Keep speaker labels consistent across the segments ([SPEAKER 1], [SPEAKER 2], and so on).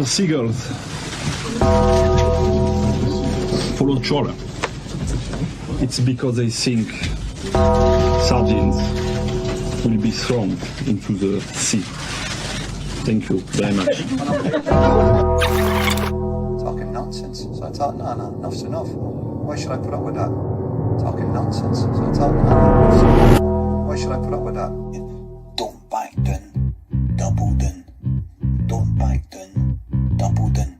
[SPEAKER 1] The seagulls follow trawler. It's because they think sardines will be thrown into the sea. Thank you very much.
[SPEAKER 2] Talking nonsense. So I thought, no, enough's enough. Why should I put up with that? Talking nonsense. So I thought, no, why should I put up with that? Don't back down, double down. Don't back down, double down.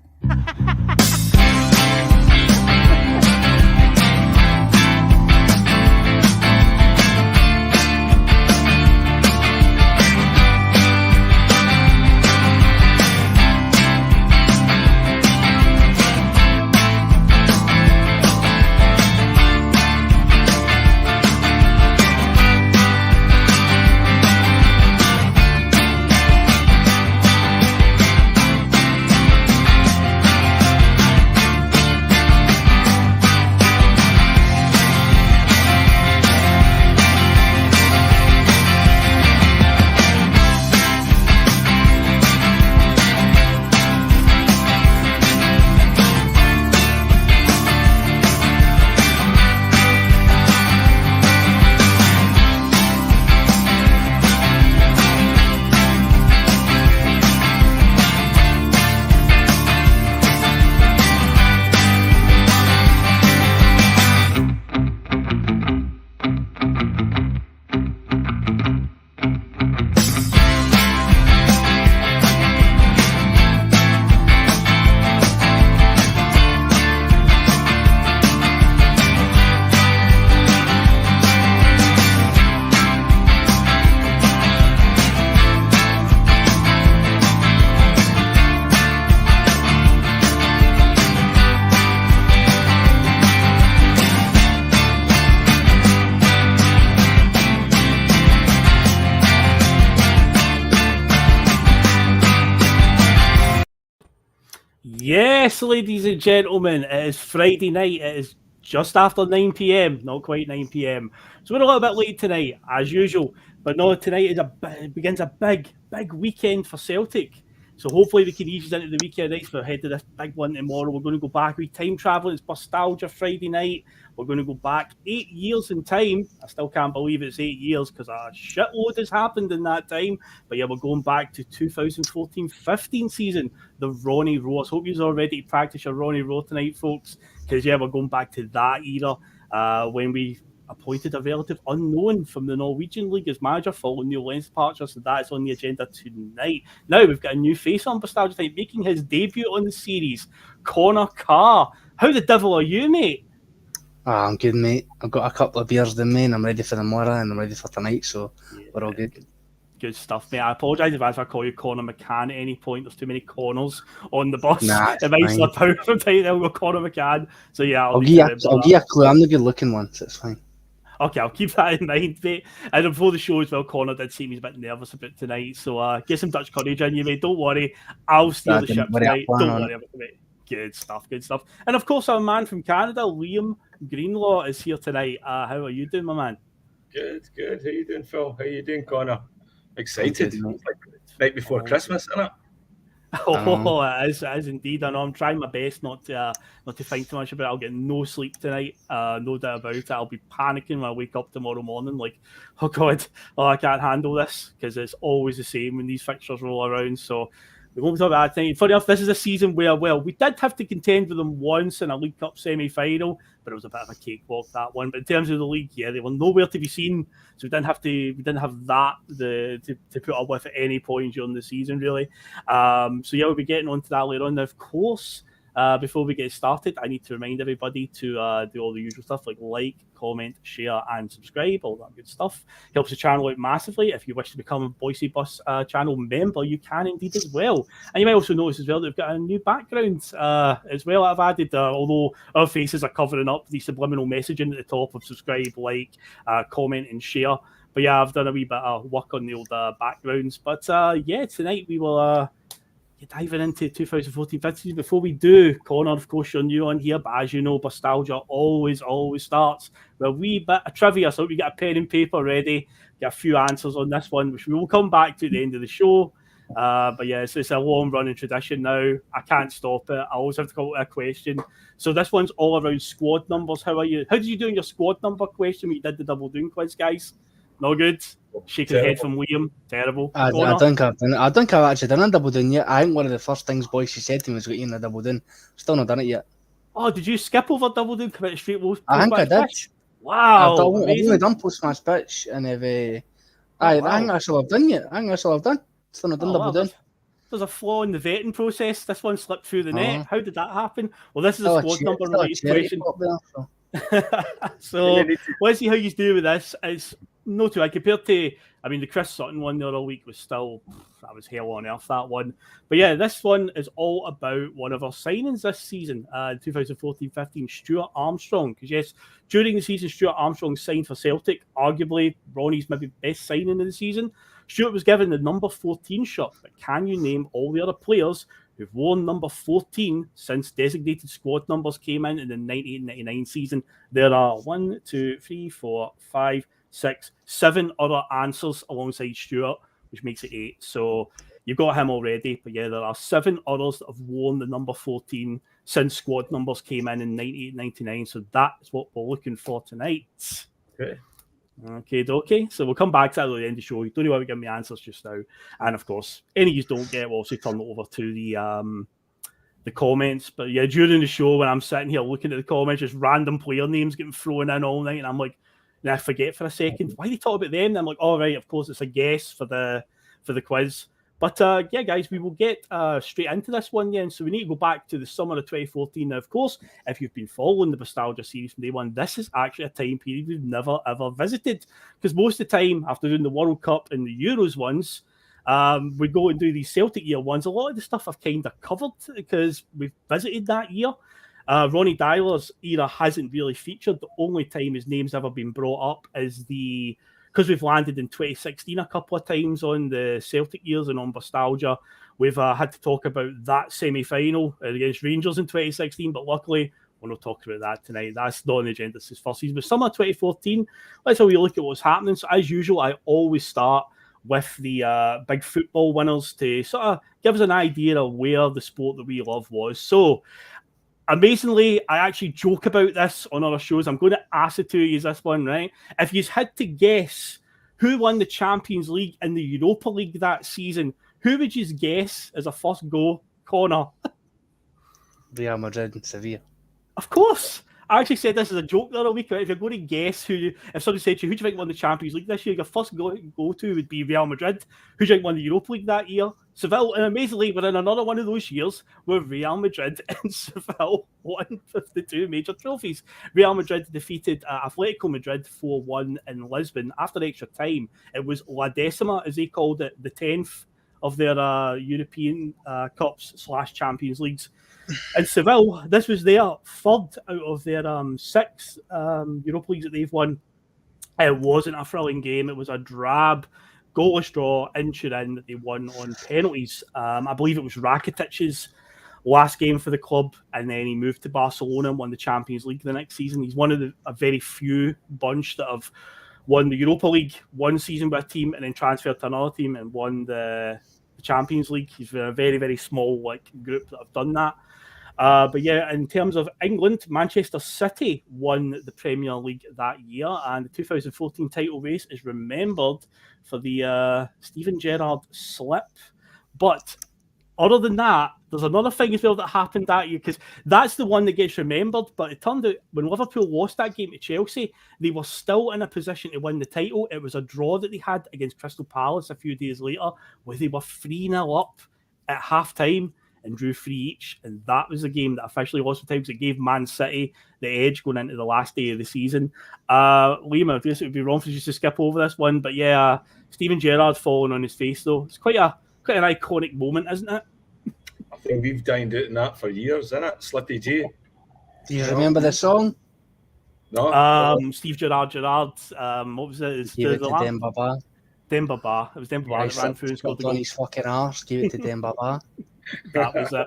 [SPEAKER 3] Yes, ladies and gentlemen, it is Friday night. It is just after 9 p.m, not quite 9 p.m. So we're a little bit late tonight, as usual. But no, tonight begins a big weekend for Celtic. So hopefully we can ease into the weekend nights. We're ahead of this big one tomorrow. We're going to go back. We time traveling. It's Bustalgia Friday night. We're going to go back 8 years in time. I still can't believe it's 8 years because a shitload has happened in that time. But yeah, we're going back to 2014-15 season, the Ronny Row. I hope you're all ready to practice your Ronny Row tonight, folks. Because yeah, we're going back to that era when we appointed a relative unknown from the Norwegian League as manager following Neil Lenn's departure, so that is on the agenda tonight. Now we've got a new face on Bustalgia tonight, making his debut on the series, Connor Carr. How the devil are you, mate?
[SPEAKER 4] I'm good, mate. I've got a couple of beers in me and I'm ready for tomorrow and I'm ready for tonight, so we're all good.
[SPEAKER 3] Good stuff, mate. I apologise if I call you Connor McCann at any point. There's too many Connors on the bus.
[SPEAKER 4] Nah,
[SPEAKER 3] it might slip out from time. They'll go Connor McCann. So yeah, I'll give
[SPEAKER 4] you a clue. I'm the good looking one, so it's fine.
[SPEAKER 3] Okay, I'll keep that in mind, mate. And before the show as well, Connor did seem he's a bit nervous about tonight. So get some Dutch courage in you, mate. Don't worry. I'll steer the ship tonight. Don't worry about it, mate. Good stuff. And of course, our man from Canada, Liam Greenlaw, is here tonight. How are you doing, my man?
[SPEAKER 5] Good. How you doing, Phil? How you doing, Connor? Excited. It's like night before Christmas, isn't it?
[SPEAKER 3] Oh, it is indeed. I know I'm trying my best not to think too much about it. I'll get no sleep tonight, no doubt about it. I'll be panicking when I wake up tomorrow morning, like, oh God, I can't handle this, because it's always the same when these fixtures roll around. So we won't talk about that tonight. Funny enough, this is a season where, well, we did have to contend with them once in a League Cup semi-final, but it was a bit of a cakewalk, that one. But in terms of the league, yeah, they were nowhere to be seen, so we didn't have that to put up with at any point during the season, really. So yeah, we'll be getting on to that later on. Now, of course, before we get started, I need to remind everybody to do all the usual stuff like, comment, share, and subscribe, all that good stuff. Helps the channel out massively. If you wish to become a Bhoycie Bus channel member, you can indeed as well. And you might also notice as well that we've got a new background as well I've added, although our faces are covering up the subliminal messaging at the top of subscribe, like, comment, and share. But yeah, I've done a wee bit of work on the old backgrounds. But yeah, tonight we will diving into 2014-15. Before we do, Connor, of course, you're new on here, but as you know, Bustalgia always starts with a wee bit of trivia. So we get a pen and paper ready, get a few answers on this one, which we will come back to at the end of the show. But yeah, it's a long-running tradition now. I can't stop it. I always have to call it a question. So this one's all around squad numbers. How are you? How did you do in your squad number question when you did the double doing quiz, guys? No good. Shaking the head from Liam. Terrible.
[SPEAKER 4] I think I've actually done a double down yet. I think one of the first things Bhoycie said to me was got in a double down. Still not done it yet.
[SPEAKER 3] Oh, did you skip over double down? Commit straight low.
[SPEAKER 4] I think I did.
[SPEAKER 3] Wow.
[SPEAKER 4] I've only done post-match pitch, and I think that's all I've done yet. Still not done double down.
[SPEAKER 3] There's a flaw in the vetting process. This one slipped through the net. How did that happen? Well, this is a squad number related question. So let's see how you do with this. It's no too high compared to, I mean, the Chris Sutton one the other week was still, that was hell on earth, that one. But yeah, this one is all about one of our signings this season, 2014-15, Stuart Armstrong. Because yes, during the season, Stuart Armstrong signed for Celtic, arguably Ronnie's maybe best signing of the season. Stuart was given the number 14 shirt, but can you name all the other players who've worn number 14 since designated squad numbers came in the 98-99 season? There are 1, 2, 3, 4, 5, 6, 7 other answers alongside Stuart, which makes it 8. So you've got him already, but yeah, there are 7 others that have worn the number 14 since squad numbers came in 98-99. So that is what we're looking for tonight. Okay. So we'll come back to that at the end of the show. You don't know why we give me answers just now. And of course, any of you don't get, we'll also turn it over to the comments. But yeah, during the show, when I'm sitting here looking at the comments, just random player names getting thrown in all night, and I'm like, and I forget for a second, why do you talk about them? And I'm like, all right, of course, it's a guess for the quiz. But yeah, guys, we will get straight into this one then. So we need to go back to the summer of 2014. Now, of course, if you've been following the Bustalgia series from day one, this is actually a time period we've never, ever visited. Because most of the time, after doing the World Cup and the Euros ones, we go and do these Celtic year ones. A lot of the stuff I've kind of covered because we've visited that year. Ronny Deila's era hasn't really featured. The only time his name's ever been brought up is because we've landed in 2016 a couple of times on the Celtic years and on Bustalgia. We've had to talk about that semi-final against Rangers in 2016, but luckily we're not talking about that tonight. That's not on the agenda. This is first season. But summer 2014, let's have a look at what's happening. So as usual, I always start with the big football winners to sort of give us an idea of where the sport that we love was. So amazingly, I actually joke about this on other shows. I'm going to ask it to you this one, right? If you had to guess who won the Champions League and the Europa League that season, who would you guess as a first go, Connor?
[SPEAKER 4] Real Madrid and Sevilla.
[SPEAKER 3] Of course. I actually said this as a joke the other week. Right? If you're going to guess if somebody said to you, who do you think won the Champions League this year? Your first go to would be Real Madrid. Who do you think won the Europa League that year? Seville. And amazingly, we're in another one of those years where Real Madrid and Seville won 52 major trophies. Real Madrid defeated Atletico Madrid 4-1 in Lisbon after extra time. It was La Decima, as they called it, the 10th of their European Cups / Champions Leagues. And Seville, this was their third out of their 6 Europa Leagues that they've won. It wasn't a thrilling game. It was a drab, goalless draw in Turin that they won on penalties. I believe it was Rakitic's last game for the club, and then he moved to Barcelona and won the Champions League the next season. He's one of a very few bunch that have won the Europa League one season with a team and then transferred to another team and won the Champions League. He's a very, very small group that have done that. But yeah, in terms of England, Manchester City won the Premier League that year, and the 2014 title race is remembered for the Steven Gerrard slip. But other than that, there's another thing as well that happened that year, because that's the one that gets remembered. But it turned out when Liverpool lost that game to Chelsea, they were still in a position to win the title. It was a draw that they had against Crystal Palace a few days later, where they were 3-0 up at half-time and drew 3 each, and that was the game that officially lost the title. It gave Man City the edge going into the last day of the season. Liam, I guess it would be wrong for you to skip over this one, but yeah, Steven Gerrard falling on his face though. It's quite an iconic moment, isn't it?
[SPEAKER 5] I think we've dined out in that for years, isn't it? Slippy G.
[SPEAKER 4] Do you remember the song?
[SPEAKER 5] No.
[SPEAKER 3] Steve Gerrard. What was it?
[SPEAKER 4] Give it to Dembaba.
[SPEAKER 3] Dembaba. It was Dembaba that ran through and scored the goal.
[SPEAKER 4] On his fucking arse. Give it to Dembaba.
[SPEAKER 3] That was it.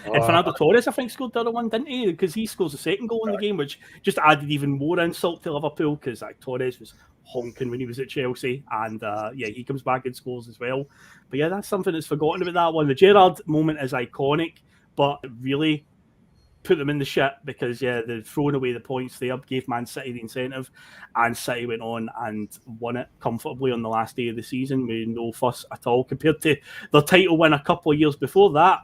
[SPEAKER 3] And Fernando Torres, I think, scored the other one, didn't he? Because he scores the second goal in the game, which just added even more insult to Liverpool, because Torres was honking when he was at Chelsea. And he comes back and scores as well. But yeah, that's something that's forgotten about that one. The Gerrard moment is iconic, but it really put them in the shit, because they're throwing away the points there, gave Man City the incentive, and City went on and won it comfortably on the last day of the season with no fuss at all, compared to their title win a couple of years before that,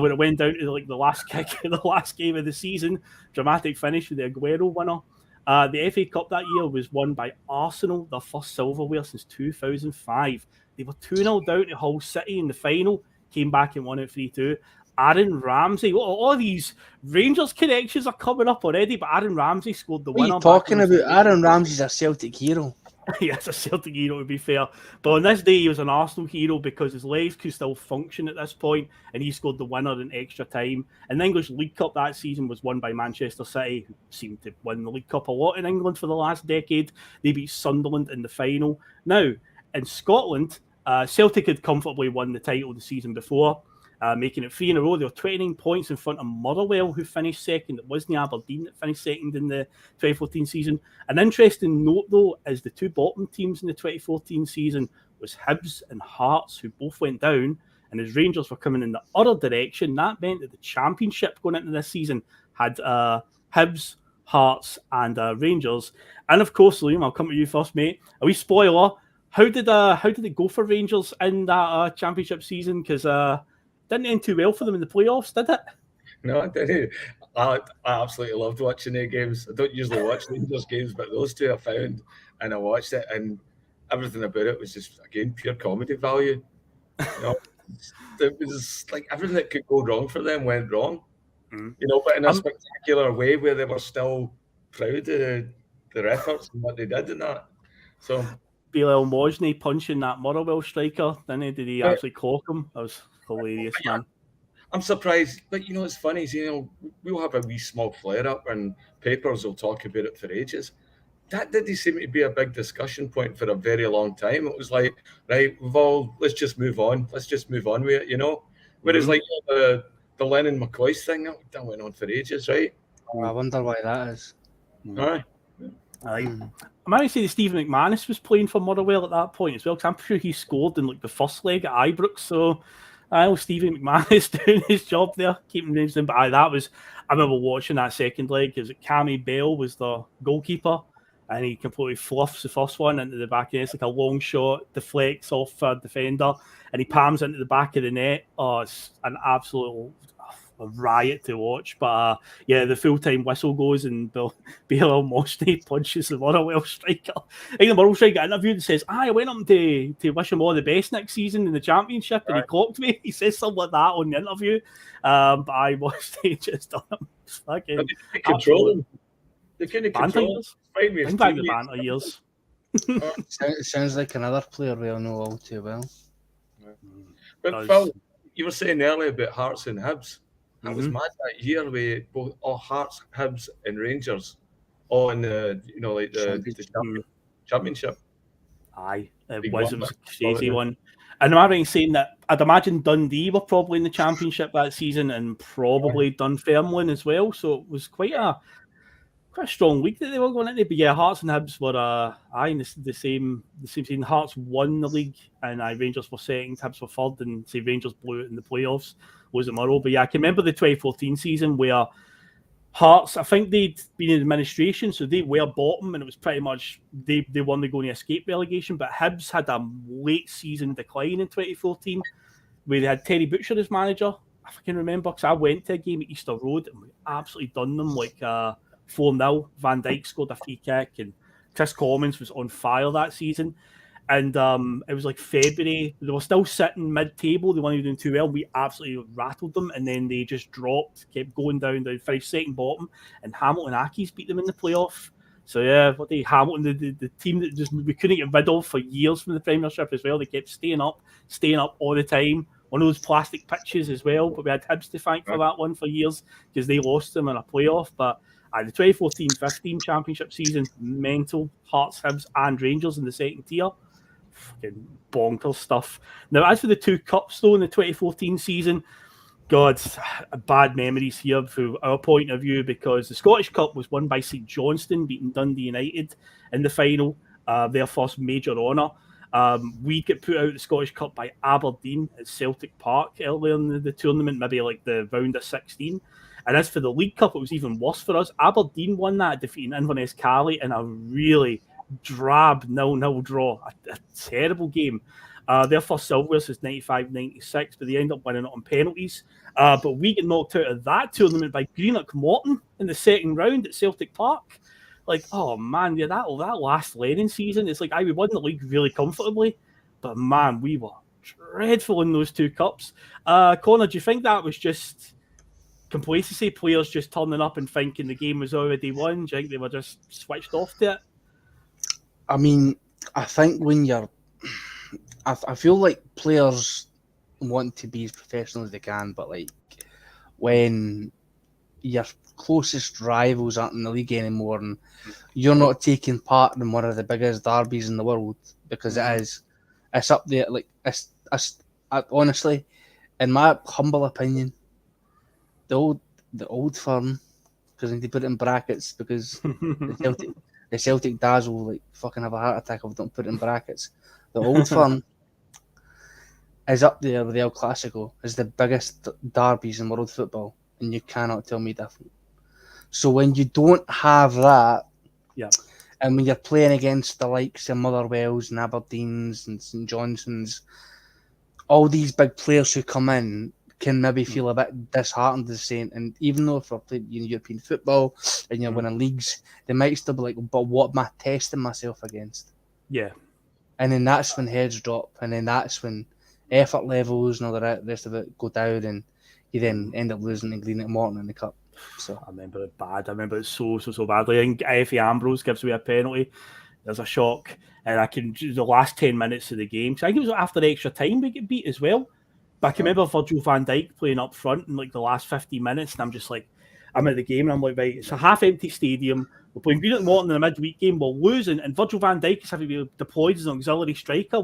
[SPEAKER 3] when it went down to the last kick, the last game of the season. Dramatic finish with the Aguero winner. The FA Cup that year was won by Arsenal, their first silverware since 2005. They were 2-0 down to Hull City in the final, came back and won it 3-2. Aaron Ramsey, all these Rangers connections are coming up already, but Aaron Ramsey scored the winner.
[SPEAKER 4] What are you talking about? Aaron Ramsey's a Celtic hero.
[SPEAKER 3] Yes, a Celtic hero, to be fair. But on this day, he was an Arsenal hero because his legs could still function at this point, and he scored the winner in extra time. And the English League Cup that season was won by Manchester City, who seemed to win the League Cup a lot in England for the last decade. They beat Sunderland in the final. Now, in Scotland, Celtic had comfortably won the title the season before, making it 3 in a row. They were 29 points in front of Motherwell, who finished second. It wasn't Aberdeen that finished second in the 2014 season. An interesting note, though, is the two bottom teams in the 2014 season was Hibs and Hearts, who both went down. And as Rangers were coming in the other direction, that meant that the Championship going into this season had Hibs, Hearts, and Rangers. And of course, Liam, I'll come to you first, mate. A wee spoiler: how did it go for Rangers in that Championship season? Because didn't end too well for them in the playoffs, did it?
[SPEAKER 5] No, it didn't. I absolutely loved watching their games. I don't usually watch Rangers games, but those two I found, and I watched it, and everything about it was just, again, pure comedy value. It was like everything that could go wrong for them went wrong. But in a spectacular way, where they were still proud of their efforts and what they did in that. So
[SPEAKER 3] Bilal Mojni punching that Motherwell striker, didn't he? Did he actually clock him? That was hilarious, man.
[SPEAKER 5] I'm surprised. But it's funny, we'll have a wee small flare-up and papers will talk about it for ages. That didn't seem to be a big discussion point for a very long time. It was like, right, let's just move on. Let's just move on with it, Whereas the Lennon McCoy's thing, that went on for ages, right?
[SPEAKER 4] I wonder why that is.
[SPEAKER 5] Aye.
[SPEAKER 3] I'm going to say that Stephen McManus was playing for Motherwell at that point as well, because I'm sure he scored in the first leg at Ibrox. So I know Stephen McManus doing his job there, keeping names in. But I remember watching that second leg because Cammy Bell was the goalkeeper, and he completely fluffs the first one into the back of the net. It's like a long shot, deflects off a defender, and he palms into the back of the net. Oh, it's an absolute riot to watch. But the full-time whistle goes, and Bilal Mojni punches the Motherwell striker. I think the Motherwell striker interviewed and says, I went up to wish him all the best next season in the Championship, and he clocked me. He says something like that on the interview. But I watched it just on him. Fucking
[SPEAKER 5] they control him. They couldn't control him.
[SPEAKER 3] Bring back the banter years.
[SPEAKER 4] Sounds like another player we all know all too well.
[SPEAKER 5] But Phil, you were saying earlier about Hearts and Hibs. That was mad that year with both Hearts, Hibs, and Rangers on the Championship.
[SPEAKER 3] Aye, it was a crazy one. And I'm right saying that I'd imagine Dundee were probably in the Championship that season, and probably Dunfermline as well. So it was quite a strong league that they were going into. But Hearts and Hibs were in the same season. Hearts won the league, and Rangers were second, Hibs were third, and Rangers blew it in the playoffs. Was it Murrow? But I can remember the 2014 season where Hearts, I think they'd been in administration, so they were bottom, and it was pretty much they won the going to escape relegation. But Hibs had a late season decline in 2014, where they had Terry Butcher as manager. I can remember because I went to a game at Easter Road and we absolutely done them 4-0. Van Dijk scored a free kick, and Chris Commons was on fire that season. And it was February. They were still sitting mid-table. They weren't doing too well. We absolutely rattled them, and then they just dropped, kept going down, finished second bottom, and Hamilton Accies beat them in the playoff. So Hamilton, the team that just we couldn't get rid of for years from the Premiership as well. They kept staying up all the time. One of those plastic pitches as well, but we had Hibs to thank for that one for years because they lost them in a playoff. But the 2014-15 Championship season, mental. Hearts, Hibs, and Rangers in the second tier. Fucking bonkers stuff. Now, as for the two cups, though, in the 2014 season, God, bad memories here from our point of view, because the Scottish Cup was won by St Johnstone, beating Dundee United in the final, their first major honour. We get put out the Scottish Cup by Aberdeen at Celtic Park earlier in the tournament, maybe like the round of 16. And as for the League Cup, it was even worse for us. Aberdeen won that, defeating Inverness Cali in a really drab 0-0 draw, a terrible game. Their first silverware since 95-96, but they end up winning it on penalties. But we get knocked out of that tournament by Greenock Morton in the second round at Celtic Park. Like, oh man, yeah, that last Lennon season, it's like we won the league really comfortably, but man, we were dreadful in those two cups. Connor, do you think that was just complacency, players just turning up and thinking the game was already won? Do you think they were just switched off to it?
[SPEAKER 4] I mean, I think when you're... I feel like players want to be as professional as they can, but like when your closest rivals aren't in the league anymore and you're not taking part in one of the biggest derbies in the world, because it's up there. Like I honestly, in my humble opinion, the old firm, because I need to put it in brackets, because the Celtic dads will like fucking have a heart attack if I don't put it in brackets. The old firm is up there with the El Clasico as the biggest derbies in world football, and you cannot tell me different. So when you don't have that, and when you're playing against the likes of Motherwell's and Aberdeen's and St Johnstone's, all these big players who come in can maybe feel a bit disheartened to saying, and even though if we're playing European football and you're winning leagues, they might still be like, but what am I testing myself against?
[SPEAKER 3] Yeah.
[SPEAKER 4] And then that's when heads drop, and then that's when effort levels and all the rest of it go down, and you then end up losing to Greenock Morton in the cup. So
[SPEAKER 3] I remember it bad. I remember it so badly. I think Effie Ambrose gives away a penalty. There's a shock, and I can do the last 10 minutes of the game. So I think it was after extra time we get beat as well. But I can remember Virgil van Dijk playing up front in like the last 50 minutes, and I'm just like, I'm at the game, and I'm like, right, it's a half-empty stadium. We're playing Greenock Morton in a midweek game. We're losing, and Virgil van Dijk is having to be deployed as an auxiliary striker.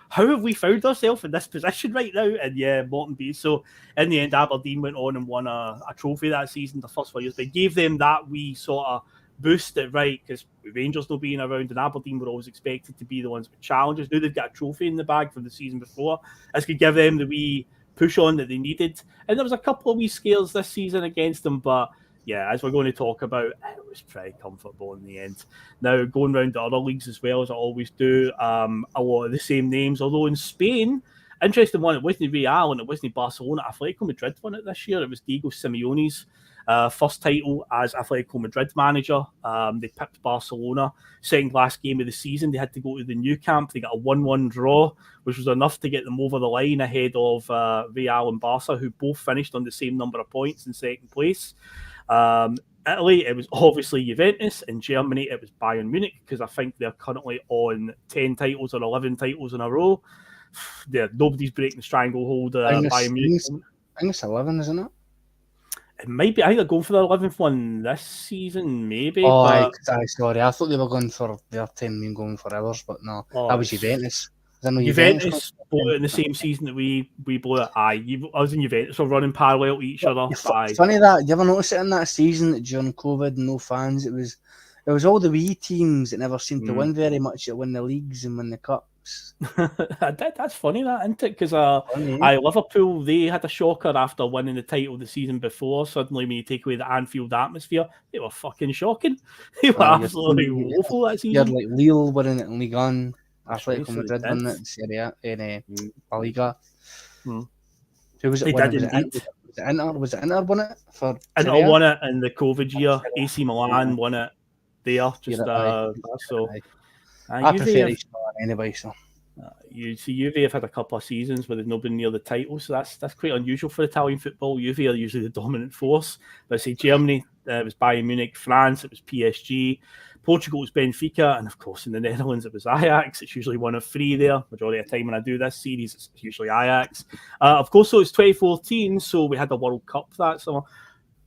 [SPEAKER 3] How have we found ourselves in this position right now? And yeah, Morton beat. So in the end, Aberdeen went on and won a trophy that season, the first 4 years. They gave them that wee sort of boost it right, because Rangers not being around and Aberdeen were always expected to be the ones with challenges. Now they've got a trophy in the bag from the season before. This could give them the wee push on that they needed. And there was a couple of wee scares this season against them, but yeah, as we're going to talk about, it was pretty comfortable in the end. Now, going round to other leagues as well, as I always do, a lot of the same names, although in Spain, interesting one, it wasn't Real and it wasn't Barcelona. Atletico Madrid won it this year. It was Diego Simeone's first title as Atletico Madrid manager. They pipped Barcelona. Second last game of the season, they had to go to the new camp. They got a 1-1 draw, which was enough to get them over the line ahead of Real and Barca, who both finished on the same number of points in second place. Italy, it was obviously Juventus. In Germany, it was Bayern Munich, because I think they're currently on 10 titles or 11 titles in a row. Nobody's breaking the stranglehold. Bayern Munich.
[SPEAKER 4] I think it's 11, isn't it?
[SPEAKER 3] It might be. I think they're going for the 11th one this season, maybe.
[SPEAKER 4] Oh, sorry. I thought they were going for their 10 been going for hours, but no. That was Juventus.
[SPEAKER 3] Juventus blew it in the same season that we blew it. I was in Juventus, we're running parallel to each other.
[SPEAKER 4] Funny that, you ever notice it in that season that during COVID, no fans, it was all the wee teams that never seemed to win very much that win the leagues and win the cups.
[SPEAKER 3] That's funny, that, isn't it? Because Liverpool, they had a shocker after winning the title the season before. Suddenly, when you take away the Anfield atmosphere, they were fucking shocking. They were absolutely woeful that season.
[SPEAKER 4] You had like Lille winning it in Ligue 1. Atletico Madrid won it in Serie A, in La Liga. Who was it? Was it Inter won it?
[SPEAKER 3] Inter won it in the COVID year. AC Milan won it there.
[SPEAKER 4] I prefer AC Milan anyway. So
[SPEAKER 3] you see, Juve have had a couple of seasons where they've not been near the title, so that's quite unusual for Italian football. Juve are usually the dominant force. But say Germany, it was Bayern Munich. France, it was PSG. Portugal was Benfica, and of course in the Netherlands it was Ajax. It's usually one of three there. Majority of the time when I do this series, it's usually Ajax. Of course, so it's 2014, so we had the World Cup that summer.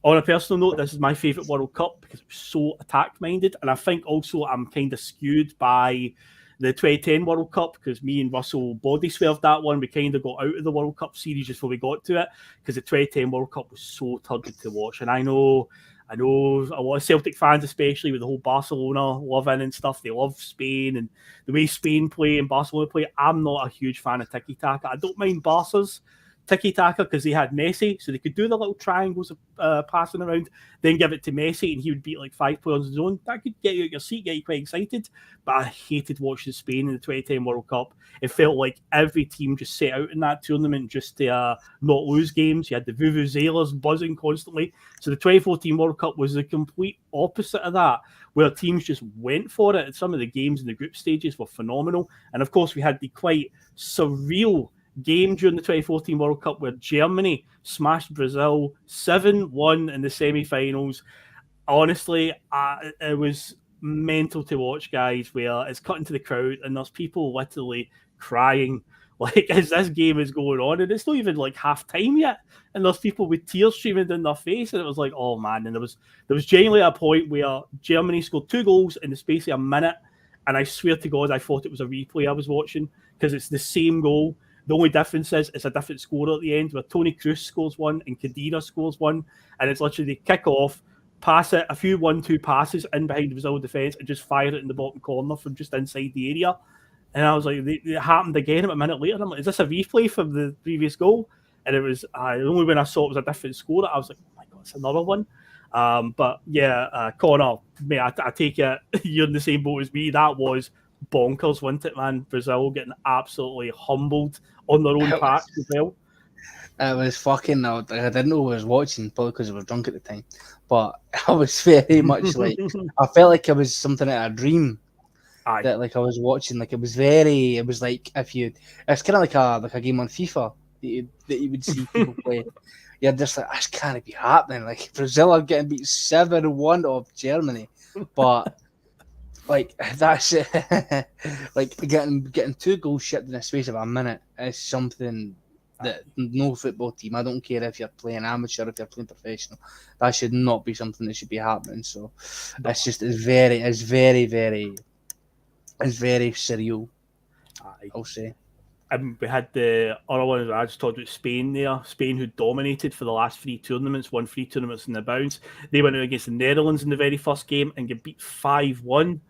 [SPEAKER 3] On a personal note, this is my favourite World Cup because it was so attack-minded, and I think also I'm kind of skewed by the 2010 World Cup, because me and Russell body swerved that one. We kind of got out of the World Cup series just before we got to it, because the 2010 World Cup was so turgid to watch. And I know a lot of Celtic fans, especially with the whole Barcelona loving and stuff, they love Spain and the way Spain play and Barcelona play. I'm not a huge fan of tiki-taka. I don't mind Barca's tiki-taka because they had Messi, so they could do the little triangles of passing around, then give it to Messi, and he would beat like 5 players on his own. That could get you out your seat, get you quite excited. But I hated watching Spain in the 2010 World Cup. It felt like every team just set out in that tournament just to not lose games. You had the vuvuzelas buzzing constantly. So the 2014 World Cup was the complete opposite of that, where teams just went for it. And some of the games in the group stages were phenomenal. And of course, we had the quite surreal game during the 2014 World Cup where Germany smashed Brazil 7-1 in the semi-finals. Honestly, it was mental to watch, guys, where it's cutting to the crowd and there's people literally crying like as this game is going on, and it's not even like half time yet, and there's people with tears streaming down their face, and it was like, oh man. And there was genuinely a point where Germany scored 2 goals in the space of a minute, and I swear to God I thought it was a replay I was watching, because it's the same goal. The only difference is it's a different scorer at the end, where Toni Kroos scores one and Khedira scores one, and it's literally they kick off, pass it, a few 1-2 passes in behind the Brazil defence, and just fire it in the bottom corner from just inside the area. And I was like, it happened again about a minute later. I'm like, is this a replay from the previous goal? And it was only when I saw it was a different scorer, I was like, oh my God, it's another one. But yeah, Connor, mate, I take it you're in the same boat as me. That was bonkers, wasn't it, man? Brazil getting absolutely humbled on their own patch as well.
[SPEAKER 4] It was fucking. I didn't know I was watching, probably because I was drunk at the time. But I was very much like, I felt like it was something out of a dream.
[SPEAKER 3] Aye.
[SPEAKER 4] That like I was watching. Like it was like it's kind of like a game on FIFA that you would see people play. You're just like, this can't be happening. Like Brazil are getting beat 7-1 of Germany, but like that's like getting 2 goals shipped in the space of a minute is something that no football team, I don't care if you're playing amateur, if you're playing professional, that should not be something that should be happening. So it's very surreal. I'll say.
[SPEAKER 3] We had the other one I just talked about, Spain there. Spain, who dominated for the last 3 tournaments, won 3 tournaments in the bounce. They went out against the Netherlands in the very first game and get beat 5-1.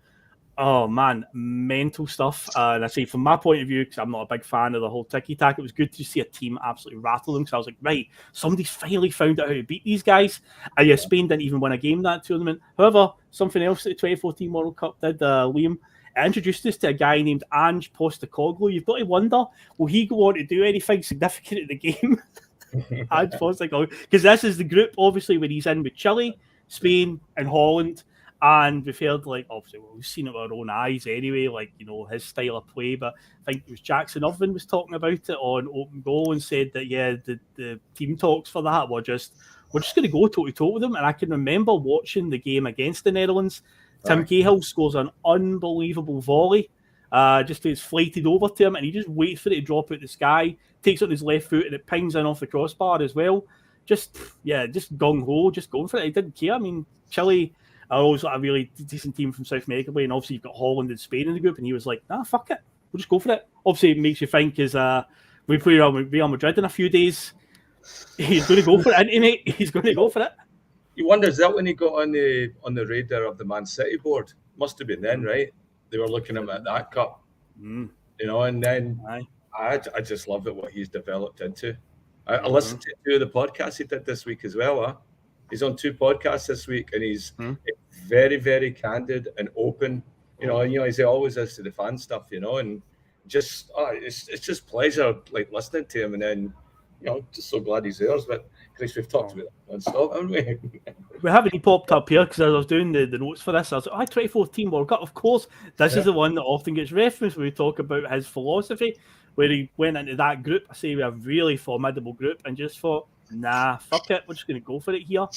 [SPEAKER 3] Oh man, mental stuff. And I say, from my point of view, because I'm not a big fan of the whole tiki-taka, it was good to see a team absolutely rattle them, because I was like, right, somebody's finally found out how to beat these guys. And yeah, Spain didn't even win a game that tournament. However, something else that the 2014 World Cup did, Liam, it introduced us to a guy named Ange Postecoglou. You've got to wonder, will he go on to do anything significant in the game? Ange Postecoglou, because this is the group, obviously, where he's in with Chile, Spain, and Holland. And we've heard, like, obviously, we've seen it with our own eyes anyway, like, you know, his style of play. But I think it was Jackson Irvine was talking about it on Open Goal and said that, yeah, the team talks for that we're just going to go toe-to-toe with them. And I can remember watching the game against the Netherlands. Tim Cahill scores an unbelievable volley. Just it's flighted over to him, and he just waits for it to drop out the sky, takes it on his left foot, and it pings in off the crossbar as well. Just gung-ho, just going for it. He didn't care. I mean, Chile are always a really decent team from South America, and obviously you've got Holland and Spain in the group, and he was like, nah, fuck it. We'll just go for it. Obviously, it makes you think, we play Real Madrid in a few days. He's going to go for it, isn't he, mate? He's going to go for it.
[SPEAKER 5] You wonder, is that when he got on the radar of the Man City board? Must have been then, right? They were looking at him at that cup. You know, and then I just love it, what he's developed into. I listened to 2 of the podcasts he did this week as well. He's on 2 podcasts this week, and he's very, very candid and open. You know, as he always is to the fan stuff. You know, and just it's just pleasure like listening to him, and then just so glad he's there. But Chris, we've talked about it non-stop, haven't we?
[SPEAKER 3] We haven't he popped up here because I was doing the notes for this. I was like, 2014 World Cup. Of course, this is the one that often gets referenced when we talk about his philosophy, where he went into that group. I say we have a really formidable group, and just thought, nah, fuck it, we're just going to go for it here.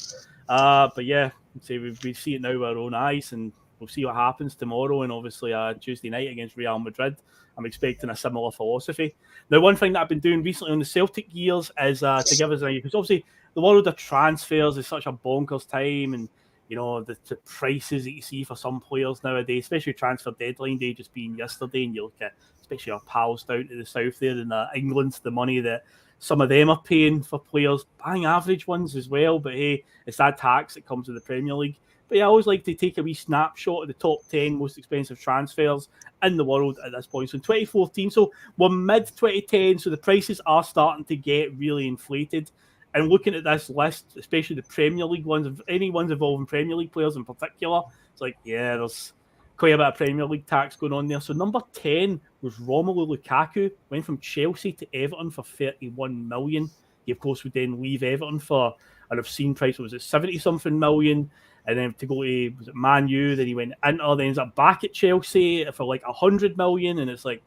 [SPEAKER 3] But yeah, we see it now with our own eyes, and we'll see what happens tomorrow, and obviously Tuesday night against Real Madrid. I'm expecting a similar philosophy. Now, one thing that I've been doing recently on the Celtic Years is to give us an idea, because obviously the world of transfers is such a bonkers time, and You know, the prices that you see for some players nowadays, especially transfer deadline day just being yesterday, and you look at, especially our pals down to the south there in England, the money that some of them are paying for players, bang average ones as well. But hey, it's that tax that comes with the Premier League. But yeah, I always like to take a wee snapshot of the top 10 most expensive transfers in the world at this point. So in 2014, so we're mid-2010, so the prices are starting to get really inflated. And looking at this list, especially the Premier League ones, any ones involving Premier League players in particular, it's like, yeah, there's quite a bit of Premier League tax going on there. So number 10 was Romelu Lukaku, went from Chelsea to Everton for 31 million. He, of course, would then leave Everton for an obscene price. Was it 70-something million? And then to go to, was it Man U? Then he went Inter, then ends up back at Chelsea for like 100 million. And it's like,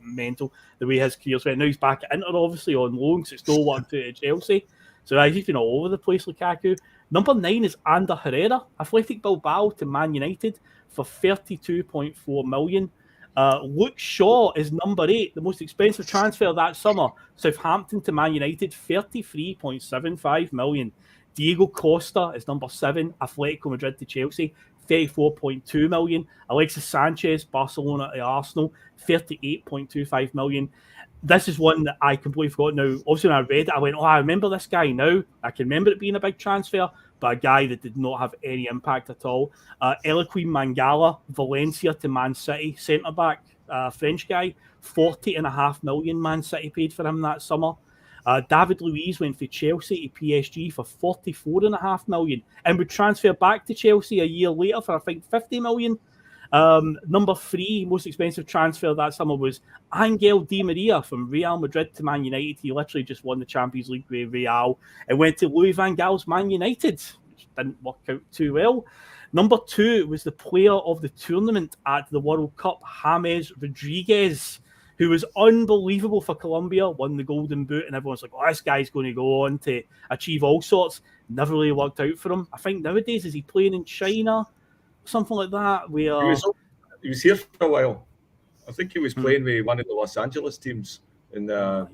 [SPEAKER 3] mental the way his career's went. Now he's back at Inter, obviously on loan, because it's still wanting to Chelsea. So he's been all over the place, Lukaku. Number 9 is Ander Herrera, Athletic Bilbao to Man United for 32.4 million. Luke Shaw is number 8, the most expensive transfer that summer. Southampton to Man United, 33.75 million. Diego Costa is number 7, Atletico Madrid to Chelsea, 34.2 million. Alexis Sanchez, Barcelona to Arsenal, 38.25 million. This is one that I completely forgot now. Obviously, when I read it, I went, oh, I remember this guy now. I can remember it being a big transfer, but a guy that did not have any impact at all. Eloquim Mangala, Valencia to Man City, centre-back, French guy, 40.5 million Man City paid for him that summer. David Luiz went for Chelsea to PSG for 44.5 million and would transfer back to Chelsea a year later for, I think, 50 million. Number 3 most expensive transfer that summer was Angel Di Maria from Real Madrid to Man United. He literally just won the Champions League with Real and went to Louis van Gaal's Man United, which didn't work out too well. Number 2 was the player of the tournament at the World Cup, James Rodriguez, who was unbelievable for Colombia, won the Golden Boot, and everyone's like, oh, this guy's going to go on to achieve all sorts. Never really worked out for him. I think nowadays, is he playing in China? Something like that.
[SPEAKER 5] He was here for a while. I think he was playing with one of the Los Angeles teams in the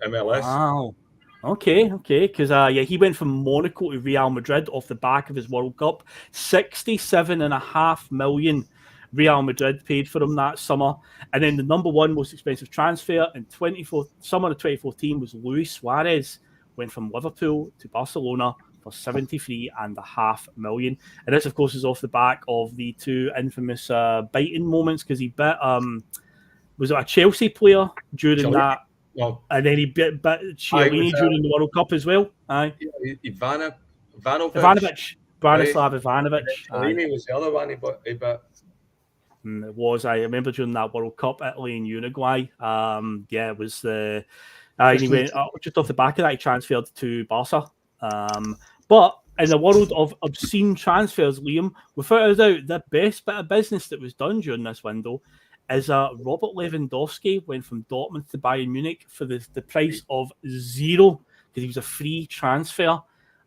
[SPEAKER 5] MLS.
[SPEAKER 3] Wow. Okay. Because he went from Monaco to Real Madrid off the back of his World Cup. 67.5 million Real Madrid paid for him that summer. And then the number 1 most expensive transfer in summer of 2014 was Luis Suarez. Went from Liverpool to Barcelona for 73.5 million. And this, of course, is off the back of the 2 infamous biting moments, because he bit, was it a Chelsea player during that?
[SPEAKER 5] No.
[SPEAKER 3] And then he bit Chiellini during the World Cup as well. Aye.
[SPEAKER 5] Ivanovic.
[SPEAKER 3] Branislav Ivanovic.
[SPEAKER 5] Chiellini was the other one he bit.
[SPEAKER 3] It was. I remember during that World Cup, Italy and Uruguay. It was the. He went just off the back of that. He transferred to Barca. But in the world of obscene transfers, Liam, without a doubt, the best bit of business that was done during this window is Robert Lewandowski went from Dortmund to Bayern Munich for the price of 0 because he was a free transfer.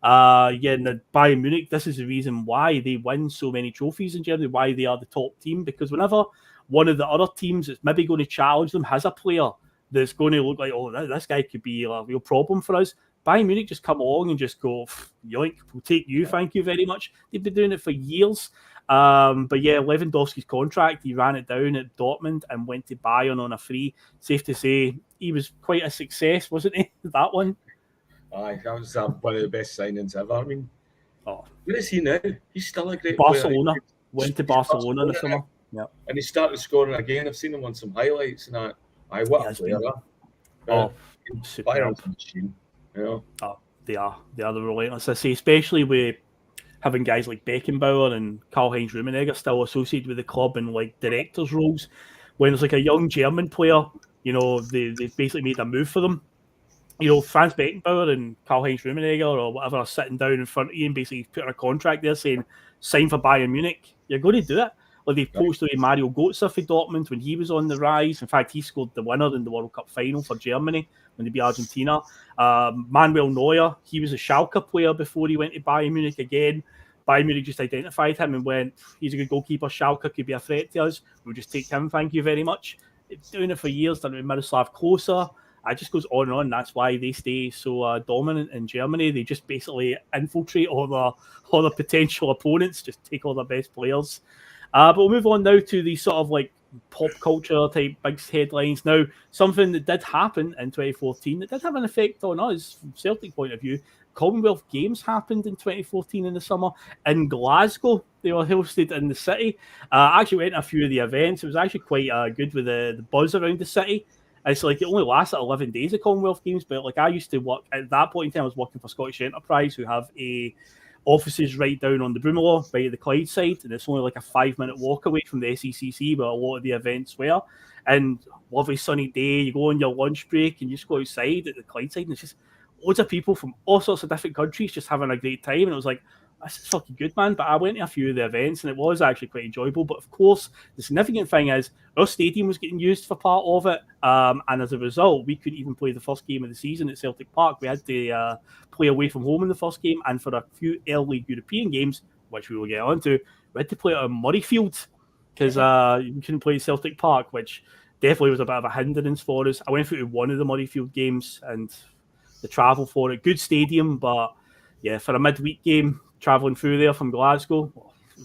[SPEAKER 3] In the Bayern Munich, this is the reason why they win so many trophies in Germany, why they are the top team, because whenever one of the other teams that's maybe going to challenge them has a player that's going to look like, oh, this guy could be a real problem for us, Bayern Munich just come along and just go, yoink, we'll take you, thank you very much. They've been doing it for years. Lewandowski's contract, he ran it down at Dortmund and went to Bayern on a free. Safe to say, he was quite a success, wasn't he, that one?
[SPEAKER 5] Aye, that was one of the best signings ever. I mean,
[SPEAKER 3] where
[SPEAKER 5] is he now? He's still a great
[SPEAKER 3] Barcelona.
[SPEAKER 5] player.
[SPEAKER 3] Went to Barcelona in the summer. Yeah.
[SPEAKER 5] And he started scoring again. I've seen him on some highlights and that. Aye, what a player.
[SPEAKER 3] Superb.
[SPEAKER 5] Machine. You know?
[SPEAKER 3] They are the relentless. I say, especially with having guys like Beckenbauer and Karl-Heinz Rummenigge still associated with the club in like directors' roles. When there's like a young German player, they've basically made a move for them. Franz Beckenbauer and Karl-Heinz Rummenigge or whatever are sitting down in front of you and basically putting a contract there saying, sign for Bayern Munich. You're going to do it. Like they've poached away Mario Götze for Dortmund when he was on the rise. In fact, he scored the winner in the World Cup final for Germany when they beat Argentina. Manuel Neuer, he was a Schalke player before he went to Bayern Munich again. Bayern Munich just identified him and went, he's a good goalkeeper. Schalke could be a threat to us. We'll just take him, thank you very much. Doing it for years, done it with Miroslav Klose. it just goes on and on. That's why they stay so dominant in Germany. They just basically infiltrate all the potential opponents, just take all the best players. But we'll move on now to the sort of like pop culture type big headlines. Now, something that did happen in 2014 that did have an effect on us from Celtic point of view. Commonwealth Games happened in 2014 in the summer in Glasgow. They were hosted in the city. I actually went to a few of the events. It was actually quite good with the buzz around the city. It's like it only lasted 11 days of Commonwealth Games, but like I used to work at that point in time. I was working for Scottish Enterprise, who have offices right down on the Broomlaw, right at the Clyde side, and it's only like a 5-minute walk away from the SECC where a lot of the events were. And lovely sunny day, you go on your lunch break and you just go outside at the Clyde side, and it's just loads of people from all sorts of different countries just having a great time. And it was like, this is fucking good, man. But I went to a few of the events and it was actually quite enjoyable. But of course, the significant thing is our stadium was getting used for part of it. And as a result, we couldn't even play the first game of the season at Celtic Park. We had to play away from home in the first game. And for a few early European games, which we will get onto, we had to play at Murrayfield because you couldn't play Celtic Park, which definitely was a bit of a hindrance for us. I went through to one of the Murrayfield games and the travel for it. Good stadium, but yeah, for a midweek game, travelling through there from Glasgow,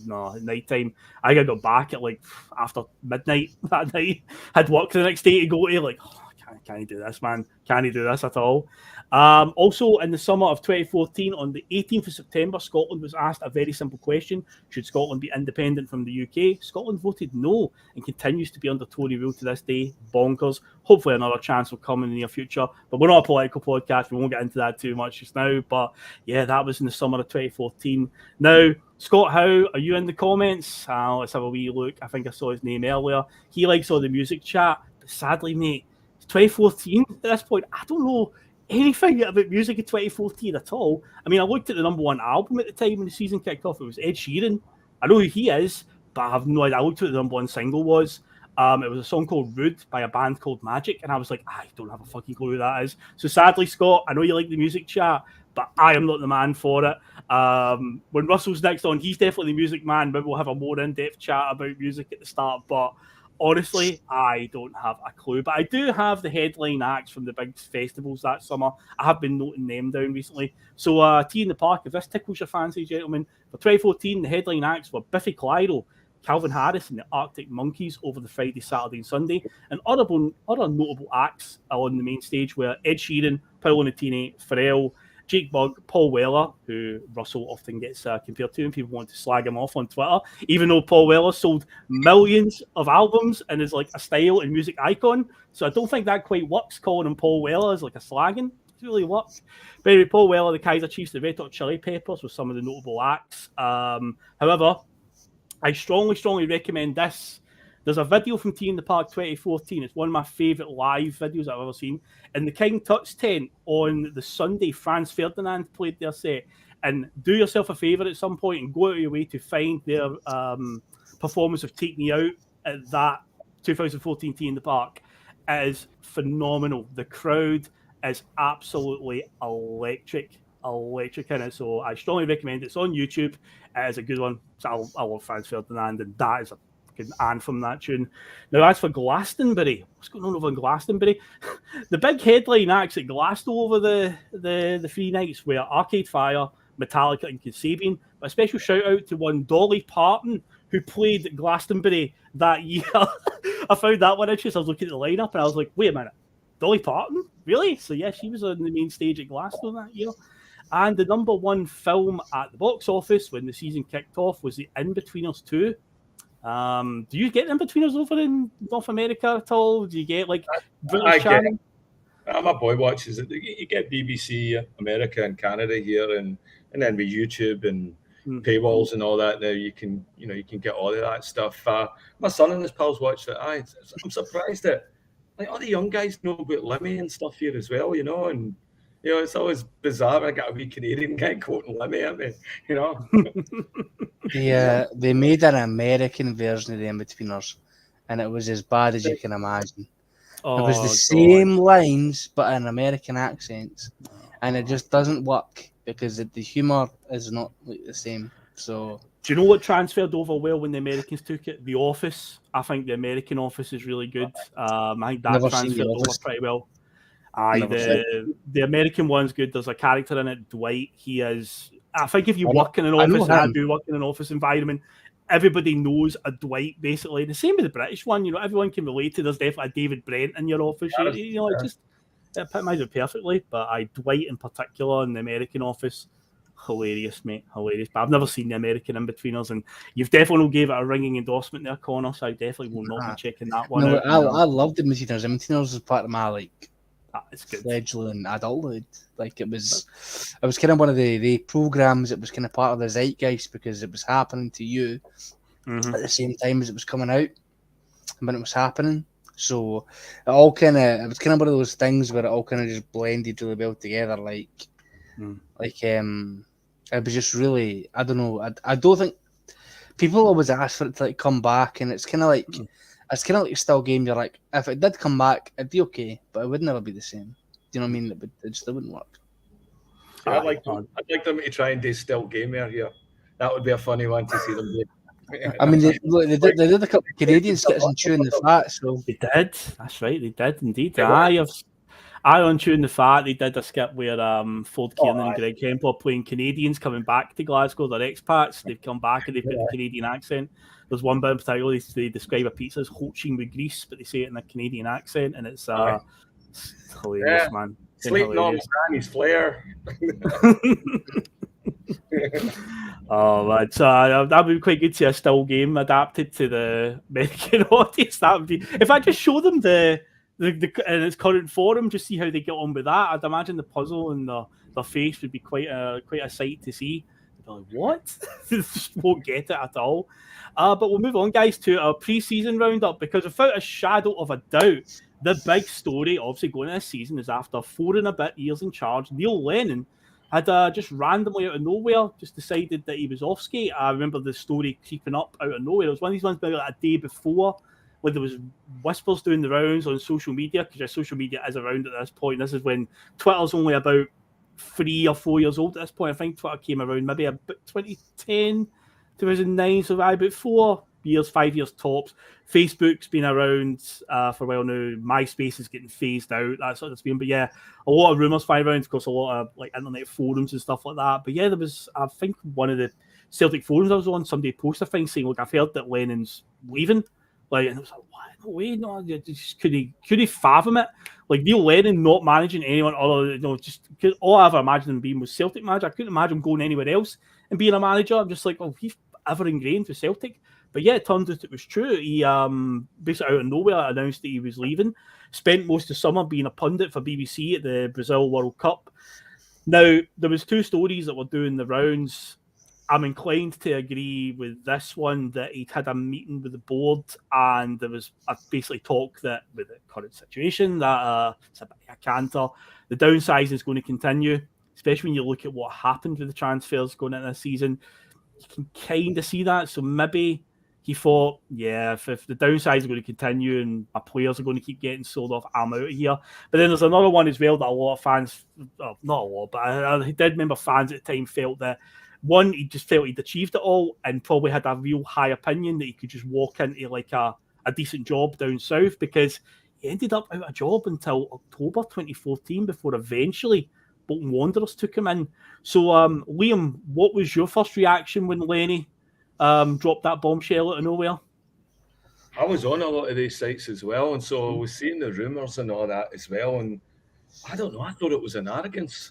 [SPEAKER 3] no, at night time. I got back at like after midnight that night. Had work the next day to go to. Like, oh, can't do this, man. Can't do this at all. Also, in the summer of 2014, on the 18th of September, Scotland was asked a very simple question. Should Scotland be independent from the UK? Scotland voted no and continues to be under Tory rule to this day. Bonkers. Hopefully another chance will come in the near future. But we're not a political podcast. We won't get into that too much just now. But yeah, that was in the summer of 2014. Now, Scott Howe, are you in the comments? Let's have a wee look. I think I saw his name earlier. He likes all the music chat. But sadly, mate, 2014 at this point, I don't know anything about music in 2014 at all. I mean, I looked at the number one album at the time when the season kicked off. It was Ed Sheeran. I know who he is, but I have no idea. I looked at what the number one single was. It was a song called Rude by a band called Magic, and I was like, I don't have a fucking clue who that is. So sadly, Scott, I know you like the music chat, but I am not the man for it. When Russell's next on, he's definitely the music man. Maybe we'll have a more in-depth chat about music at the start, but honestly, I don't have a clue. But I do have the headline acts from the big festivals that summer. I have been noting them down recently. So, Tea in the Park, if this tickles your fancy, gentlemen, for 2014, the headline acts were Biffy Clyro, Calvin Harris and the Arctic Monkeys over the Friday, Saturday and Sunday. And other notable acts on the main stage were Ed Sheeran, Paolo Nutini, Pharrell, Jake Bugg, Paul Weller, who Russell often gets compared to, and people want to slag him off on Twitter, even though Paul Weller sold millions of albums and is like a style and music icon. So I don't think that quite works, calling him Paul Weller as like a slagging. It really works. But anyway, Paul Weller, the Kaiser Chiefs, the Red Hot Chili Peppers were some of the notable acts. However, I strongly recommend this. There's a video from Tea in the Park 2014. It's one of my favourite live videos I've ever seen. In the King Tut's tent on the Sunday, Franz Ferdinand played their set. And do yourself a favour at some point and go out of your way to find their performance of Take Me Out at that 2014 Tea in the Park. It is phenomenal. The crowd is absolutely electric in it. So I strongly recommend it. It's on YouTube. It is a good one. So I love Franz Ferdinand, and that is a anthem, that tune. Now, as for Glastonbury, what's going on over in Glastonbury? The big headline acts at Glasgow over the 3 nights were Arcade Fire, Metallica and Kasabian. But a special shout out to one Dolly Parton, who played at Glastonbury that year. I found that one interesting. I was looking at the lineup and I was like, wait a minute, Dolly Parton? Really? So yeah, she was on the main stage at Glasgow that year. And the number one film at the box office when the season kicked off was The In-Betweeners 2. Do you get In-Betweeners over in North America at all? Do you get like British channel?
[SPEAKER 5] My boy watches it. You get BBC America and Canada here, and then with YouTube and paywalls and all that. Now you can get all of that stuff. My son and his pals watched it. I'm surprised that like all the young guys know about Lemmy and stuff here as well. And it's always bizarre. I got a wee Canadian guy quoting Lemmy at me.
[SPEAKER 4] Yeah, they made an American version of the In-Betweeners, and it was as bad as you can imagine. It was the same lines, but in American accents, and it just doesn't work because the humour is not like the same. So,
[SPEAKER 3] do you know what transferred over well when the Americans took it? The Office. I think the American Office is really good. I think that transferred over pretty well. Aye,
[SPEAKER 4] Never seen
[SPEAKER 3] the American one's good. There's a character in it, Dwight. He is. I think if you
[SPEAKER 4] I know-
[SPEAKER 3] work in an
[SPEAKER 4] I know
[SPEAKER 3] office, and I
[SPEAKER 4] him.
[SPEAKER 3] do work in an office environment, everybody knows a Dwight basically. The same with the British one. You know, everyone can relate to. There's definitely a David Brent in your office. You know, it epitomises it perfectly. But Dwight in particular in the American office, hilarious, mate, hilarious. But I've never seen the American In-Betweeners, and you've definitely gave it a ringing endorsement there, Connor. So I definitely will not be checking that one
[SPEAKER 4] No,
[SPEAKER 3] out.
[SPEAKER 4] I loved the Mcginlay'S. Mcginlay'S was part of my like
[SPEAKER 3] It's good.
[SPEAKER 4] fledgling adulthood. Like it was kind of one of the programs that was kind of part of the zeitgeist because it was happening to you at the same time as it was coming out when it was happening. So it was kind of one of those things where it all kind of just blended really well together. It was just really, I don't know. I don't think people always ask for it to like come back, and it's kind of like it's kind of like a still game. You're like, if it did come back, it'd be okay, but it would never be the same. Do you know what I mean? It wouldn't work.
[SPEAKER 5] Yeah, I'd like them to try and do still game here. That would be a funny one to see them do.
[SPEAKER 4] I mean, they did a couple of Canadian skits on Chewing the Fat, so
[SPEAKER 3] they did. That's right, they did indeed. On Chewing the Fat, they did a skit where Ford Kiernan and Greg Kemp are playing Canadians coming back to Glasgow. They're expats. They've come back and they've got the Canadian accent. There's one bit in particular, they describe a pizza as hoaching with grease, but they say it in a Canadian accent, and it's hilarious, man.
[SPEAKER 5] Sleeping on Granny's flair.
[SPEAKER 3] Oh man, so that would be quite good to see a still game adapted to the American audience. That would be, if I just show them the in its current form, just see how they get on with that. I'd imagine the puzzle and their face would be quite a sight to see. They're like, what? They just won't get it at all. But we'll move on, guys, to our pre-season roundup, because without a shadow of a doubt, the big story, obviously, going into this season is after 4 and a bit years in charge, Neil Lennon had just randomly out of nowhere just decided that he was off skate. I remember the story creeping up out of nowhere. It was one of these ones maybe like a day before, when there was whispers doing the rounds on social media, because social media is around at this point. This is when Twitter's only about 3 or 4 years old at this point. I think Twitter came around maybe about 2010, 2009, so about 4 years, 5 years tops. Facebook's been around for a while now. MySpace is getting phased out, that sort of thing. But yeah, a lot of rumours flying around, of course, a lot of like internet forums and stuff like that. But yeah, there was, I think, one of the Celtic forums I was on, somebody posted a thing saying, look, I've heard that Lennon's leaving. Like, and I was like, what? No way, no, you just could he fathom it? Like Neil Lennon not managing anyone other, just because all I ever imagined him being was Celtic manager. I couldn't imagine him going anywhere else and being a manager. I'm just like, oh, he's ever ingrained with Celtic. But yeah, it turns out it was true. He basically out of nowhere announced that he was leaving. Spent most of summer being a pundit for BBC at the Brazil World Cup. Now, there was 2 stories that were doing the rounds. I'm inclined to agree with this one, that he'd had a meeting with the board, and there was basically talk that with the current situation that it's a bit of a canter. The downsizing is going to continue, especially when you look at what happened with the transfers going into this season. You can kind of see that. So maybe he thought, yeah, if the downside is going to continue and my players are going to keep getting sold off, I'm out of here. But then there's another one as well that a lot of fans, not a lot, but I did remember fans at the time felt that, one, he just felt he'd achieved it all and probably had a real high opinion that he could just walk into like a decent job down south, because he ended up out of a job until October 2014 before eventually Bolton Wanderers took him in. So, Liam, what was your first reaction when Lenny dropped that bombshell out of nowhere?
[SPEAKER 5] I was on a lot of these sites as well, and so I was seeing the rumours and all that as well, and I don't know, I thought it was an arrogance.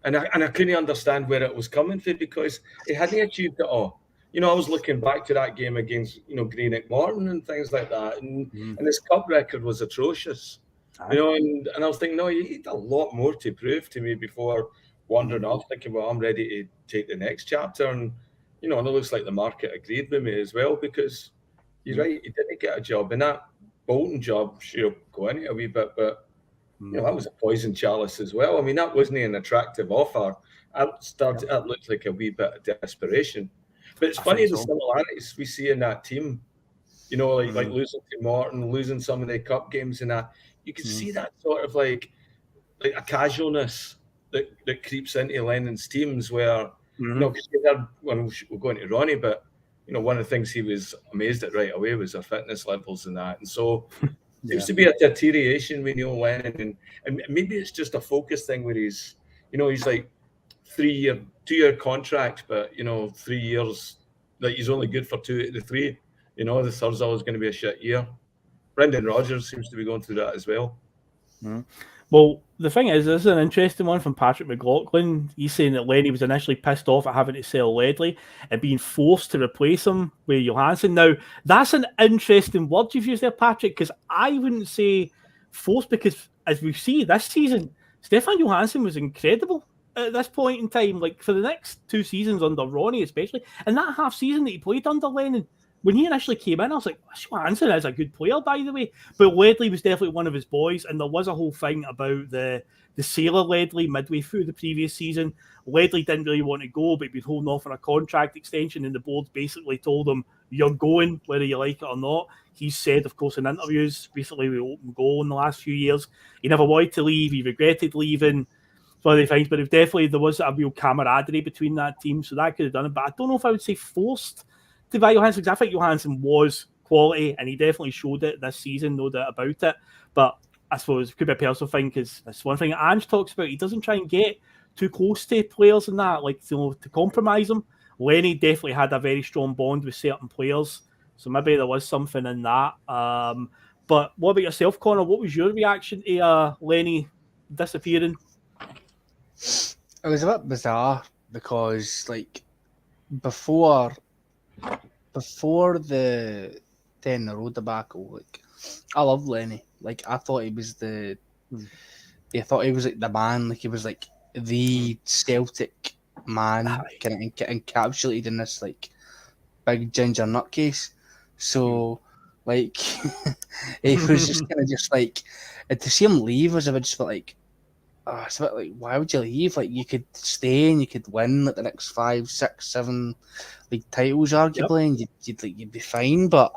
[SPEAKER 5] And I couldn't understand where it was coming from, because he hadn't achieved it all. I was looking back to that game against, Greenock Morton and things like that, and his cup record was atrocious. And I was thinking, no, you need a lot more to prove to me before wandering off, thinking, well, I'm ready to take the next chapter. And, and it looks like the market agreed with me as well, because you're right, he didn't get a job. And that Bolton job, sure, go into a wee bit, but that was a poison chalice as well. I mean, that wasn't an attractive offer. That looked like a wee bit of desperation. But it's funny the similarities we see in that team. Like losing to Morton, losing some of the cup games and that. You can see that sort of like a casualness that creeps into Lennon's teams where, because when we're going to Ronny, but, one of the things he was amazed at right away was their fitness levels and that. And so Seems to be a deterioration with Neil Lennon, and maybe it's just a focus thing where he's like 2-year contract, but 3 years, like he's only good for 2 out of the 3. The third's always going to be a shit year. Brendan Rodgers seems to be going through that as well.
[SPEAKER 3] Well, the thing is, this is an interesting one from Patrick McLaughlin. He's saying that Lenny was initially pissed off at having to sell Ledley and being forced to replace him with Johansen. Now, that's an interesting word you've used there, Patrick, because I wouldn't say forced, because as we see this season, Stefan Johansen was incredible at this point in time. Like, for the next 2 seasons under Ronny especially, and that half season that he played under Lennon, when he initially came in, I was like, Johansen is a good player, by the way. But Ledley was definitely one of his boys, and there was a whole thing about the sailor Ledley midway through the previous season. Ledley didn't really want to go, but he'd been holding off on a contract extension, and the board basically told him, you're going, whether you like it or not. He's said, of course, in interviews, basically with open goal in the last few years, he never wanted to leave, he regretted leaving, one of the things, but there was a real camaraderie between that team, so that could have done it. But I don't know if I would say forced to buy Johansen, because I think Johansen was quality, and he definitely showed it this season, no doubt about it. But I suppose it could be a personal thing, because that's one thing Ange talks about. He doesn't try and get too close to players and that, like to compromise them. Lenny definitely had a very strong bond with certain players, so maybe there was something in that. But what about yourself, Connor? What was your reaction to Lenny disappearing?
[SPEAKER 4] It was a bit bizarre because, like, before the 10-0 debacle, like, I love Lenny. Like, I thought he was like the man. Like, he was like the Celtic man, kind of encapsulated in this like big ginger nutcase. So, like, it was just kind of just like, to see him leave was a bit just like, it's a bit like, why would you leave? Like, you could stay and you could win like the next 5, 6, 7 league titles, arguably, and you'd be fine. But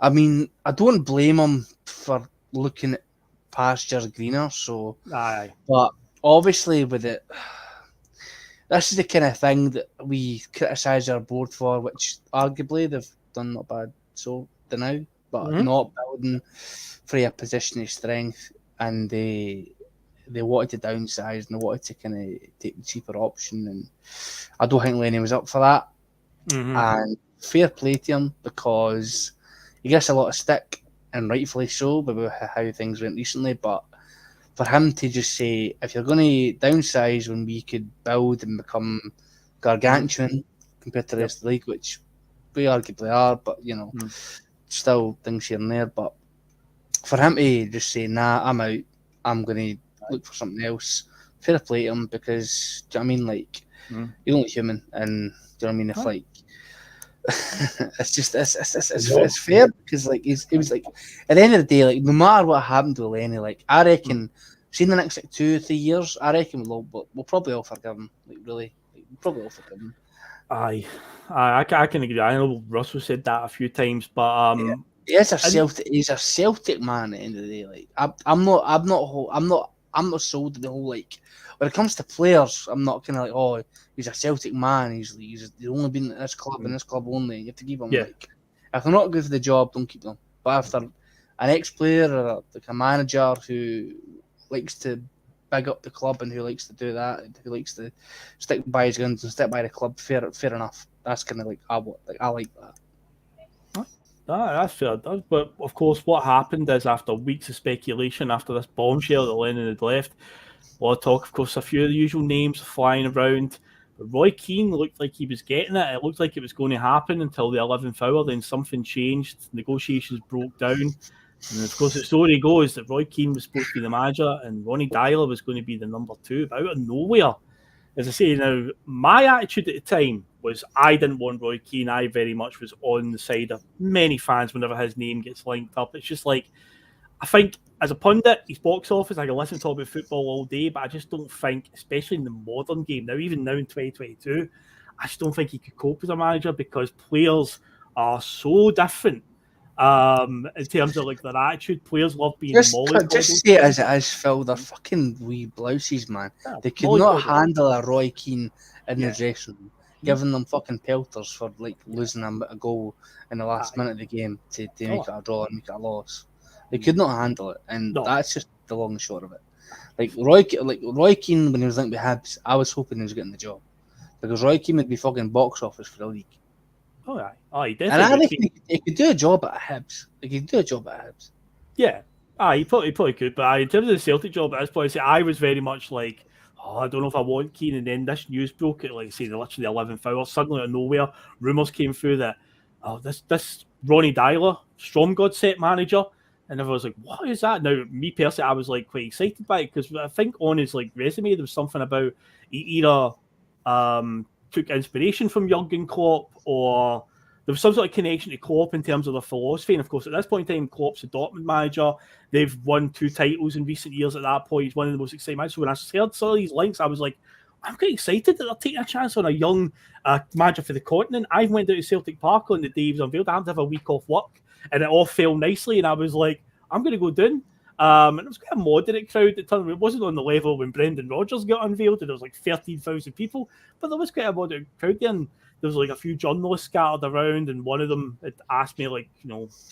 [SPEAKER 4] I mean, I don't blame him for looking at pastures greener. So, but obviously, with it, this is the kind of thing that we criticise our board for, which arguably they've done not bad so now, but not building for a position of strength, and they wanted to downsize and they wanted to kind of take the cheaper option, and I don't think Lenny was up for that. And fair play to him, because he gets a lot of stick, and rightfully so, about how things went recently. But for him to just say, if you're going to downsize when we could build and become gargantuan compared to the rest of the league, which we arguably are, but still things here and there. But for him to just say, nah, I'm out, I'm going to look for something else, fair play to him, because, do you know what I mean? Like, you're only human, and do you know what I mean? If like, it's fair, because like he was like, at the end of the day, like, no matter what happened to Lenny, like, I reckon, see, in the next like 2 or 3 years, I reckon we'll probably all forgive him. Like, really, we'll probably all forgive him.
[SPEAKER 3] I can agree. I know Russell said that a few times, but
[SPEAKER 4] he's a Celtic man at the end of the day. Like, I'm not sold to the whole, like, when it comes to players, I'm not kind of like, oh, he's a Celtic man. He's only been at this club and this club only. You have to keep him. Like, if they're not good for the job, don't keep them. But if they're an ex-player or like a manager who likes to big up the club and who likes to do that, and who likes to stick by his guns and stick by the club, fair enough. That's kind of like I like that.
[SPEAKER 3] That's fair. But of course, what happened is, after weeks of speculation, after this bombshell that Lennon had left, a lot of talk, of course, a few of the usual names flying around. But Roy Keane looked like he was getting it. It looked like it was going to happen until the 11th hour. Then something changed. Negotiations broke down. And of course, the story goes that Roy Keane was supposed to be the manager and Ronny Deila was going to be the number 2. But out of nowhere, as I say, now, my attitude at the time was I didn't want Roy Keane. I very much was on the side of many fans whenever his name gets linked up. It's just like, I think as a pundit, his box office, I can listen to talk about football all day, but I just don't think, especially in the modern game, now even now in 2022, I just don't think he could cope as a manager, because players are so different in terms of like their attitude. Players love being mollycoddled.
[SPEAKER 4] Just say it as it is, Phil. They're fucking wee blouses, man. They could not handle a Roy Keane in the dressing room, giving them fucking pelters for like losing a goal in the last minute of the game to make it a draw and make it a loss. They could not handle it, and
[SPEAKER 3] No.
[SPEAKER 4] that's just the long and short of it. Like Roy Keane, when he was linked with Hibs, I was hoping he was getting the job because Roy Keane would be fucking box office for the league.
[SPEAKER 3] Oh, aye. He
[SPEAKER 4] And I
[SPEAKER 3] definitely
[SPEAKER 4] think he could do a job at Hibs.
[SPEAKER 3] Yeah. He probably could, but in terms of the Celtic job at this point, I was very much like, I don't know if I want Keane, and then this news broke at literally the 11th hour. Suddenly out of nowhere, rumours came through that this Ronny Deila, Stromgod set manager, and everyone was like, what is that? Now, me personally, I was like quite excited by it because I think on his resume there was something about he either took inspiration from Jurgen Klopp, or there was some sort of connection to Klopp in terms of their philosophy. And of course, at this point in time, Klopp's a Dortmund manager. They've won 2 titles in recent years. At that point, he's one of the most exciting managers. So when I heard some of these links, I was like, I'm quite excited that they're taking a chance on a young manager for the continent. I went down to Celtic Park on the day he was unveiled. I had to have a week off work, and it all fell nicely. And I was like, I'm going to go down. And it was quite a moderate crowd at the time. It wasn't on the level when Brendan Rodgers got unveiled, and there was 13,000 people, but there was quite a moderate crowd there. And there was a few journalists scattered around, and one of them had asked me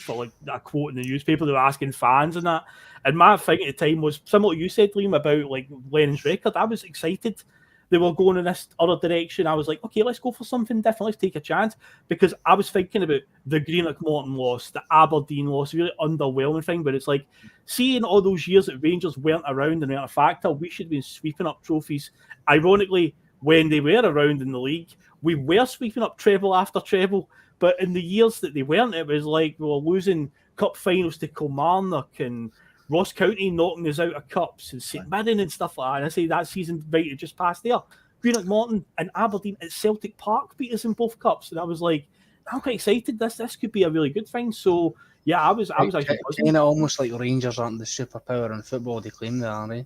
[SPEAKER 3] for a quote in the newspaper. They were asking fans and that. And my thing at the time was similar to what you said, Liam, about Lennon's record. I was excited they were going in this other direction. I was like, okay, let's go for something different. Let's take a chance, because I was thinking about the Greenock Morton loss, the Aberdeen loss, really underwhelming thing. But it's like, seeing all those years that Rangers weren't around and weren't a factor, we should have been sweeping up trophies. Ironically, when they were around in the league, we were sweeping up treble after treble. But in the years that they weren't, it was like we were losing cup finals to Kilmarnock and Ross County knocking us out of cups and St Mirren and stuff like that. And I say that season right it just passed there. Greenock Morton and Aberdeen at Celtic Park beat us in both cups. And I was like, I'm quite excited. This could be a really good thing. So yeah, I was actually
[SPEAKER 4] kind of almost like Rangers aren't the superpower in football they claim they are, eh?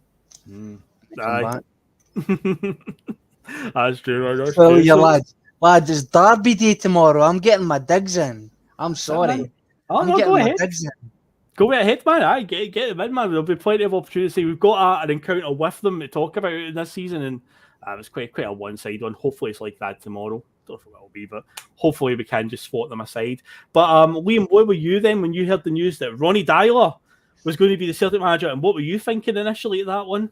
[SPEAKER 3] Aye. That's true.
[SPEAKER 4] Well, your lads, it's Derby Day tomorrow. I'm getting my digs in. I'm sorry.
[SPEAKER 3] Go ahead. Go ahead, man. Aye, get them in, man. There'll be plenty of opportunity. We've got an encounter with them to talk about in this season, and it was quite a one-side one. Hopefully, it's like that tomorrow. Don't know if it will be, but hopefully we can just swat them aside. But Liam, what were you then when you heard the news that Ronny Deila was going to be the Celtic manager, and what were you thinking initially at that one?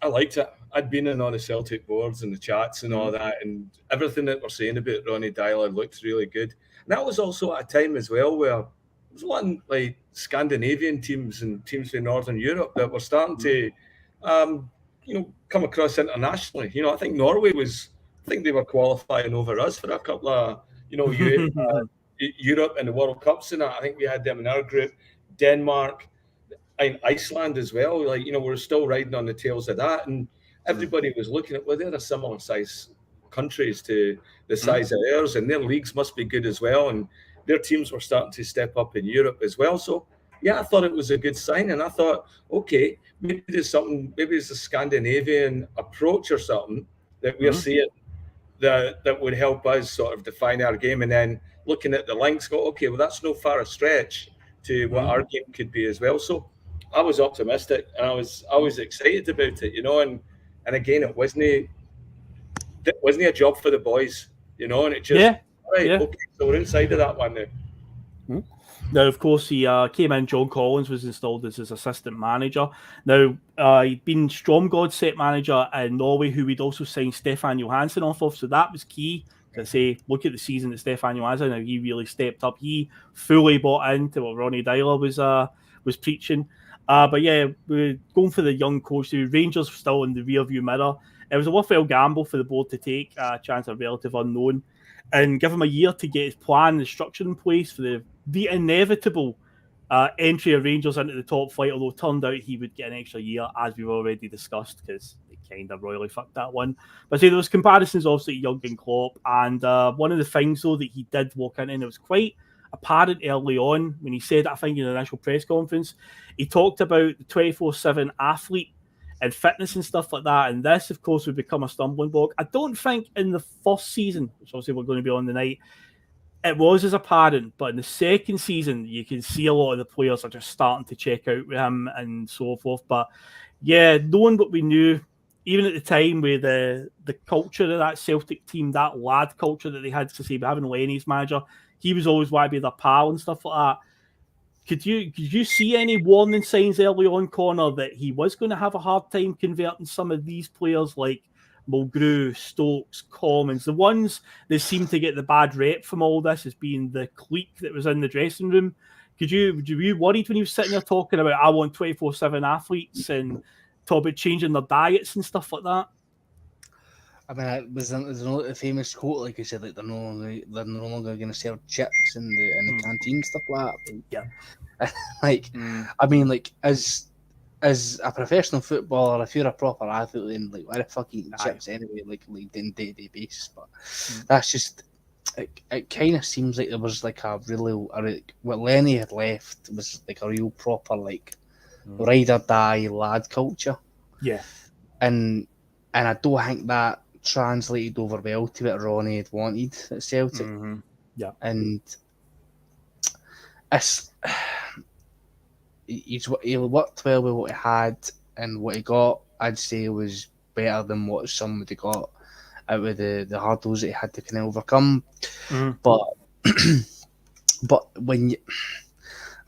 [SPEAKER 5] I liked it. I'd been in all the Celtic boards and the chats and all that, and everything that we're saying about Ronny Deila looked really good. And that was also at a time as well where there was a lot of Scandinavian teams and teams from Northern Europe that were starting to, come across internationally. I think Norway they were qualifying over us for a couple of, Europe and the World Cups and that. I think we had them in our group. Denmark and Iceland as well. We're still riding on the tails of that, and everybody was looking at, they're a similar size countries to the size of ours, and their leagues must be good as well, and their teams were starting to step up in Europe as well. So yeah, I thought it was a good sign, and I thought, okay, maybe it's a Scandinavian approach or something that we're seeing that would help us sort of define our game, and then looking at the links, go, okay, well, that's no far a stretch to what our game could be as well. So I was optimistic, and I was excited about it, and again, it wasn't a job for the boys, and it just okay, so we're inside of that one now.
[SPEAKER 3] Now, of course, he came in. John Collins was installed as his assistant manager. Now, he'd been Stromgod's set manager in Norway, who we'd also signed Stefan Johansen off of. So that was key. To say, look at the season that Stefan Johansen, now he really stepped up. He fully bought into what Ronny Deila was preaching. But yeah, we're going for the young coach. The Rangers were still in the rearview mirror. It was a worthwhile gamble for the board to take, a chance of relative unknown, and give him a year to get his plan and structure in place for the inevitable entry of Rangers into the top flight, although it turned out he would get an extra year, as we've already discussed, because they kind of royally fucked that one. But there was comparisons obviously to Jurgen Klopp, and one of the things, though, that he did walk in, and it was quite apparent early on when he said, I think in the initial press conference, he talked about the 24/7 athlete and fitness and stuff like that, and this, of course, would become a stumbling block. I don't think in the first season, which obviously we're going to be on tonight, it was as apparent, but in the second season, you can see a lot of the players are just starting to check out with him and so forth. But yeah, knowing what we knew, even at the time with the culture of that Celtic team, that lad culture that they had, to say, having Lenny's manager, he was always wanting to be their pal and stuff like that. Did you see any warning signs early on, Connor, that he was going to have a hard time converting some of these players like Mulgrew, Stokes, Commons, the ones that seem to get the bad rep from all this as being the clique that was in the dressing room? Were you worried when you were sitting there talking about I want 24/7 athletes and talk about changing their diets and stuff like that?
[SPEAKER 4] I mean, there's a famous quote, like you said, like they're no longer going to serve chips in the canteen, stuff like that.
[SPEAKER 3] Yeah.
[SPEAKER 4] Like, I mean, like as a professional footballer, if you're a proper athlete, then like why the fuck eating chips anyway? Like on day-to-day basis, but that's just. It kind of seems like there was like a really what Lenny had left was like a real proper like ride or die lad culture.
[SPEAKER 3] Yeah, and
[SPEAKER 4] I don't think that translated over well to what Ronny had wanted at Celtic.
[SPEAKER 3] Yeah,
[SPEAKER 4] and he worked well with what he had, and what he got, I'd say, was better than what some would have got out of the hurdles that he had to kind of overcome. But when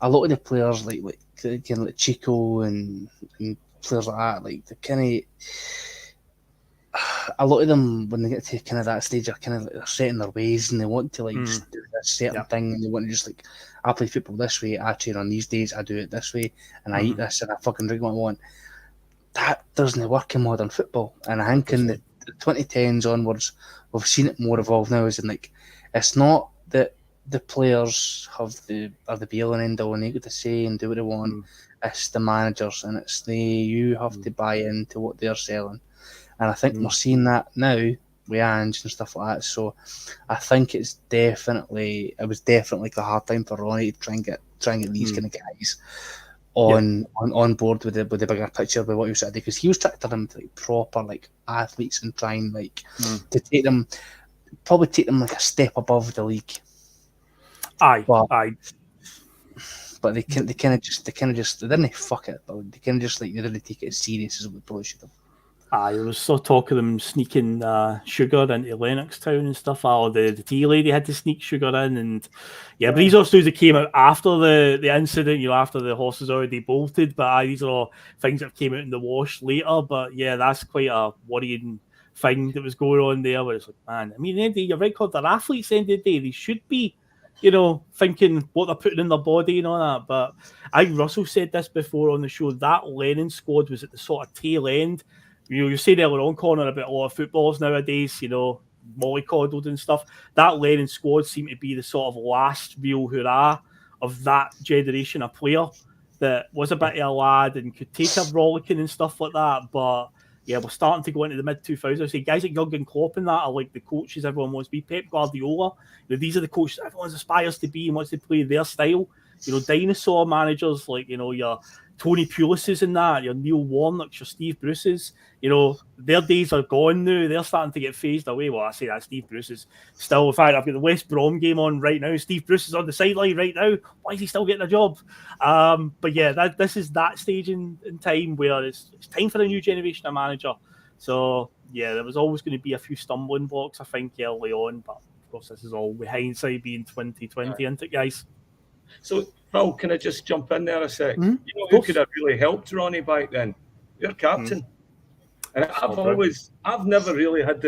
[SPEAKER 4] a lot of the players like Chico and players like that, like the kind of a lot of them when they get to kind of that stage are kind of like they're set in their ways and they want to like just do a certain thing and they want to just like I play football this way, I train on these days, I do it this way, and I eat this and I fucking drink what I want. That doesn't work in modern football, and I think in the 2010s onwards, we've seen it more evolve now. As in, like, it's not that the players are the be all and end all and they get to say and do what they want. It's the managers, and it's you have to buy into what they're selling. And I think we're seeing that now with Ange and stuff like that. So I think it was definitely like a hard time for Ronny to try and get these kind of guys on board with the bigger picture with what he was trying to do, because he was trying to turn them to like proper like athletes and try and like to take them like a step above the league. But they kind of just they didn't fuck it, but they kind of just like they didn't take it as serious as we probably should have.
[SPEAKER 3] There was still talk of them sneaking sugar into Lennoxtown and stuff. The tea lady had to sneak sugar in, and but these are stories that came out after the incident, after the horses already bolted. But these are all things that came out in the wash later. But that's quite a worrying thing that was going on there. Where it's like, man, I mean, at the end of the day, you're right, they're athletes. At the end of the day, they should be, thinking what they're putting in their body and all that. But I think Russell said this before on the show. That Lennon squad was at the sort of tail end. You said earlier on, Connor, about a lot of footballers nowadays, mollycoddled and stuff. That Lennon squad seemed to be the sort of last real hurrah of that generation of player that was a bit of a lad and could take a rollicking and stuff like that. But we're starting to go into the mid-2000s. So guys like Jurgen Klopp and that are like the coaches everyone wants to be. Pep Guardiola, these are the coaches everyone aspires to be and wants to play their style. Dinosaur managers like, your Tony Pulis's and that, your Neil Warnock's, your Steve Bruce's, their days are gone now. They're starting to get phased away. Well, I say that Steve Bruce is still, in fact, I've got the West Brom game on right now. Steve Bruce is on the sideline right now. Why is he still getting a job? But this is that stage in time where it's time for a new generation of manager. So, there was always going to be a few stumbling blocks, I think, early on. But, of course, this is all with hindsight being 2020, isn't it, guys?
[SPEAKER 5] So, Phil, can I just jump in there a sec? Who could have really helped Ronny back then? Your captain. And I've never really had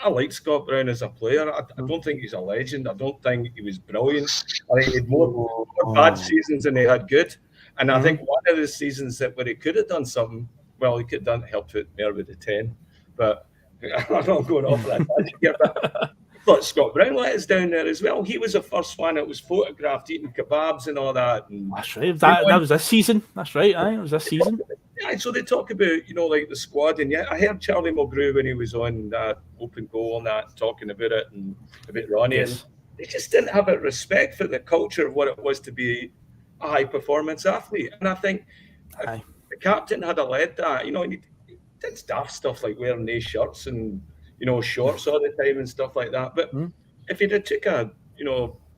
[SPEAKER 5] I like Scott Brown as a player. I don't think he's a legend. I don't think he was brilliant. I think he had more bad seasons than he had good. And I think one of the seasons where he could have done something, well, he could have helped out there with the 10. But I'm not going off that. But Scott Brown let us down there as well. He was the first one that was photographed eating kebabs and all that. And
[SPEAKER 3] that's right. That was this season. That's right. It was this season.
[SPEAKER 5] So they talk about, like the squad. And I heard Charlie Mulgrew when he was on that Open Goal and that, talking about it and about Ronny. Yes. And they just didn't have a respect for the culture of what it was to be a high-performance athlete. And I think the captain had led that. He did stuff like wearing these shirts and shorts all the time and stuff like that. But if he'd have took a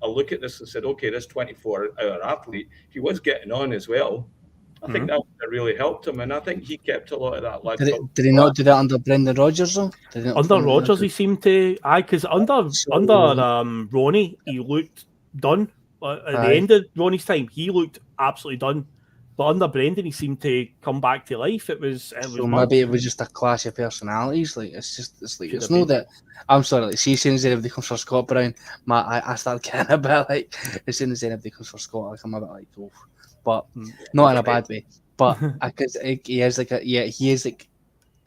[SPEAKER 5] look at this and said, okay, this 24-hour athlete, he was getting on as well. I think that would have really helped him, and I think he kept a lot of that.
[SPEAKER 4] Did he not do that under Brendan Rodgers though?
[SPEAKER 3] Under Rodgers, he seemed to. Because under Ronny, he looked done. At the end of Ronnie's time, he looked absolutely done. But under Brendan, he seemed to come back to life. It was
[SPEAKER 4] maybe it was just a clash of personalities. Like it's not that. I'm sorry. Like, see, as soon as anybody comes for Scott Brown, I start getting a bit like. As soon as anybody comes for Scott, like, I'm a bit like, oh, but not in a bad way. But because he is like he is like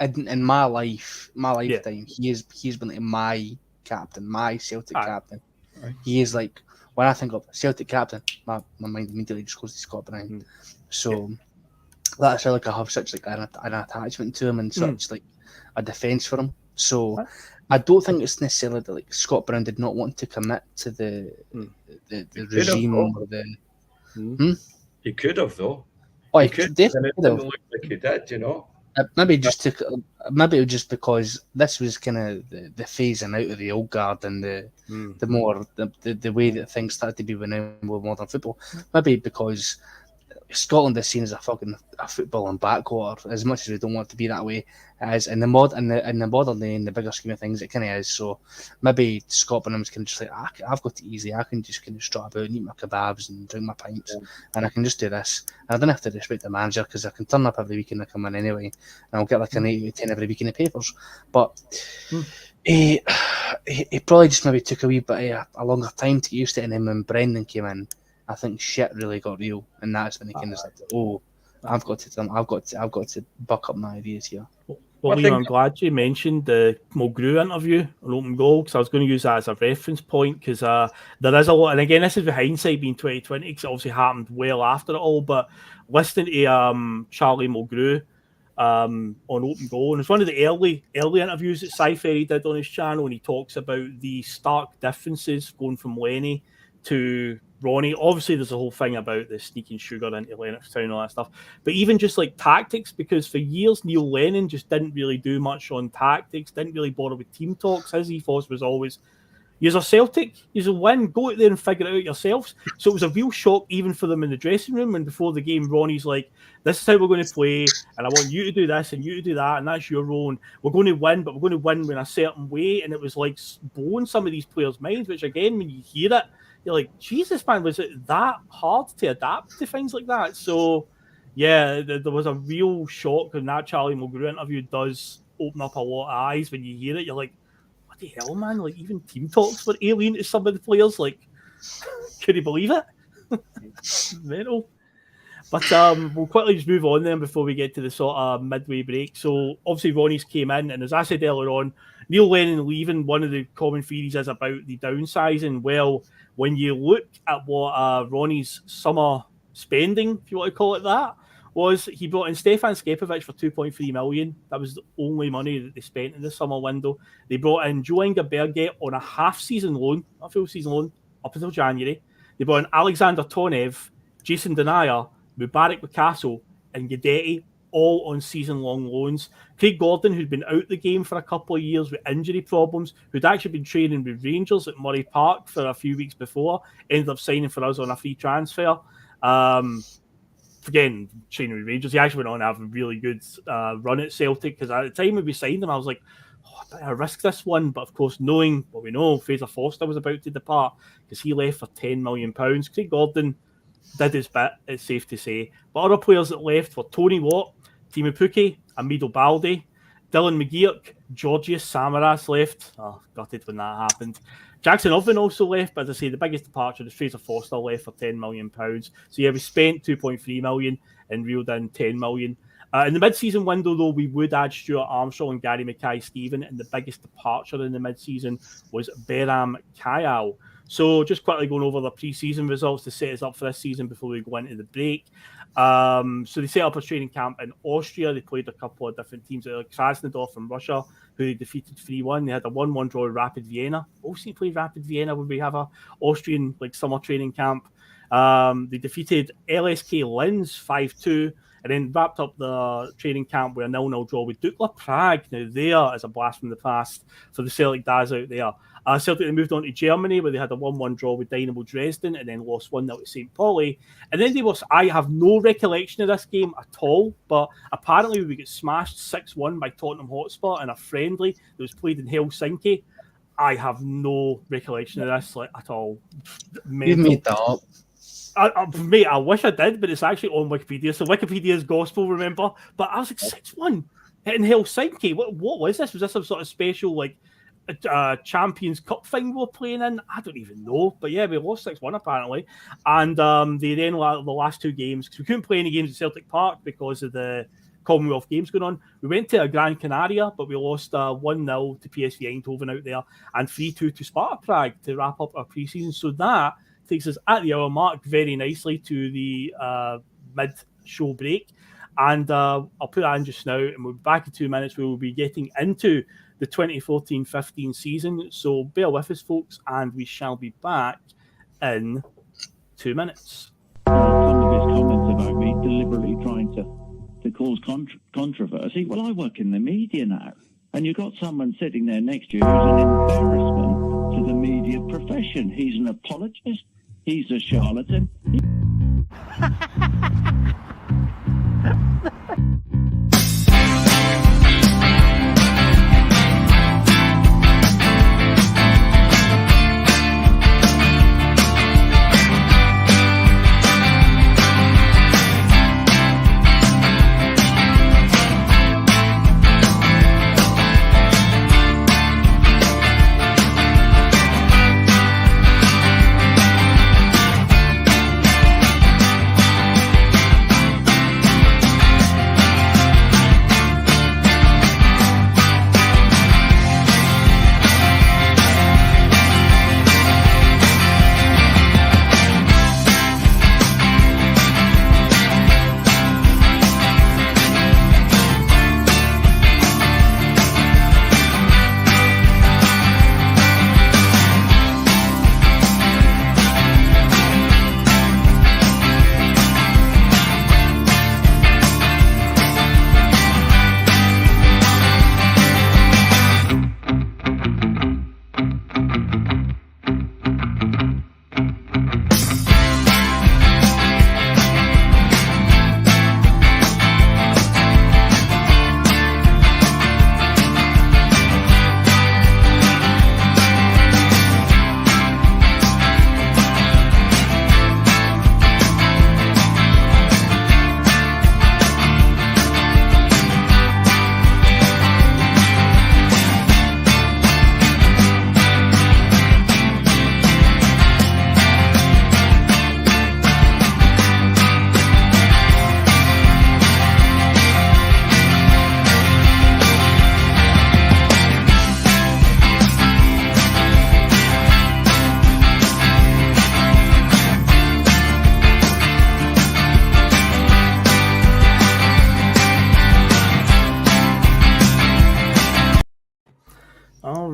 [SPEAKER 4] in my lifetime, he's been like my captain, my Celtic captain. Right. He is like, when I think of Celtic captain, my mind immediately just goes to Scott Brown. So that's why, like, I have such like an attachment to him and such like a defence for him. So I don't think it's necessarily that like Scott Brown did not want to commit to the regime or the.
[SPEAKER 5] He could have though.
[SPEAKER 4] Oh, he could definitely
[SPEAKER 5] have. Look like he did, you know.
[SPEAKER 4] Maybe it was just because this was kind of the phasing out of the old guard and the way that things started to be with modern football. Maybe because Scotland is seen as a footballing backwater, as much as we don't want it to be that way. As in the modern day, in the bigger scheme of things, it kind of is. So maybe Scotland was kind of just like, I've got it easy. I can just kind of strut about and eat my kebabs and drink my pints, and I can just do this. And I don't have to respect the manager because I can turn up every weekend I come in anyway, and I'll get like an 8 out of 10 every week in the papers. But he probably just maybe took a wee bit of a longer time to get used to it, and then when Brendan came in, I think shit really got real, and that's when he kind of said, "Oh, I've got to buck up my ideas here."
[SPEAKER 3] Well, Liam, I'm glad you mentioned the Mulgrew interview on Open Goal, because I was going to use that as a reference point, because there is a lot, and again, this is with hindsight being 2020, because it obviously happened well after it all. But listening to Charlie Mulgrew on Open Goal, and it's one of the early interviews that Cy-Ferry did on his channel, and he talks about the stark differences going from Lenny to Ronny. Obviously, there's a whole thing about the sneaking sugar into Lennoxtown and all that stuff. But even just like tactics, because for years Neil Lennon just didn't really do much on tactics, didn't really bother with team talks. His ethos was always, you're a Celtic, you're a win, go out there and figure it out yourselves. So it was a real shock even for them in the dressing room. And before the game, Ronnie's like, this is how we're going to play, and I want you to do this and you to do that, and that's your role. And we're going to win, but we're going to win in a certain way. And it was like blowing some of these players' minds, which again, when you hear it, you're like, Jesus, man, was it that hard to adapt to things like that? So, yeah, there was a real shock, and that Charlie Mulgrew interview does open up a lot of eyes when you hear it. You're like, what the hell, man? Like, even team talks were alien to some of the players. Like, could you believe it? Mental. But we'll quickly just move on then before we get to the sort of midway break. So, obviously, Ronnie's came in, and as I said earlier on, Neil Lennon leaving, one of the common theories is about the downsizing. Well, when you look at what Ronnie's summer spending, if you want to call it that, was he brought in Stefan Skepovic for 2.3 million. That was the only money that they spent in the summer window. They brought in Joe Inga Berge on a half-season loan, not a full-season loan, up until January. They brought in Alexander Tonev, Jason Denayer, Mubarak Picasso, and Guidetti, all on season-long loans. Craig Gordon, who'd been out the game for a couple of years with injury problems, who'd actually been training with Rangers at Murray Park for a few weeks before, ended up signing for us on a free transfer. Again, training with Rangers, he actually went on to have a really good run at Celtic, because at the time when we signed him, I was like, I better risk this one. But of course, knowing what we know, Fraser Forster was about to depart because he left for £10 million. Craig Gordon did his bit, it's safe to say. But other players that left were Tony Watt, Timu Pukki, Amido Balde, Dylan McGeoch, Georgios Samaras left. Oh, gutted when that happened. Jackson Irvine also left, but as I say, the biggest departure is Fraser Forster left for £10 million. So yeah, we spent 2.3 million and reeled in 10 million. In the mid-season window, though, we would add Stuart Armstrong and Gary Mackay-Steven, and the biggest departure in the mid-season was Beram Kayal. So just quickly going over the pre-season results to set us up for this season before we go into the break. So they set up a training camp in Austria. They played a couple of different teams, like Krasnodar from Russia, who they defeated 3-1. They had a 1-1 draw with Rapid Vienna. Also played Rapid Vienna when we have a Austrian summer training camp. They defeated LSK Linz 5-2. And then wrapped up the training camp with a 0-0 draw with Dukla Prague. Now, there is a blast from the past for the Celtic Daz out there. Celtic they moved on to Germany, where they had a 1-1 draw with Dynamo Dresden and then lost 1-0 to St. Pauli. And then I have no recollection of this game at all, but apparently we got smashed 6-1 by Tottenham Hotspur in a friendly that was played in Helsinki. I have no recollection of this at all.
[SPEAKER 4] You made that up.
[SPEAKER 3] Mate, I wish I did, but it's actually on Wikipedia. So Wikipedia's gospel, remember? But I was like 6-1 hitting Helsinki. What was this? Was this some sort of special Champions Cup thing we were playing in? I don't even know. But yeah, we lost 6-1 apparently. And they then the last 2 games, because we couldn't play any games at Celtic Park because of the Commonwealth Games going on. We went to Gran Canaria, but we lost 1-0 to PSV Eindhoven out there and 3-2 to Sparta Prague to wrap up our pre-season. So that takes us at the hour mark very nicely to the mid-show break. And I'll put that in just now, and we'll be back in 2 minutes. We will be getting into the 2014-15 season. So bear with us, folks, and we shall be back in 2 minutes.
[SPEAKER 6] Some of his comments about me deliberately trying to cause controversy. Well, I work in the media now, and you've got someone sitting there next to you who's an embarrassment to the media profession. He's an apologist. He's a charlatan.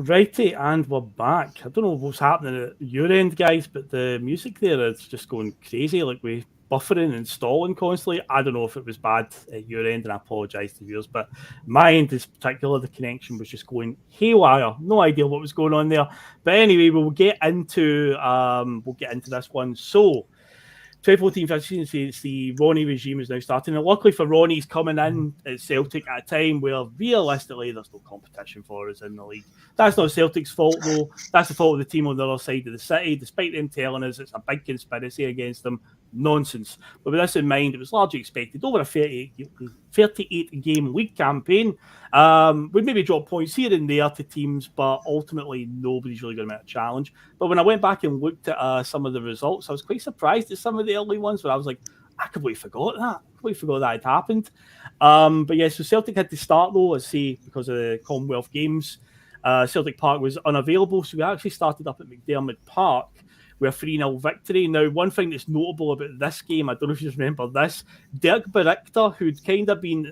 [SPEAKER 3] Righty, and we're back. I don't know what's happening at your end, guys, but the music there is just going crazy, like we buffering and stalling constantly. I don't know if it was bad at your end, and I apologise to viewers, but my end in particular, the connection was just going haywire. No idea what was going on there. But anyway, we'll get into this one. So 2014-15, it's the Ronny regime is now starting. And luckily for Ronny, he's coming in at Celtic at a time where realistically there's no competition for us in the league. That's not Celtic's fault, though. That's the fault of the team on the other side of the city, despite them telling us it's a big conspiracy against them. Nonsense. But with this in mind, it was largely expected over a 38-game league campaign. We maybe drop points here and there to teams, but ultimately nobody's really going to make a challenge. But when I went back and looked at some of the results, I was quite surprised at some of the early ones where I was like, I completely forgot that. That had happened. But yeah, so Celtic had to start though, as say, because of the Commonwealth Games. Celtic Park was unavailable, so we actually started up at McDiarmid Park with a 3-0 victory. Now, one thing that's notable about this game, I don't know if you remember this, Dirk Berichter, who'd kind of been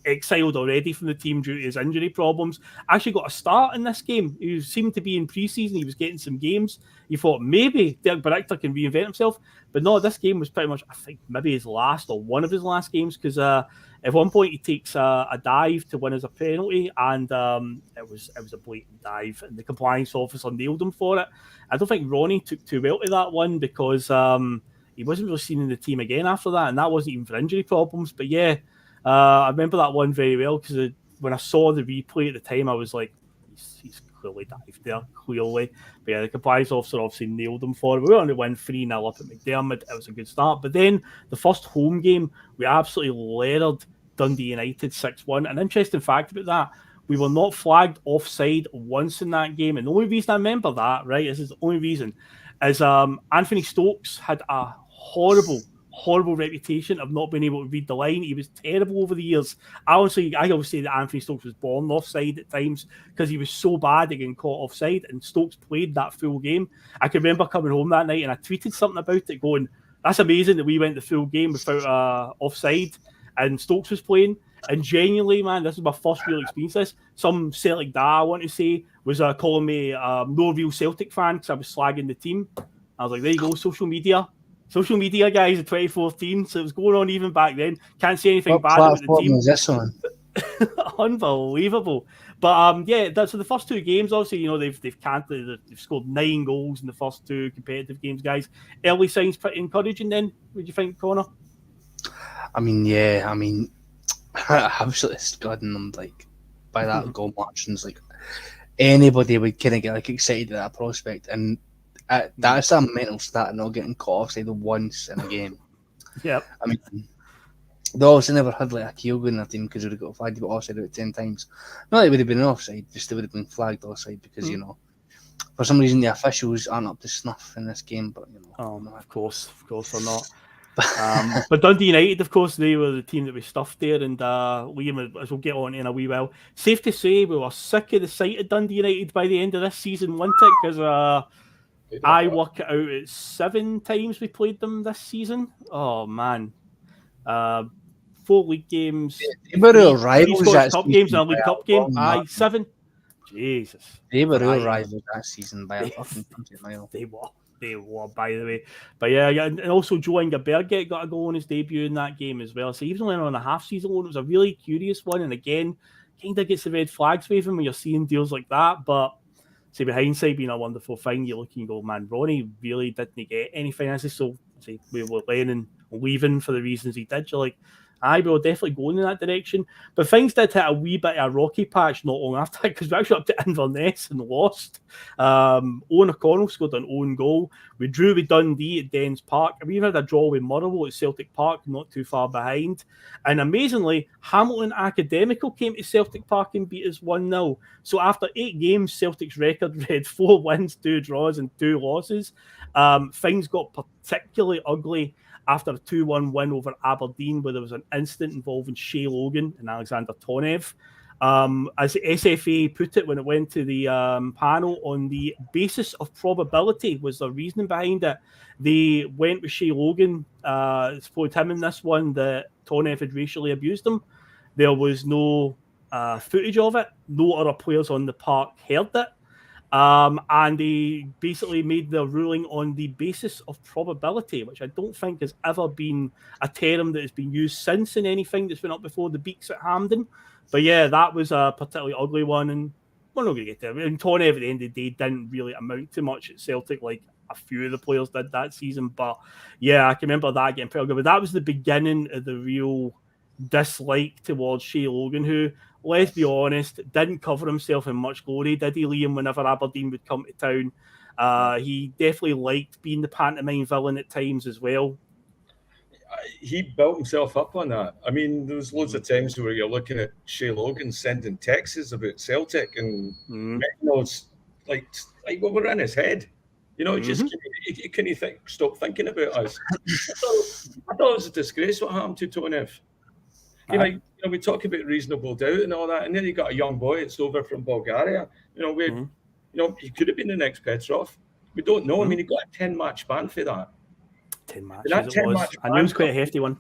[SPEAKER 3] exiled already from the team due to his injury problems, actually got a start in this game. He seemed to be in pre-season, he was getting some games. You thought maybe Dirk Berichter can reinvent himself, but no, this game was pretty much, I think, maybe his last or one of his last games, because at one point he takes a dive to win as a penalty, and it was a blatant dive, and the compliance officer nailed him for it. I don't think Ronny took too well to that one, because he wasn't really seen in the team again after that, and that wasn't even for injury problems. But yeah, I remember that one very well, because when I saw the replay at the time, I was like, he's clearly dived there, clearly. But yeah, the compliance officer obviously nailed him for it. We were on to win 3-0 up at McDermott. It was a good start. But then the first home game, we absolutely leathered Dundee United 6-1. An interesting fact about that, we were not flagged offside once in that game. And the only reason I remember that, right, this is the only reason, is Anthony Stokes had a horrible reputation of not being able to read the line. He was terrible over the years. I always say that Anthony Stokes was born offside at times because he was so bad at getting caught offside, and Stokes played that full game. I can remember coming home that night and I tweeted something about it going, that's amazing that we went the full game without offside and Stokes was playing. And genuinely, man, this is my first real experience this. Some Celtic dad, I want to say, was calling me no real Celtic fan because I was slagging the team. I was like, there you go, social media, guys, in 2014. So it was going on even back then. Can't say anything bad about the team.
[SPEAKER 4] Is this one?
[SPEAKER 3] Unbelievable. But so the first 2 games, obviously, they've scored 9 goals in the first 2 competitive games, guys. Early signs pretty encouraging. Then, what do you think, Connor?
[SPEAKER 4] Absolutely scudding them by that goal margins. Anybody would kind of get excited at that prospect, and that's a mental stat, not getting caught offside once in a game.
[SPEAKER 3] Yep.
[SPEAKER 4] They obviously never had a Kyogo in their team because they would have got flagged offside about 10 times. Not that it would have been an offside, just they would have been flagged offside because for some reason the officials aren't up to snuff in this game. But
[SPEAKER 3] of course they're not. But Dundee United, of course, they were the team that we stuffed there, and Liam, as we'll get on in a wee while, safe to say we were sick of the sight of Dundee United by the end of this season, wasn't it? Because I work it out at 7 times we played them this season. Oh man, 4 league games,
[SPEAKER 4] they were real rivals.
[SPEAKER 3] Cup games and a League Cup game. 7. Jesus,
[SPEAKER 4] they were real rivals that season by a fucking mile.
[SPEAKER 3] They were, by the way. But yeah, and also Joe Ingeberget got a goal on his debut in that game as well. So he was only on a half-season loan. It was a really curious one. And again, kind of gets the red flags waving when you're seeing deals like that. But see, with hindsight being a wonderful thing, you look and go, man, Ronny really didn't get any finances. So see, we were leaving for the reasons he did. You're like, we were definitely going in that direction. But things did hit a wee bit of a rocky patch not long after that because we actually up to Inverness and lost. Owen O'Connell scored an own goal. We drew with Dundee at Dens Park. We even had a draw with Motherwell at Celtic Park, not too far behind. And amazingly, Hamilton Academical came to Celtic Park and beat us 1-0. So after 8 games, Celtic's record read 4 wins, 2 draws and 2 losses. Things got particularly ugly after a 2-1 win over Aberdeen, where there was an incident involving Shay Logan and Alexander Tonev. As the SFA put it when it went to the panel, on the basis of probability was the reasoning behind it. They went with Shay Logan, supported him in this one, that Tonev had racially abused him. There was no footage of it. No other players on the park heard it. And they basically made their ruling on the basis of probability, which I don't think has ever been a term that has been used since in anything that's been up before the Beaks at Hampden. But yeah, that was a particularly ugly one, and we're not going to get there. And Tonev at the end of the day didn't really amount to much at Celtic, like a few of the players did that season. But yeah, I can remember that getting pretty good. But that was the beginning of the real dislike towards Shay Logan, who, let's be honest, didn't cover himself in much glory, did he, Liam, whenever Aberdeen would come to town? He definitely liked being the pantomime villain at times as well.
[SPEAKER 5] He built himself up on that. I mean, there was loads of times where you're looking at Shay Logan sending texts about Celtic and it's like what were in his head. Just he couldn't stop thinking about us. I thought it was a disgrace what happened to Tonev. We talk about reasonable doubt and all that, and then you got a young boy that's over from Bulgaria. He could have been the next Petrov. We don't know. I mean, he got a 10-match ban for that.
[SPEAKER 3] 10 matches. I knew it was quite a hefty one.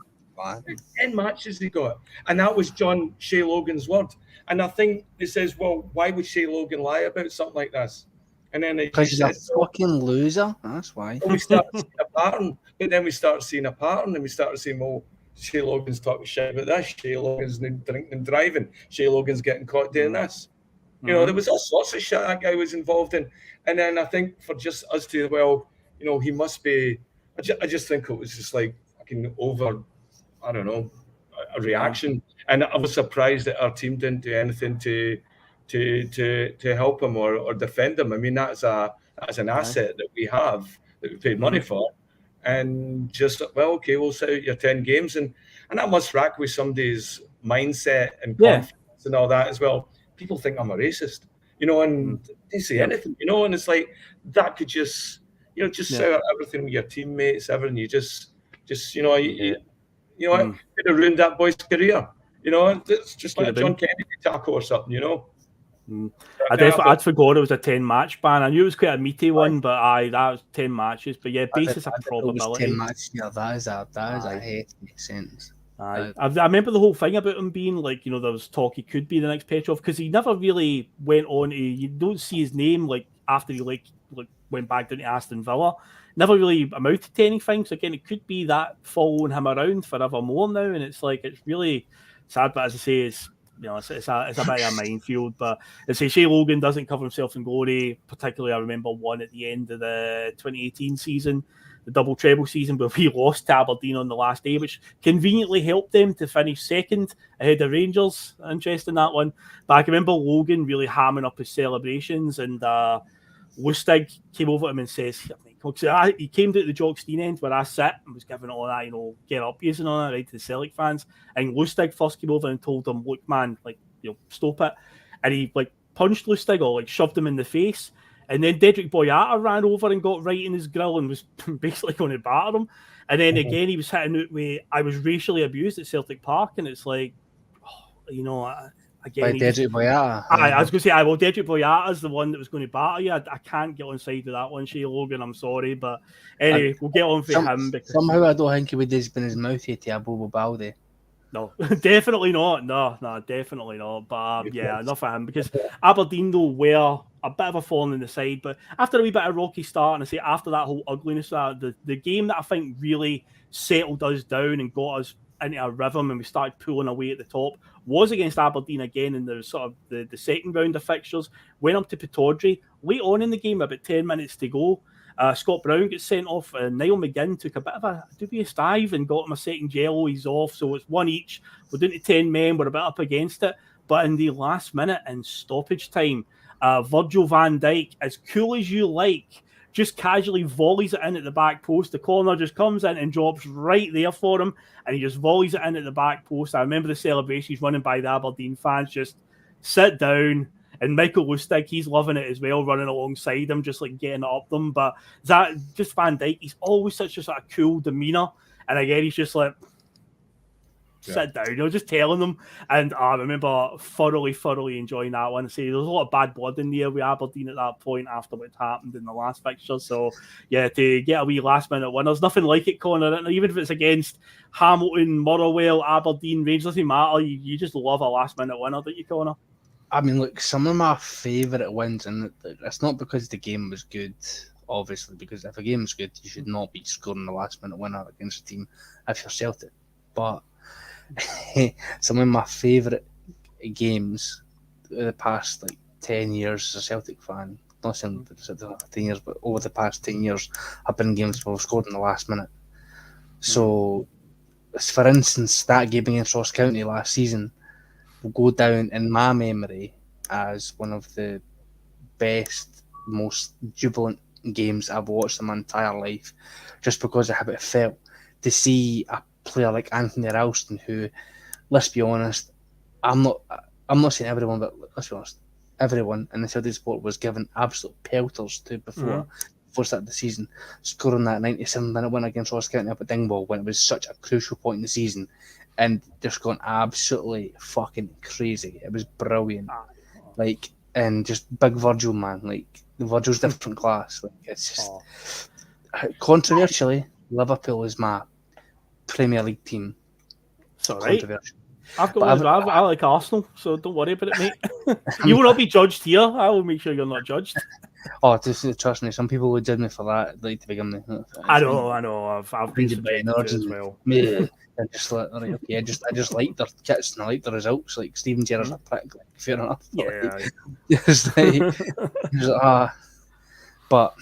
[SPEAKER 5] 10 matches he got, and that was Shay Logan's word. And I think it says, well, why would Shay Logan lie about something like this? And then
[SPEAKER 4] because he's a fucking loser. That's why.
[SPEAKER 5] We start seeing a pattern, but then we start seeing a pattern, and we start saying, well, Shay Logan's talking shit about this. Shay Logan's drinking and driving. Shay Logan's getting caught doing this. There was all sorts of shit that guy was involved in. And then I think for just us to, he must be. I just think it was just like fucking over. I don't know, a reaction. And I was surprised that our team didn't do anything to to help him or defend him. I mean, that's an asset that we have, that we paid money for, and just, well, okay, we'll sit out your 10 games, and that must rack with somebody's mindset and confidence and all that as well. People think I'm a racist, and they say anything, and it's like that could just set out everything with your teammates, everything. You just could have ruined that boy's career. It's just like a John Kennedy tackle or something,
[SPEAKER 3] I'd forgot it was a 10-match ban. I knew it was quite a meaty one, but that was 10 matches. But yeah, basis of probability.
[SPEAKER 4] 10 matches, that is a hefty sentence.
[SPEAKER 3] I remember the whole thing about him being like, there was talk he could be the next Petrov, because he never really went on to, you don't see his name like after he went back down to Aston Villa. Never really amounted to anything. So again, it could be that following him around forevermore now, and it's really sad. But as I say, it's it's a bit of a minefield. But as I say, Shea Logan doesn't cover himself in glory. Particularly, I remember one at the end of the 2018 season, the double treble season, where we lost to Aberdeen on the last day, which conveniently helped them to finish second ahead of Rangers. Interesting, that one. But I can remember Logan really hamming up his celebrations, and Lustig came over to him and says, he came to the Jockstein end where I sit and was giving all that, get up using all that, right, to the Celtic fans. And Lustig first came over and told him, look, man, stop it. And he punched Lustig or shoved him in the face. And then Dedrick Boyata ran over and got right in his grill and was basically going to batter him. And then again, he was hitting out with, I was racially abused at Celtic Park. And it's like, again,
[SPEAKER 4] by Dedrick Boyata.
[SPEAKER 3] I was going to say, Dedrick Boyata is the one that was going to batter you. I can't get on side with that one, Shea Logan. I'm sorry. But anyway, we'll get on for him. Because
[SPEAKER 4] somehow I don't think he would have been his mouthy to a Bobo Balde.
[SPEAKER 3] No, definitely not. No, definitely not. But enough for him, because Aberdeen, though, were a bit of a thorn in the side. But after a wee bit of rocky start, and I say after that whole ugliness, the game that I think really settled us down and got us into a rhythm and we started pulling away at the top was against Aberdeen again in the sort of the second round of fixtures. Went up to Pittodrie late on in the game, about 10 minutes to go. Scott Brown gets sent off, and Niall McGinn took a bit of a dubious dive and got him a second yellow. He's off, so it's one each. We're down to 10 men. We're a bit up against it. But in the last minute in stoppage time, Virgil van Dijk, as cool as you like, just casually volleys it in at the back post. The corner just comes in and drops right there for him, and he just volleys it in at the back post. I remember the celebrations running by the Aberdeen fans, just sit down. And Michael Lustig, he's loving it as well, running alongside him, just getting it up them. But that just Van Dijk, he's always such a sort of cool demeanour. And again, he's just sit down, just telling them. And I remember thoroughly enjoying that one. See, there was a lot of bad blood in the air with Aberdeen at that point after what happened in the last fixture. So, yeah, to get a wee last-minute win, there's nothing like it, Connor. Even if it's against Hamilton, Motherwell, Aberdeen, Rangers, doesn't matter. You just love a last-minute winner, don't you, Connor?
[SPEAKER 4] I mean, look, some of my favourite wins, and it's not because the game was good, obviously, because if a game's good, you should not be scoring the last-minute winner against a team if you're Celtic. But some of my favourite games of the past 10 years as a Celtic fan, not saying 10 years, but over the past 10 years, have been games where we've scored in the last minute. So, for instance, that game against Ross County last season will go down in my memory as one of the best, most jubilant games I've watched in my entire life, just because of how it felt to see a player like Anthony Ralston, who, let's be honest, I'm not saying everyone, but let's be honest, everyone in the Celtic sport was given absolute pelters to before start of the season, scoring that 97-minute win against Ross County up at Dingwall when it was such a crucial point in the season, and just going absolutely fucking crazy. It was brilliant. And just big Virgil, man. Virgil's different class. It's just controversially, Liverpool is my Premier League team.
[SPEAKER 3] It's all right. I like Arsenal, so don't worry about it, mate. You will not be judged here. I will make sure you're not judged.
[SPEAKER 4] Oh, trust me, some people would judge me for that. To begin with.
[SPEAKER 3] I know. I've been subjected as well.
[SPEAKER 4] I just I just like their kits and I like the results. Steven Gerrard's a prick, fair enough. But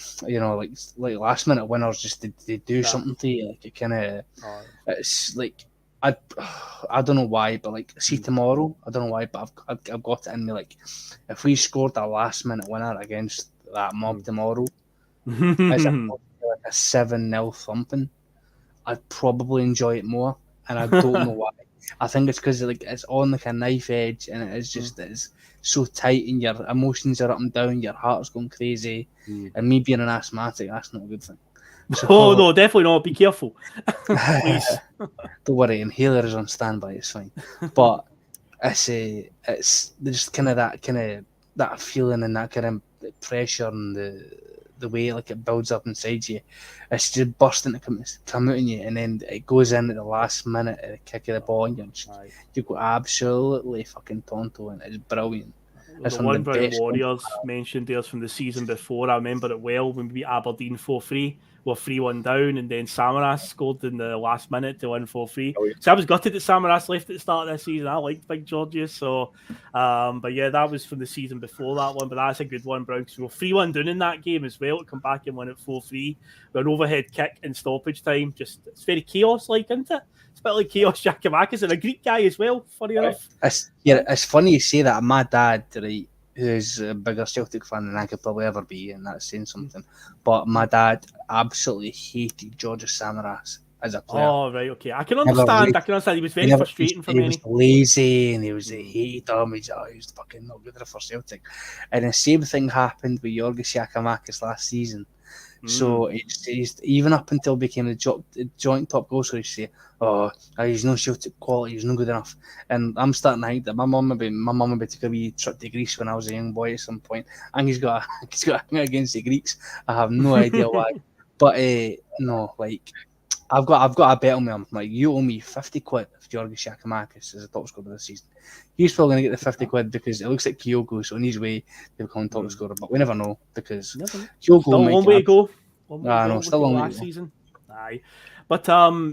[SPEAKER 4] last minute winners, just they do something to you. It kind of, it's I don't know why, but like, see tomorrow, I don't know why, but I've got it in me. Like, if we scored a last minute winner against that mob tomorrow, as opposed to like a 7-0 thumping, I'd probably enjoy it more, and I don't know why. I think it's because like it's on like a knife edge, and it is just it's so tight, and your emotions are up and down, your heart's going crazy, and me being an asthmatic, that's not a good thing. So,
[SPEAKER 3] Oh no, definitely not. Be careful, please.
[SPEAKER 4] Don't worry, inhaler is on standby. It's fine, but it's just kind of that feeling and that kind of pressure and the way like it builds up inside you. It's just bursting to come out in you, and then it goes in at the last minute at the kick of the ball, and you go absolutely fucking tonto, and it's brilliant. It's
[SPEAKER 3] The
[SPEAKER 4] one
[SPEAKER 3] one
[SPEAKER 4] of the
[SPEAKER 3] Brown
[SPEAKER 4] best
[SPEAKER 3] Warriors mentioned theirs from the season before. I remember it well when we beat Aberdeen 4-3. We're 3-1 down, and then Samaras scored in the last minute to win 4-3. So I was gutted that Samaras left at the start of this season. I liked Big Georges, so but yeah, that was from the season before that one. But that's a good one, Brown. So we're 3-1 down in that game as well to come back and win at 4-3. With an overhead kick in stoppage time. Just it's very chaos-like, isn't it? It's a bit like Chaos Giacomakis and a Greek guy as well, funny enough.
[SPEAKER 4] It's funny you say that. My dad, right, who's a bigger Celtic fan than I could probably ever be, and that's saying something. But my dad absolutely hated Georges Samaras as a player.
[SPEAKER 3] Oh, right, okay. I can understand. He was very frustrating for many.
[SPEAKER 4] He was lazy, and he hated him. He was fucking not good enough for Celtic. And the same thing happened with Giorgos Giacomakis last season. So it's even up until became the joint top goal scorer, you say, "Oh, he's no Celtic quality, he's no good enough." And I'm starting to think that my mum maybe took a wee trip to Greece when I was a young boy at some point, and he's got a thing against the Greeks. I have no idea why, but no, like I've got a bet on me. I'm like, you owe me 50 quid if Giorgos Giacomakis is the top scorer of the season. He's probably going to get the 50 quid because it looks like Kyogo's on his way to become top scorer, but we never know because Kyogo
[SPEAKER 3] Still a long way to go.
[SPEAKER 4] Still a long way
[SPEAKER 3] last
[SPEAKER 4] to go.
[SPEAKER 3] season. Aye. But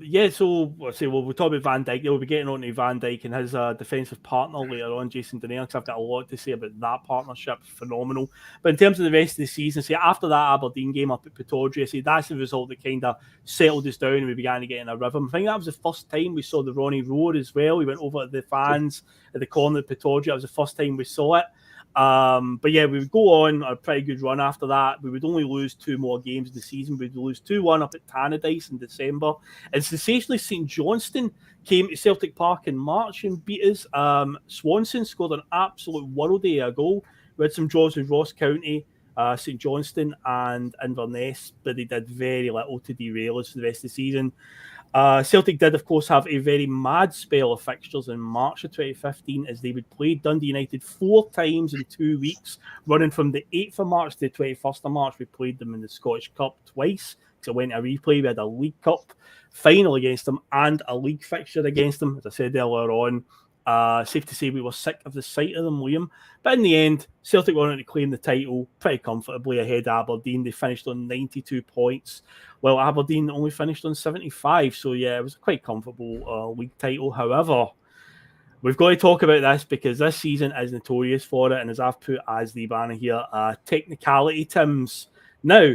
[SPEAKER 3] yeah, so we'll talk about Van Dijk. We'll be getting on to Van Dijk and his defensive partner later on, Jason Denayer, because I've got a lot to say about that partnership. Phenomenal. But in terms of the rest of the season, after that Aberdeen game up at Pittodrie, that's the result that kind of settled us down and we began to get in a rhythm. I think that was the first time we saw the Ronny roar as well. We went over to the fans at the corner at Pittodrie. That was the first time we saw it. But yeah, we would go on a pretty good run after that. We would only lose 2 more games of the season. We'd lose 2-1 up at Tannadice in December. And sensationally, St Johnstone came to Celtic Park in March and beat us. Swanson scored an absolute worldie a goal. We had some draws with Ross County, St Johnstone and Inverness, but they did very little to derail us for the rest of the season. Celtic did, of course, have a very mad spell of fixtures in March of 2015 as they would play Dundee United 4 times in 2 weeks, running from the 8th of March to the 21st of March. We played them in the Scottish Cup twice because it went to a replay. We had a League Cup final against them and a league fixture against them. As I said earlier on, safe to say we were sick of the sight of them, Liam. But in the end, Celtic went on to claim the title pretty comfortably ahead of Aberdeen. They finished on 92 points, while Aberdeen only finished on 75. So yeah, it was a quite comfortable league title. However, we've got to talk about this because this season is notorious for it, and as I've put as the banner here, technicality Tims. Now,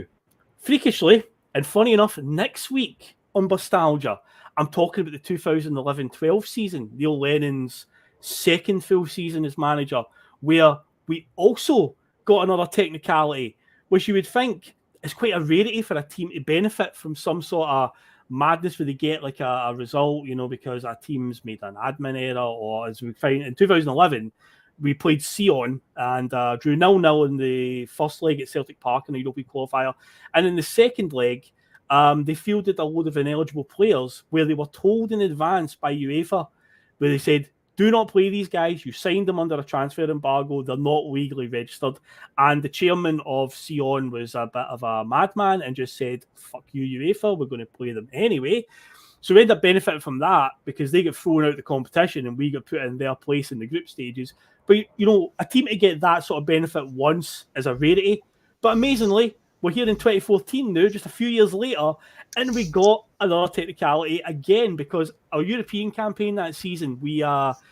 [SPEAKER 3] freakishly, and funny enough, next week on Bustalgia, I'm talking about the 2011-12 season, Neil Lennon's second full season as manager, where we also got another technicality, which you would think is quite a rarity for a team to benefit from some sort of madness where they get like a result, because our team's made an admin error, or as we find in 2011, we played Sion and drew 0-0 in the first leg at Celtic Park in the Europa qualifier. And in the second leg, they fielded a load of ineligible players where they were told in advance by UEFA, where they said, do not play these guys. You signed them under a transfer embargo. They're not legally registered. And the chairman of Sion was a bit of a madman and just said, fuck you, UEFA. We're going to play them anyway. So we ended up benefiting from that because they got thrown out of the competition and we got put in their place in the group stages. But, a team to get that sort of benefit once is a rarity. But amazingly, we're here in 2014 now, just a few years later, and we got another technicality again because our European campaign that season, we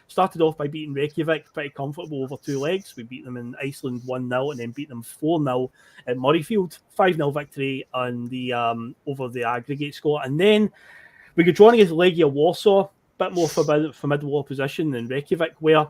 [SPEAKER 3] started off by beating Reykjavik pretty comfortable over 2 legs. We beat them in Iceland 1-0 and then beat them 4-0 at Murrayfield, 5-0 victory on the over the aggregate score. And then we got drawn against Legia Warsaw bit more formidable opposition than Reykjavik, where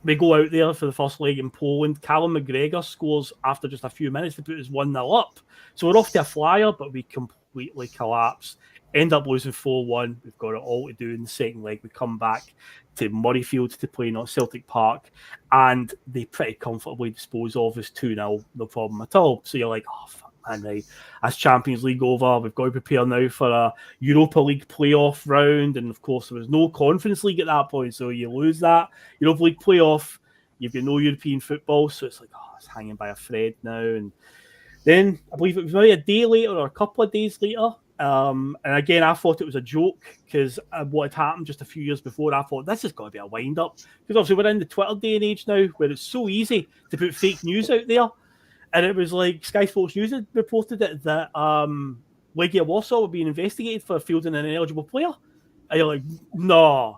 [SPEAKER 3] we go out there for the first leg in Poland. Callum McGregor scores after just a few minutes to put us 1-0 up. So we're off to a flyer, but we completely collapse. End up losing 4-1. We've got it all to do in the second leg. We come back to Murrayfield to play, not Celtic Park, and they pretty comfortably dispose of us 2-0, no problem at all. So you're like, oh, fuck, man, right. That's Champions League over. We've got to prepare now for a Europa League playoff round. And of course, there was no Conference League at that point. So you lose that Europa League playoff. You've got no European football. So it's like, oh, it's hanging by a thread now. And then I believe it was maybe a day later or a couple of days later. And again, I thought it was a joke because what had happened just a few years before, I thought this has got to be a wind-up. Because obviously we're in the Twitter day and age now where it's so easy to put fake news out there. And it was like Sky Sports News had reported it that Legia Warsaw were being investigated for fielding an ineligible player. And you're like, no,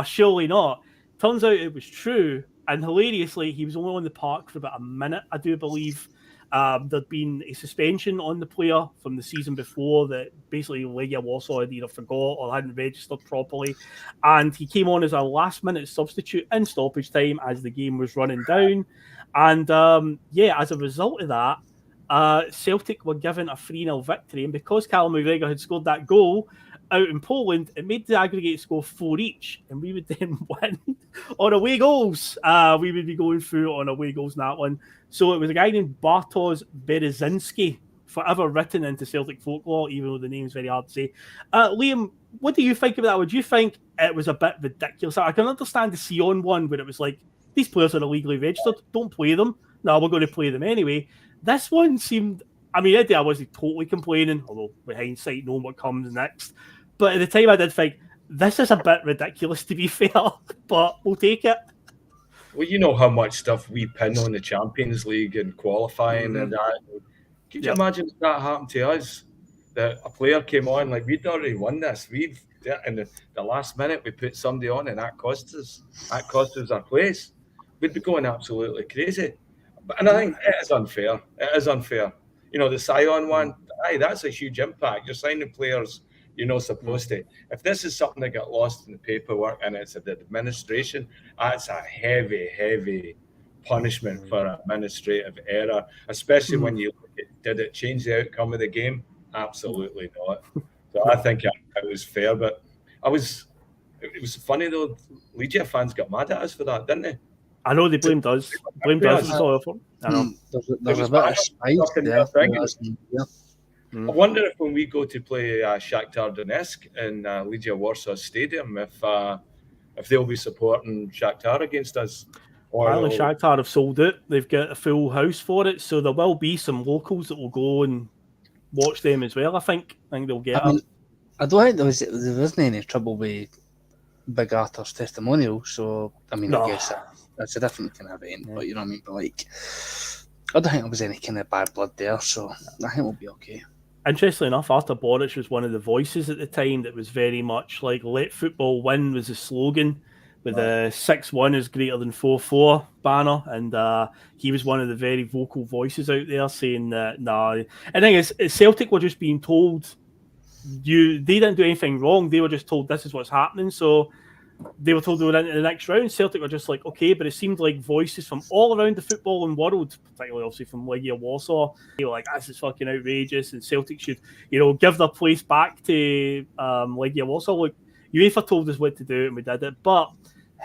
[SPEAKER 3] surely not. Turns out it was true. And hilariously, he was only on the park for about a minute, I do believe. There'd been a suspension on the player from the season before that basically Legia Warsaw had either forgot or hadn't registered properly. And he came on as a last-minute substitute in stoppage time as the game was running down. And, as a result of that, Celtic were given a 3-0 victory. And because Callum McGregor had scored that goal out in Poland, it made the aggregate score 4 each. And we would then win on away goals. We would be going through on away goals in that one. So it was a guy named Bartosz Berezinski, forever written into Celtic folklore, even though the name's very hard to say. Liam, what do you think of that? Would you think it was a bit ridiculous? I can understand the Sion one where it was like, these players are illegally registered, don't play them. No, we're going to play them anyway. This one seemed, I mean, I wasn't totally complaining, although with hindsight, knowing what comes next. But at the time I did think, this is a bit ridiculous to be fair, but we'll take it.
[SPEAKER 5] Well, you know how much stuff we pin on the Champions League and qualifying and that. Could you imagine if that happened to us? That a player came on, like we'd already won this. We've in the last minute we put somebody on and that cost us our place. We'd be going absolutely crazy. And I think it is unfair. It is unfair. You know, the Sion one, that's a huge impact. You're signing players you're not supposed to. If this is something that got lost in the paperwork and it's the administration, that's a heavy, heavy punishment for administrative error, especially when you look at, did it change the outcome of the game? Absolutely not. So I think it was fair, but it was funny though. Legia fans got mad at us for that, didn't they?
[SPEAKER 3] I know they blamed us. I know.
[SPEAKER 4] There's a bit of spite there.
[SPEAKER 5] I wonder if when we go to play Shakhtar Donetsk in Legia Warsaw Stadium, if they'll be supporting Shakhtar against us.
[SPEAKER 3] Apparently Shakhtar have sold it. They've got a full house for it, so there will be some locals that will go and watch them as well. I think they'll get it.
[SPEAKER 4] I don't think there wasn't any trouble with Big Arthur's testimonial, so I mean, I guess that's a different kind of event, but you know what I mean? But like, I don't think there was any kind of bad blood there, so I think we'll be okay.
[SPEAKER 3] Interestingly enough, Artur Boruc was one of the voices at the time that was very much like "Let football win" was the slogan, with the 6-1 is greater than 4-4 banner, and he was one of the very vocal voices out there saying that and the thing is, Celtic were just being told they didn't do anything wrong. They were just told this is what's happening, so they were told they were into the next round. Celtic were just like, okay, but it seemed like voices from all around the footballing world, particularly obviously from Legia Warsaw, they were like, this is fucking outrageous, and Celtic should, give their place back to Legia Warsaw. Look, UEFA told us what to do, and we did it, but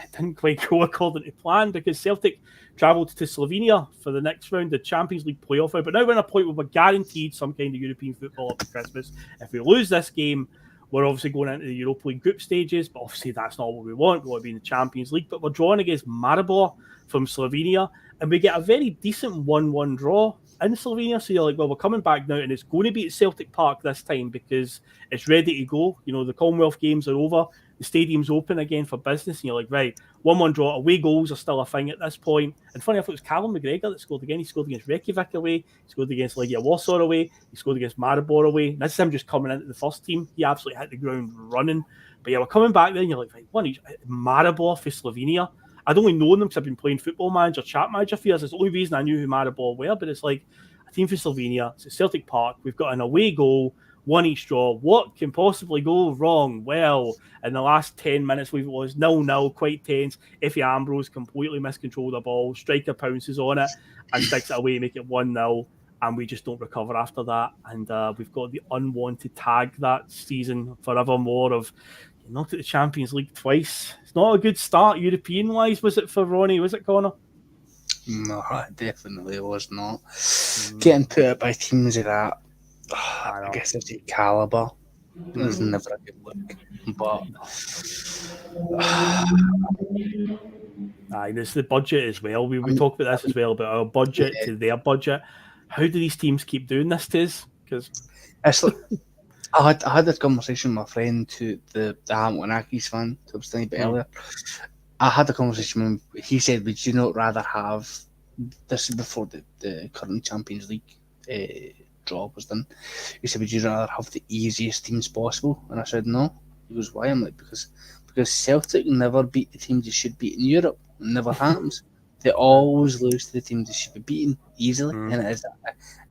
[SPEAKER 3] it didn't quite go according to plan because Celtic travelled to Slovenia for the next round, the Champions League playoff. But now we're at a point where we're guaranteed some kind of European football after Christmas. If we lose this game, we're obviously going into the Europa League group stages, but obviously that's not what we want. We want to be in the Champions League, but we're drawing against Maribor from Slovenia, and we get a very decent 1-1 draw in Slovenia. So you're like, well, we're coming back now, and it's going to be at Celtic Park this time because it's ready to go. The Commonwealth Games are over. The stadium's open again for business, and you're like, right, 1-1 draw. Away goals are still a thing at this point. And funny enough, it was Callum McGregor that scored again. He scored against Reykjavik away. He scored against Legia Warsaw away. He scored against Maribor away. And this is him just coming into the first team. He absolutely hit the ground running. But yeah, we're coming back there, and you're like, right, Maribor for Slovenia. I'd only known them because I've been playing Football Manager, Chat Manager for years. It's the only reason I knew who Maribor were. But it's like a team for Slovenia. It's at Celtic Park. We've got an away goal. 1 each draw. What can possibly go wrong? Well, in the last 10 minutes, it was 0-0, quite tense. Iffy Ambrose completely miscontrolled the ball. Striker pounces on it and sticks it away, make it 1-0. And we just don't recover after that. And we've got the unwanted tag that season forevermore of you knocked at the Champions League twice. It's not a good start European-wise, was it for Ronnie? Was it, Connor?
[SPEAKER 4] No, it definitely was not. Getting put out by teams of that, I guess it's a calibre. It's never a good look. But
[SPEAKER 3] it's the budget as well. We talk about this as well, about our budget to their budget. How do these teams keep doing this to us? Because
[SPEAKER 4] it's like, I had this conversation with my friend, the Hamilton Accies fan, who I was telling you about earlier. I had a conversation with him. He said, would you not rather have, this is before the current Champions League draw was done, he said, would you rather have the easiest teams possible? And I said, no. He goes, why? I'm like, because Celtic never beat the teams they should beat in Europe. It never happens. They always lose to the teams they should be beaten easily, and it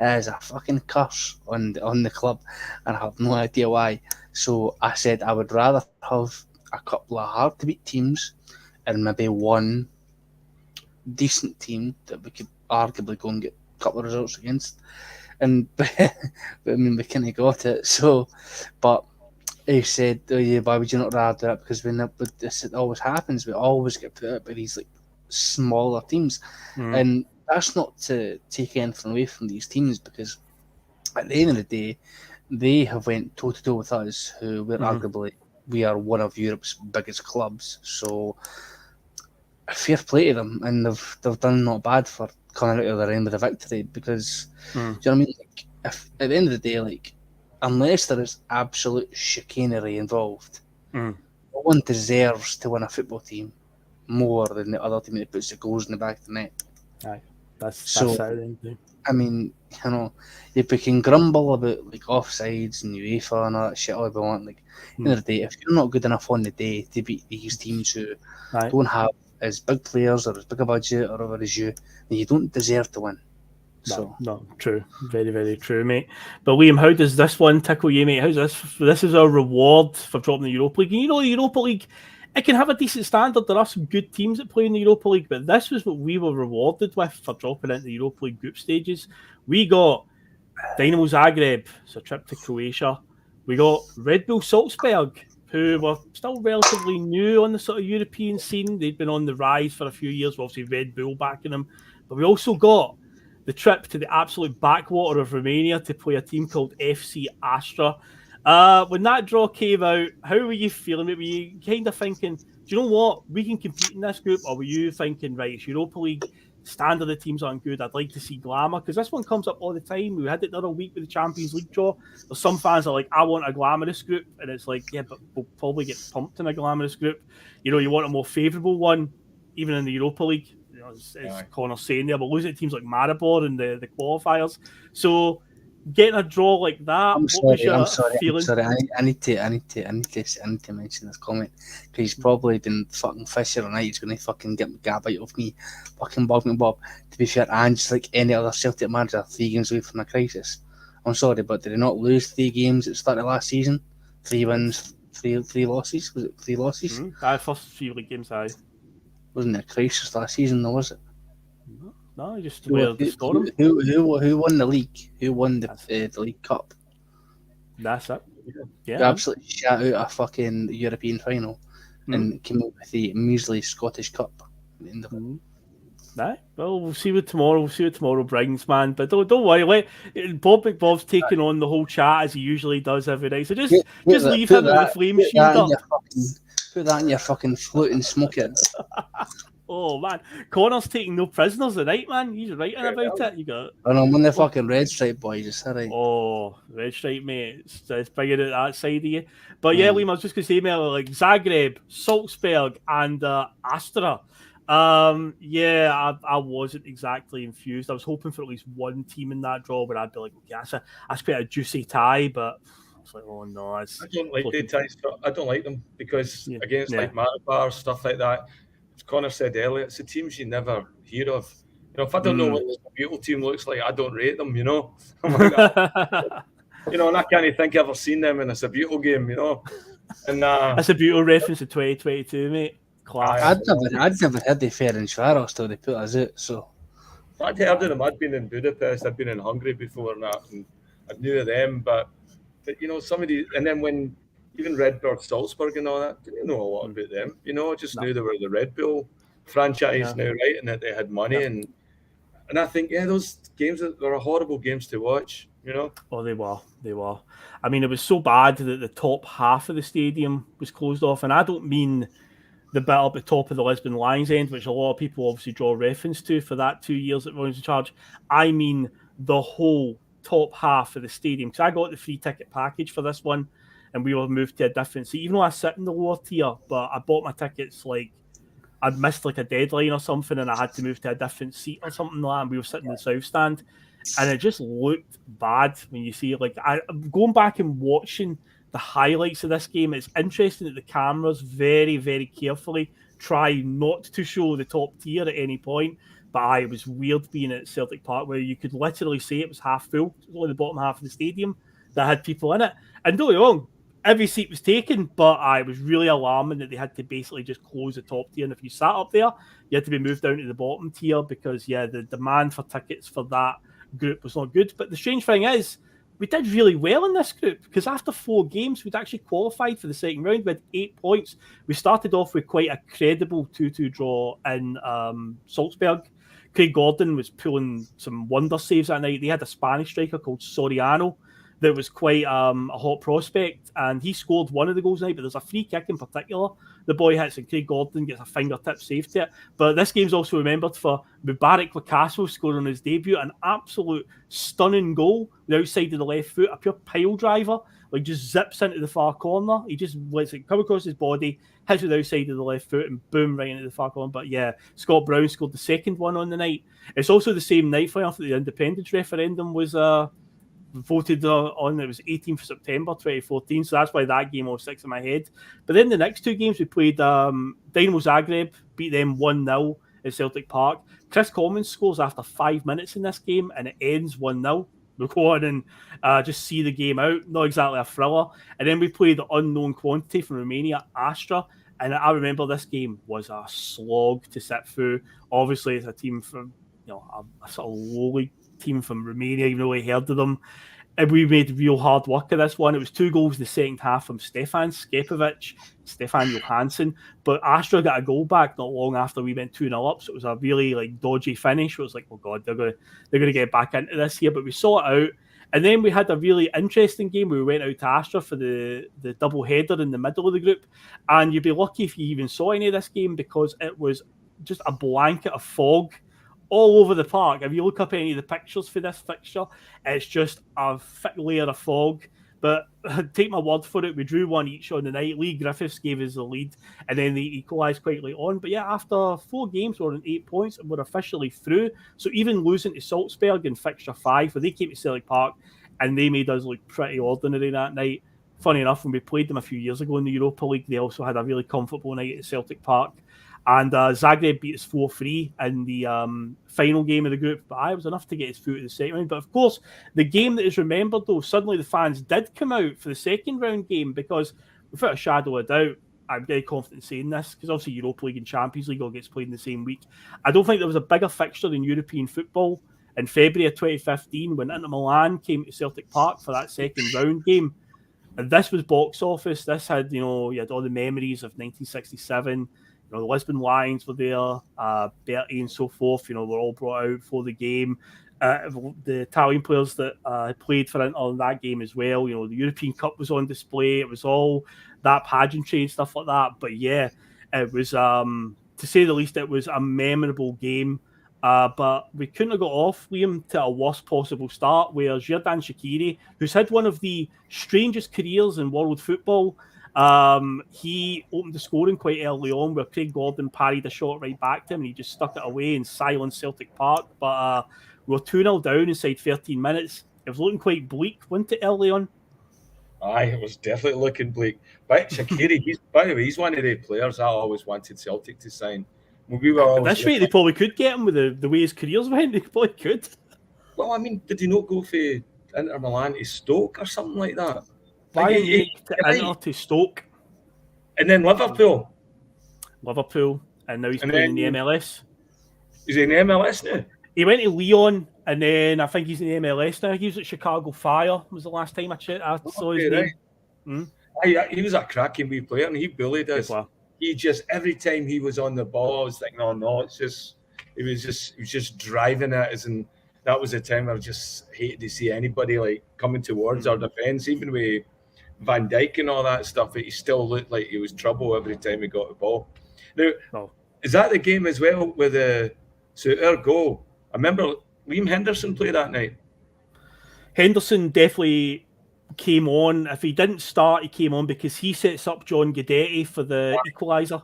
[SPEAKER 4] is a fucking curse on the club, and I have no idea why. So I said I would rather have a couple of hard to beat teams and maybe one decent team that we could arguably go and get a couple of results against. And but I mean, we kind of got it. So, but he said, "Oh yeah, why would you not rather do that? Because it always happens. We always get put out by these like smaller teams, and that's not to take anything away from these teams, because at the end of the day, they have went toe to toe with us, who we're arguably we are one of Europe's biggest clubs. So fair play to them, and they've done not bad for coming out of their end with a victory. Because do you know what I mean? Like, if at the end of the day, like, unless there is absolute chicanery involved, no one deserves to win a football team more than the other team that puts the goals in the back of the net.
[SPEAKER 3] Aye, that's
[SPEAKER 4] I mean, you know, if we can grumble about like offsides and UEFA and all that shit all we want, like at the end of the day, if you're not good enough on the day to beat these teams who don't have as big players or as big a budget or whatever as you, then you don't deserve to win.
[SPEAKER 3] No, true. Very, very true, mate. But Liam, how does this one tickle you, mate? How's this? This is our reward for dropping the Europa League. And you know, the Europa League, it can have a decent standard. There are some good teams that play in the Europa League, but this was what we were rewarded with for dropping into the Europa League group stages. We got Dynamo Zagreb, it's a trip to Croatia. We got Red Bull Salzburg, who were still relatively new on the sort of European scene. They'd been on the rise for a few years, with obviously Red Bull backing them. But we also got the trip to the absolute backwater of Romania to play a team called FC Astra. When that draw came out, how were you feeling? Were you kind of thinking, do you know what, we can compete in this group? Or were you thinking, right, it's Europa League, standard of teams aren't good, I'd like to see glamour? Because this one comes up all the time. We had it the other week with the Champions League draw. There's some fans are like, I want a glamorous group. And it's like, yeah, but we'll probably get pumped in a glamorous group. You know, you want a more favourable one, even in the Europa League. As Connor's saying there, but losing to teams like Maribor in the qualifiers. So getting a draw like that,
[SPEAKER 4] I'm sorry. I need to mention this comment, because he's probably been fucking Fisher and he's going to fucking get a gab out of me, fucking Bob. To be fair, and just like any other Celtic manager, 3 games away from a crisis. I'm sorry, but did they not lose 3 games at the start of last season? 3 wins, 3 losses. Was it 3 losses?
[SPEAKER 3] First 3 league games, aye.
[SPEAKER 4] Wasn't it a crisis last season, though, was it?
[SPEAKER 3] No, just
[SPEAKER 4] who won the league? Who won the League Cup?
[SPEAKER 3] That's it. Yeah,
[SPEAKER 4] they absolutely shot out a fucking European final and came up with the measly Scottish Cup at the end of it.
[SPEAKER 3] Aye. Well, we'll see what tomorrow brings, man. But don't worry. Bob McBob's taking on the whole chat as he usually does every night. So just leave him with the flame shield up.
[SPEAKER 4] Put that in your fucking flute and smoke it.
[SPEAKER 3] Oh man, Connor's taking no prisoners tonight, man. He's writing about it. You got.
[SPEAKER 4] And I'm on the fucking red stripe, boys. Is that right?
[SPEAKER 3] Oh, red stripe, mate. It's bringing it that side of you. But yeah, Liam, I was just gonna say, mate, like Zagreb, Salzburg, and Astra. Yeah, I wasn't exactly enthused. I was hoping for at least one team in that draw where I'd be like, okay, that's quite a juicy tie, but it's like, oh no, I
[SPEAKER 5] don't like the ties. I don't like them because against like Maribor, stuff like that. As Connor said earlier, it's the teams you never hear of. You know, if I don't know what this beautiful team looks like, I don't rate them. You know. You know, and I can't think I've ever seen them in a Sabuto game, you know. And
[SPEAKER 3] That's a beautiful reference to 2022, mate. Class.
[SPEAKER 4] I'd never heard the Ferencváros till they put us out, so.
[SPEAKER 5] I'd heard of them. I'd been in Budapest, I'd been in Hungary before and that, and I knew of them, but you know, some of these, and then when even Red Bull Salzburg and all that, didn't know a lot about them. You know, I just knew they were the Red Bull franchise now, right? And that they had money, and I think, yeah, those games were horrible games to watch. You know?
[SPEAKER 3] Oh, they were. I mean, it was so bad that the top half of the stadium was closed off, and I don't mean the bit up at the top of the Lisbon Lions end, which a lot of people obviously draw reference to for that 2 years that Ronny was in charge. I mean the whole top half of the stadium, because I got the free ticket package for this one, and we were moved to a different seat. Even though I sit in the lower tier, but I bought my tickets like I'd missed like a deadline or something, and I had to move to a different seat or something like that, and we were sitting in the south stand, and it just looked bad when you see like going back and watching the highlights of this game. It's interesting that the cameras very, very carefully try not to show the top tier at any point. But it was weird being at Celtic Park where you could literally say it was half full. It was only the bottom half of the stadium that had people in it. And don't get me wrong, every seat was taken, but it was really alarming that they had to basically just close the top tier. And if you sat up there, you had to be moved down to the bottom tier because, the demand for tickets for that group was not good. But the strange thing is, we did really well in this group because after 4 games, we'd actually qualified for the second round. We had 8 points. We started off with quite a credible 2-2 draw in Salzburg. Craig Gordon was pulling some wonder saves that night. They had a Spanish striker called Soriano that was quite a hot prospect, and he scored one of the goals tonight, but there's a free kick in particular the boy hits, and Craig Gordon gets a fingertip save to it. But this game's also remembered for Mubarak Lakasso scoring his debut, an absolute stunning goal, the outside of the left foot, a pure pile driver, like just zips into the far corner. He just lets it come across his body, hits with the outside of the left foot, and boom, right into the far corner. But Scott Brown scored the second one on the night. It's also the same night, for the independence referendum was voted on. It was 18th of September 2014, so that's why that game all sticks in my head. But then the next 2 games we played, Dynamo Zagreb beat them 1-0 at Celtic Park. Chris Commons scores after 5 minutes in this game, and it ends 1-0. We'll go on and just see the game out. Not exactly a thriller. And then we played the unknown quantity from Romania, Astra, and I remember this game was a slog to sit through. Obviously, it's a team from a sort of lowly team from Romania, even though I heard of them. And we made real hard work of this one. It was 2 goals in the second half from Stefan Johansen, but Astra got a goal back not long after we went 2-0 up, so it was a really dodgy finish. It was like, oh god, they're gonna get back into this here, but we saw it out. And then we had a really interesting game where we went out to Astra for the double header in the middle of the group, and you'd be lucky if you even saw any of this game because it was just a blanket of fog all over the park. If you look up any of the pictures for this fixture, it's just a thick layer of fog. But take my word for it, we drew 1 each on the night. Lee Griffiths gave us the lead, and then they equalised quite late on. But after 4 games, we're on 8 points, and we're officially through. So even losing to Salzburg in fixture 5, where they came to Celtic Park, and they made us look pretty ordinary that night. Funny enough, when we played them a few years ago in the Europa League, they also had a really comfortable night at Celtic Park. And Zagreb beat us 4-3 in the final game of the group, but it was enough to get us through to the second round. But of course, the game that is remembered, though, suddenly the fans did come out for the second round game because, without a shadow of a doubt, I'm very confident saying this, because obviously Europa League and Champions League all gets played in the same week. I don't think there was a bigger fixture in European football in February of 2015 when Inter Milan came to Celtic Park for that second round game. And this was box office. This had, you had all the memories of 1967. The Lisbon Lions were there, Bertie and so forth, were all brought out for the game. The Italian players that played for Inter in that game as well. The European Cup was on display. It was all that pageantry and stuff like that. But it was, to say the least, it was a memorable game. But we couldn't have got off, Liam, to a worst possible start where Xherdan Shaqiri, who's had one of the strangest careers in world football, he opened the scoring quite early on where Craig Gordon parried a shot right back to him and he just stuck it away in silent Celtic Park. But we were 2-0 down inside 13 minutes. It was looking quite bleak, wasn't it, early on?
[SPEAKER 5] Aye, it was definitely looking bleak. But Shaqiri, he's one of the players I always wanted Celtic to sign. We were
[SPEAKER 3] at this rate, they probably could get him with the way his careers went. They probably could.
[SPEAKER 5] Well, I mean, did he not go for Inter Milan to Stoke or something like that.
[SPEAKER 3] Bayern Munich to
[SPEAKER 5] Right.
[SPEAKER 3] Inter to Stoke,
[SPEAKER 5] And then Liverpool.
[SPEAKER 3] and now he's
[SPEAKER 5] And
[SPEAKER 3] playing in the
[SPEAKER 5] then-
[SPEAKER 3] MLS.
[SPEAKER 5] He's in the MLS now.
[SPEAKER 3] He went to Leon, and then I think he's in the MLS now. He was at Chicago Fire. Was the last time I saw his
[SPEAKER 5] Okay,
[SPEAKER 3] name.
[SPEAKER 5] He was a cracking wee player, and he bullied us.
[SPEAKER 3] Wow.
[SPEAKER 5] He just every time he was on the ball, I was thinking, "Oh no, it's just." He was just driving at us, and that was the time I just hated to see anybody like coming towards our defence, even with Van Dijk and all that stuff. He still looked like he was trouble every time he got the ball. Now, is that the game as well with our goal? I remember Liam Henderson played that night.
[SPEAKER 3] Henderson definitely came on. If he didn't start, he came on because he sets up John Guidetti for the equaliser.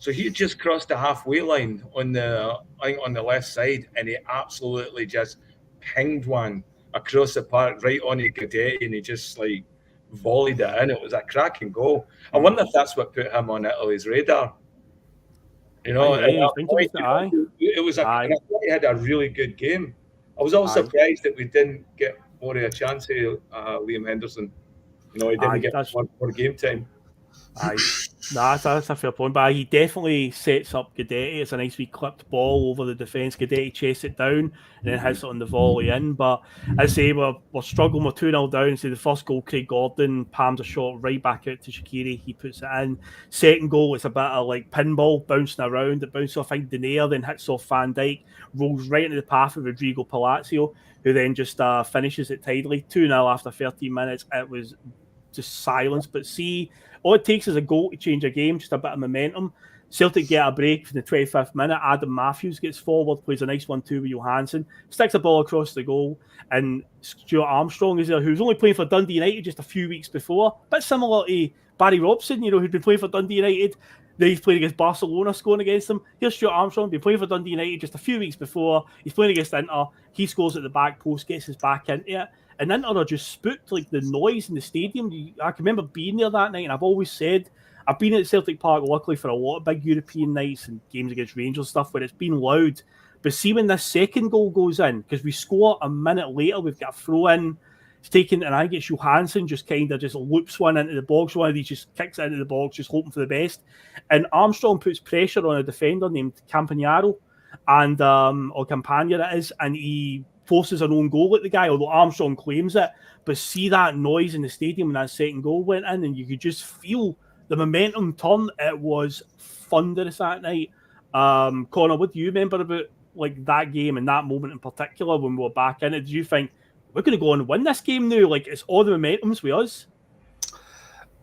[SPEAKER 5] So he just crossed the halfway line on the left side, and he absolutely just pinged one across the park right on Guidetti, and he just like volleyed it in. It was a cracking goal. I wonder if that's what put him on Italy's radar. You know,
[SPEAKER 3] Aye,
[SPEAKER 5] at that
[SPEAKER 3] think
[SPEAKER 5] point,
[SPEAKER 3] about it,
[SPEAKER 5] it was and I thought he had a really good game. I was also surprised that we didn't get more of a chance of Liam Henderson. You know, he didn't get more game time.
[SPEAKER 3] That's a fair point, but he definitely sets up Guidetti. It's a nice wee clipped ball over the defence. Guidetti chases it down and then hits it on the volley in. But I say we're struggling. We're 2-0 down. So the first goal, Craig Gordon palms a shot right back out to Shaqiri. He puts it in. Second goal, it's a bit of like pinball bouncing around. It bounces off, I think, Denayer, then hits off Van Dijk, rolls right into the path of Rodrigo Palacio, who then just finishes it tidily. 2-0 after 13 minutes. It was just silence. But see, all it takes is a goal to change a game, just a bit of momentum. Celtic get a break in the 25th minute. Adam Matthews gets forward, plays a nice 1-2 with Johansen, sticks the ball across the goal, and Stuart Armstrong is there, who's only playing for Dundee United just a few weeks before, but similar to Barry Robson, you know, who'd been playing for Dundee United. Then he's playing against Barcelona, scoring against them. Here's Stuart Armstrong, been playing for Dundee United just a few weeks before. He's playing against Inter. He scores at the back post, gets his back into it. And Inter are just spooked, like the noise in the stadium. I can remember being there that night, and I've always said, I've been at Celtic Park, luckily, for a lot of big European nights and games against Rangers stuff where it's been loud. But see when this second goal goes in, because we score a minute later, we've got a throw in. It's taken, and I think it's Johansen just kind of just loops one into the box. One of these just kicks it into the box, just hoping for the best. And Armstrong puts pressure on a defender named Campagnaro, and or Campagna it is, and he forces an own goal at the guy, although Armstrong claims it. But see that noise in the stadium when that second goal went in, and you could just feel the momentum turn. It was thunderous that night. Connor, what do you remember about like that game and that moment in particular when we were back in it? Did you think we're going to go and win this game now? Like, it's all the momentum's with us.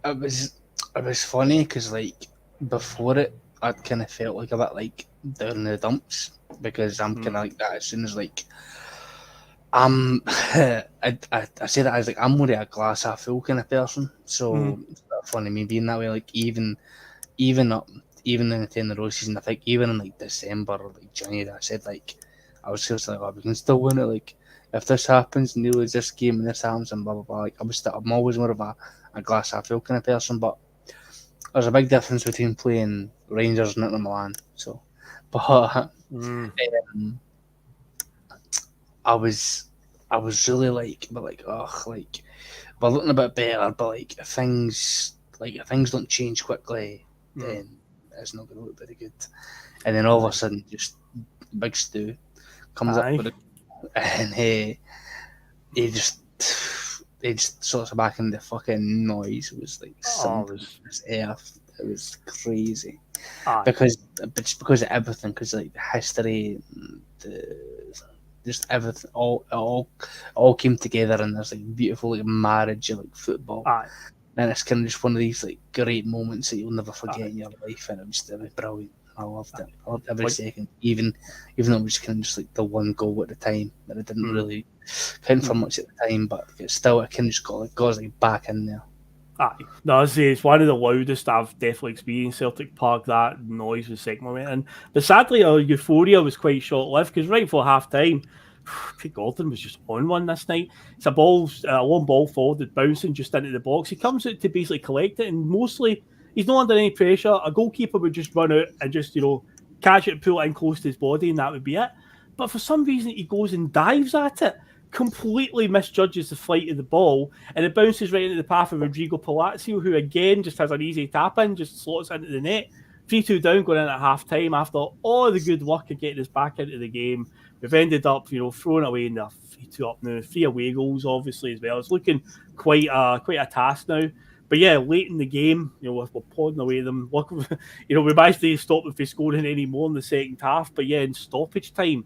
[SPEAKER 4] It was funny because like before it, I kind of felt like a bit like down in the dumps because I'm kind of like that as soon as like I say that as like I'm more of a glass half full kind of person. So it's a bit funny me being that way. Like even in the 10-row season, I think even in like December or like January, I said like I was just like, oh, we can still win it. Like if this happens, and you lose this game and this happens and blah blah blah. Like I'm always more of a glass half full kind of person. But there's a big difference between playing Rangers and Inter Milan. So, but I was really like, but like, like we're looking a bit better, but like if things don't change quickly, then it's not going to look very good. And then all of a sudden, just Big Stu comes up with it, and he just sorts of back in the fucking noise. It was like it was crazy because of everything, because like the history, just everything, all came together, and there's like beautiful like marriage of like football. And it's kind of just one of these like great moments that you'll never forget in your life, and it was brilliant. I loved it. I loved every second, even though it was kind of just like the one goal at the time that it didn't really count for much at the time, but it kind of just got us like back in there.
[SPEAKER 3] No, it's one of the loudest I've definitely experienced Celtic Park. That noise was second moment, but sadly our euphoria was quite short-lived because right before half-time, Craig Gordon was just on one this night. It's a long ball forward, bouncing just into the box. He comes out to basically collect it, and mostly he's not under any pressure. A goalkeeper would just run out and just, catch it, pull it in close to his body, and that would be it. But for some reason, he goes and dives at it, completely misjudges the flight of the ball, and it bounces right into the path of Rodrigo Palacio, who again just has an easy tap in, just slots into the net. 3-2 down going in at half time after all the good work of getting us back into the game. We've ended up, throwing away in the 3-2 up now, 3 away goals obviously as well. It's looking quite a task now. But yeah, late in the game, we're plodding away them. Look, we managed to stop them from scoring any more in the second half. But yeah, in stoppage time,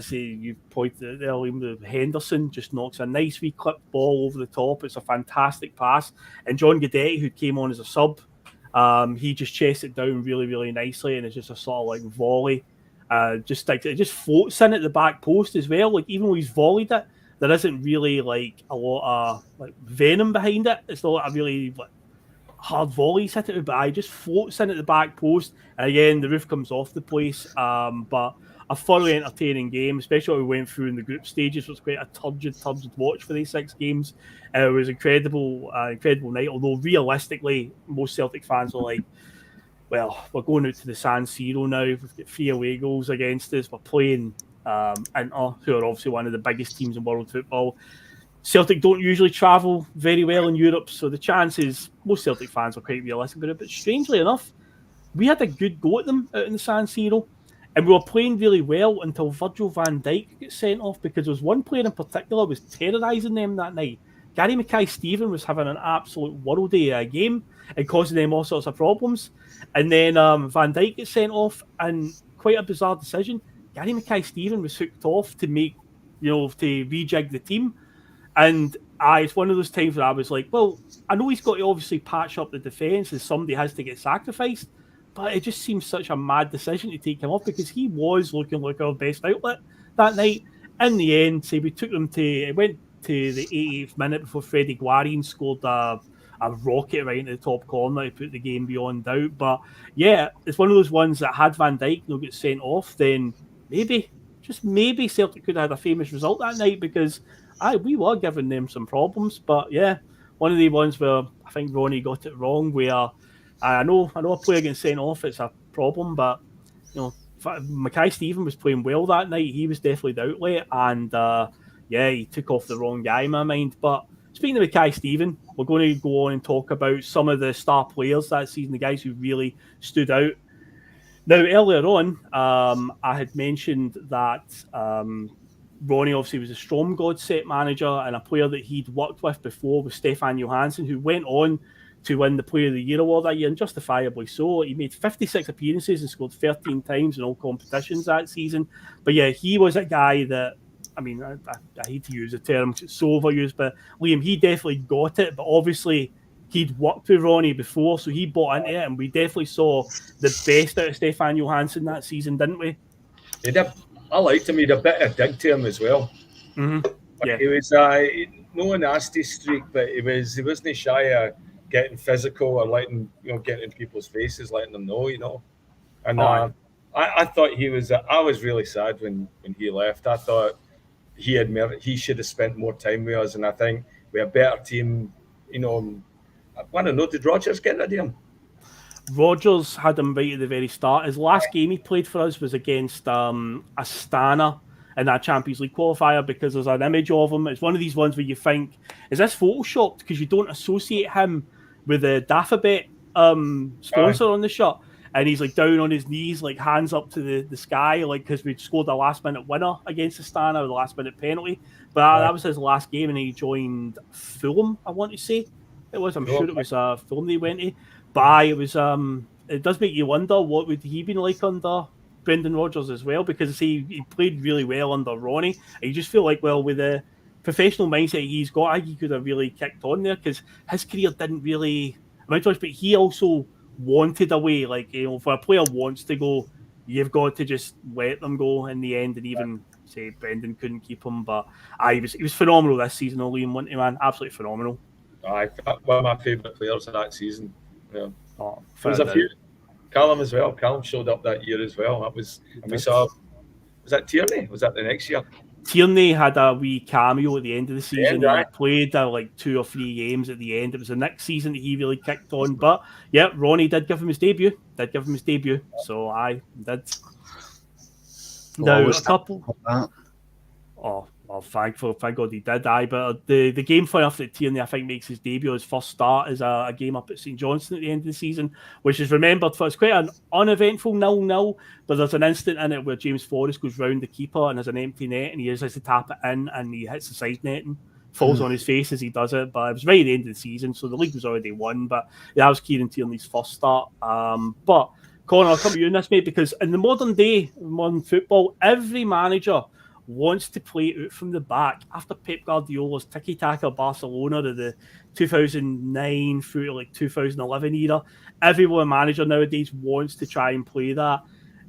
[SPEAKER 3] you pointed there, Liam, Henderson just knocks a nice wee clipped ball over the top. It's a fantastic pass. And John Guidetti, who came on as a sub, he just chased it down really, really nicely, and it's just a sort of like volley. It just floats in at the back post as well. Like, even though he's volleyed it, there isn't really like a lot of like venom behind it. It's not a really like hard volley hit it, but it just floats in at the back post. And again, the roof comes off the place. But a thoroughly entertaining game, especially what we went through in the group stages. It was quite a turgid watch for these 6 games. It was incredible night. Although realistically, most Celtic fans are like, well, we're going out to the San Siro now. We've got 3 away goals against us. We're playing Inter, who are obviously one of the biggest teams in world football. Celtic don't usually travel very well in Europe, so the chances, most Celtic fans are quite realistic about it. But strangely enough, we had a good go at them out in the San Siro, and we were playing really well until Virgil van Dijk got sent off, because there was one player in particular was terrorising them that night. Gary Mackay-Steven was having an absolute world-day game and causing them all sorts of problems. And then Van Dijk gets sent off, and quite a bizarre decision. Gary Mackay-Steven was hooked off to make, to rejig the team. And it's one of those times where I was like, well, I know he's got to obviously patch up the defence and somebody has to get sacrificed, but it just seems such a mad decision to take him off, because he was looking like our best outlet that night. In the end, we took them it went to the 88th minute before Freddie Guarin scored a rocket right into the top corner to put the game beyond doubt. But yeah, it's one of those ones that had Van Dijk not get sent off, then maybe, just maybe, Celtic could have had a famous result that night, because we were giving them some problems. But yeah, one of the ones where I think Ronny got it wrong, where I know a player getting sent off, it's a problem, but Mackay-Steven was playing well that night. He was definitely the outlet, and he took off the wrong guy in my mind. But speaking of Mackay-Steven, we're going to go on and talk about some of the star players that season, the guys who really stood out. Now, earlier on, I had mentioned that Ronny obviously was a Stromgod set manager, and a player that he'd worked with before was Stefan Johansen, who went on to win the Player of the Year award that year, and justifiably so. He made 56 appearances and scored 13 times in all competitions that season. But yeah, he was a guy that, I hate to use the term, it's so overused, but Liam, he definitely got it. But obviously, he'd worked with Ronny before, so he bought into it, and we definitely saw the best out of Stefan Johansen that season, didn't we?
[SPEAKER 5] He did. I liked him. He had a bit of dig to him as well.
[SPEAKER 3] Mm-hmm. Yeah.
[SPEAKER 5] He was no nasty streak, but he wasn't shy of getting physical or letting getting in people's faces, letting them know, And I thought he was. I was really sad when he left. I thought he should have spent more time with us, and I think we're a better team. I want to know, did Rodgers get rid of him?
[SPEAKER 3] Rodgers had him right at the very start. His last game he played for us was against Astana in that Champions League qualifier, because there's an image of him. It's one of these ones where you think, is this photoshopped? Because you don't associate him with the Dafabet sponsor on the shirt. And he's like down on his knees, like hands up to the sky, like because we'd scored a last-minute winner against Astana with a last-minute penalty. But that was his last game, and he joined Fulham, I want to say. It was, I'm sure it was Fulham they went to. But it was, it does make you wonder what would he been like under Brendan Rodgers as well, because he played really well under Ronny. And you just feel like, well, with the professional mindset he's got, I think he could have really kicked on there, because his career didn't really amount to much, but he also wanted away. Like, if a player wants to go, you've got to just let them go in the end. And even say Brendan couldn't keep him, but he was phenomenal this season. Liam, wasn't he, man? Absolutely phenomenal.
[SPEAKER 5] One of my favourite players of that season. Yeah.
[SPEAKER 3] There
[SPEAKER 5] was a few. Callum as well. Callum showed up that year as well. That was, and we saw. Was that Tierney? Was that the next year?
[SPEAKER 3] Tierney had a wee cameo at the end of the season.
[SPEAKER 5] He
[SPEAKER 3] played like 2 or 3 games at the end. It was the next season that he really kicked on. But yeah, Ronny did give him his debut. So I did. Now a couple. Well, thank God he did, but the game for enough that Tierney, I think, makes his debut. His first start as a game up at St Johnstone at the end of the season, which is remembered for, it's quite an uneventful 0-0, but there's an instant in it where James Forrest goes round the keeper and there's an empty net and he just has to tap it in and he hits the side netting, falls on his face as he does it, but it was right at the end of the season, so the league was already won, but that was Kieran Tierney's first start. But Colin, I'll come to you in this, mate, because in the modern day, modern football, every manager wants to play out from the back. After Pep Guardiola's tiki-taka Barcelona of the 2009 through to like 2011 era, every manager nowadays wants to try and play that.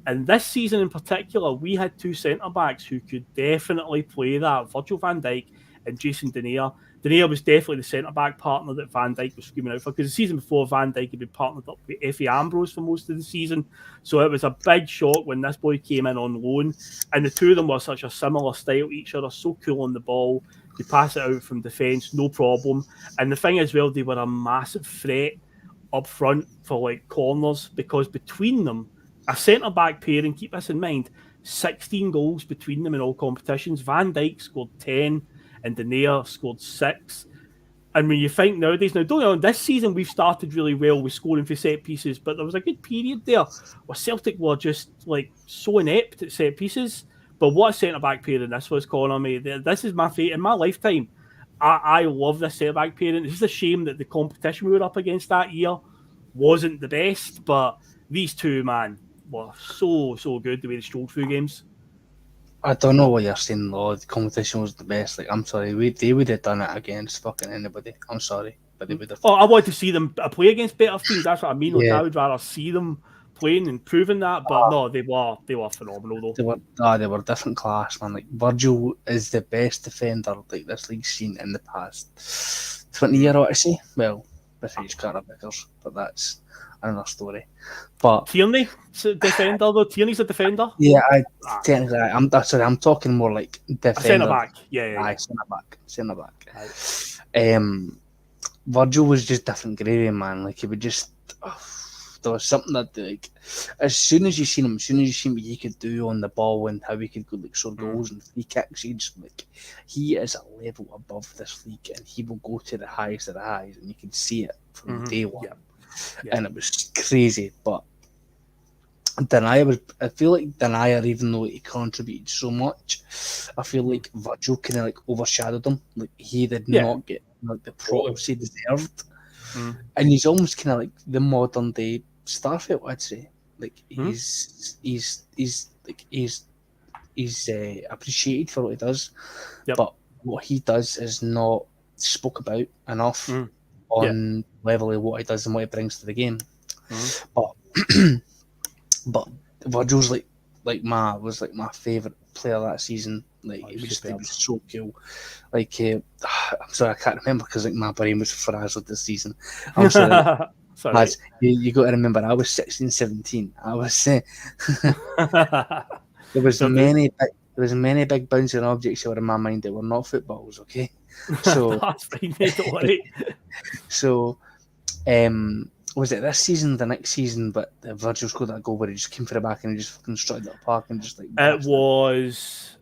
[SPEAKER 3] And this season in particular, we had two centre-backs who could definitely play that, Virgil van Dijk and Jason Denayer. Denayer was definitely the centre-back partner that Van Dijk was screaming out for, because the season before, Van Dijk had been partnered up with Effie Ambrose for most of the season. So it was a big shock when this boy came in on loan, and the two of them were such a similar style to each other, so cool on the ball. They pass it out from defence, no problem. And the thing is, well, they were a massive threat up front for like corners, because between them, a centre-back pairing, keep this in mind, 16 goals between them in all competitions. Van Dijk scored 10, and Denayer scored 6. And when you think nowadays, now don't get on, this season we've started really well with scoring for set pieces, but there was a good period there where Celtic were just like so inept at set pieces. But what a centre back pairing this was, Connor, mate. This is my favourite in my lifetime. I love this centre back pairing. It's just a shame that the competition we were up against that year wasn't the best, but these two, man, were so good the way they strolled through games.
[SPEAKER 4] I don't know what you're saying, though. The competition was the best. Like, I'm sorry, they would have done it against fucking anybody. I'm sorry, but they would have.
[SPEAKER 3] Oh, I want to see them play against better teams. That's what I mean. Like,
[SPEAKER 4] Yeah.
[SPEAKER 3] I would rather see them playing and proving that. But no, they were phenomenal though.
[SPEAKER 4] They were different class, man. Like, Virgil is the best defender like this league's seen in the past 20 year odyssey. Well, with age Carabakers, but that's another story. But
[SPEAKER 3] Tierney, defender though. Tierney's a defender.
[SPEAKER 4] yeah, technically, I'm talking more like defender.
[SPEAKER 3] Centre back. Yeah.
[SPEAKER 4] Aye, centre back. Virgil was just different gravy, man. Like, he would just. There was something that, like, as soon as you seen what he could do on the ball and how he could go, like, score goals and free kicks, he is a level above this league, and he will go to the highest of the highs, and you can see it from day one. Yeah. And it was crazy, but I feel like Denayer, even though he contributed so much, I feel like Virgil kind of like overshadowed him. Like, he did not get like the props he deserved, and he's almost kind of like the modern day Starfield, I'd say. Like, he's appreciated for what he does, but what he does is not spoke about enough on level of what he does and what he brings to the game. But Virgil's like my favourite player that season. Like, he was so cool. Like, I'm sorry, I can't remember because like my brain was frazzled this season. I'm sorry. Lads, you got to remember, I was 16, 17. I was there was many big bouncing objects that were in my mind that were not footballs. Okay, so
[SPEAKER 3] that's fine, mate, don't worry.
[SPEAKER 4] So, was it this season, the next season? But Virgil scored that goal where he just came for the back and he just fucking strutted at the park and just like.
[SPEAKER 3] It was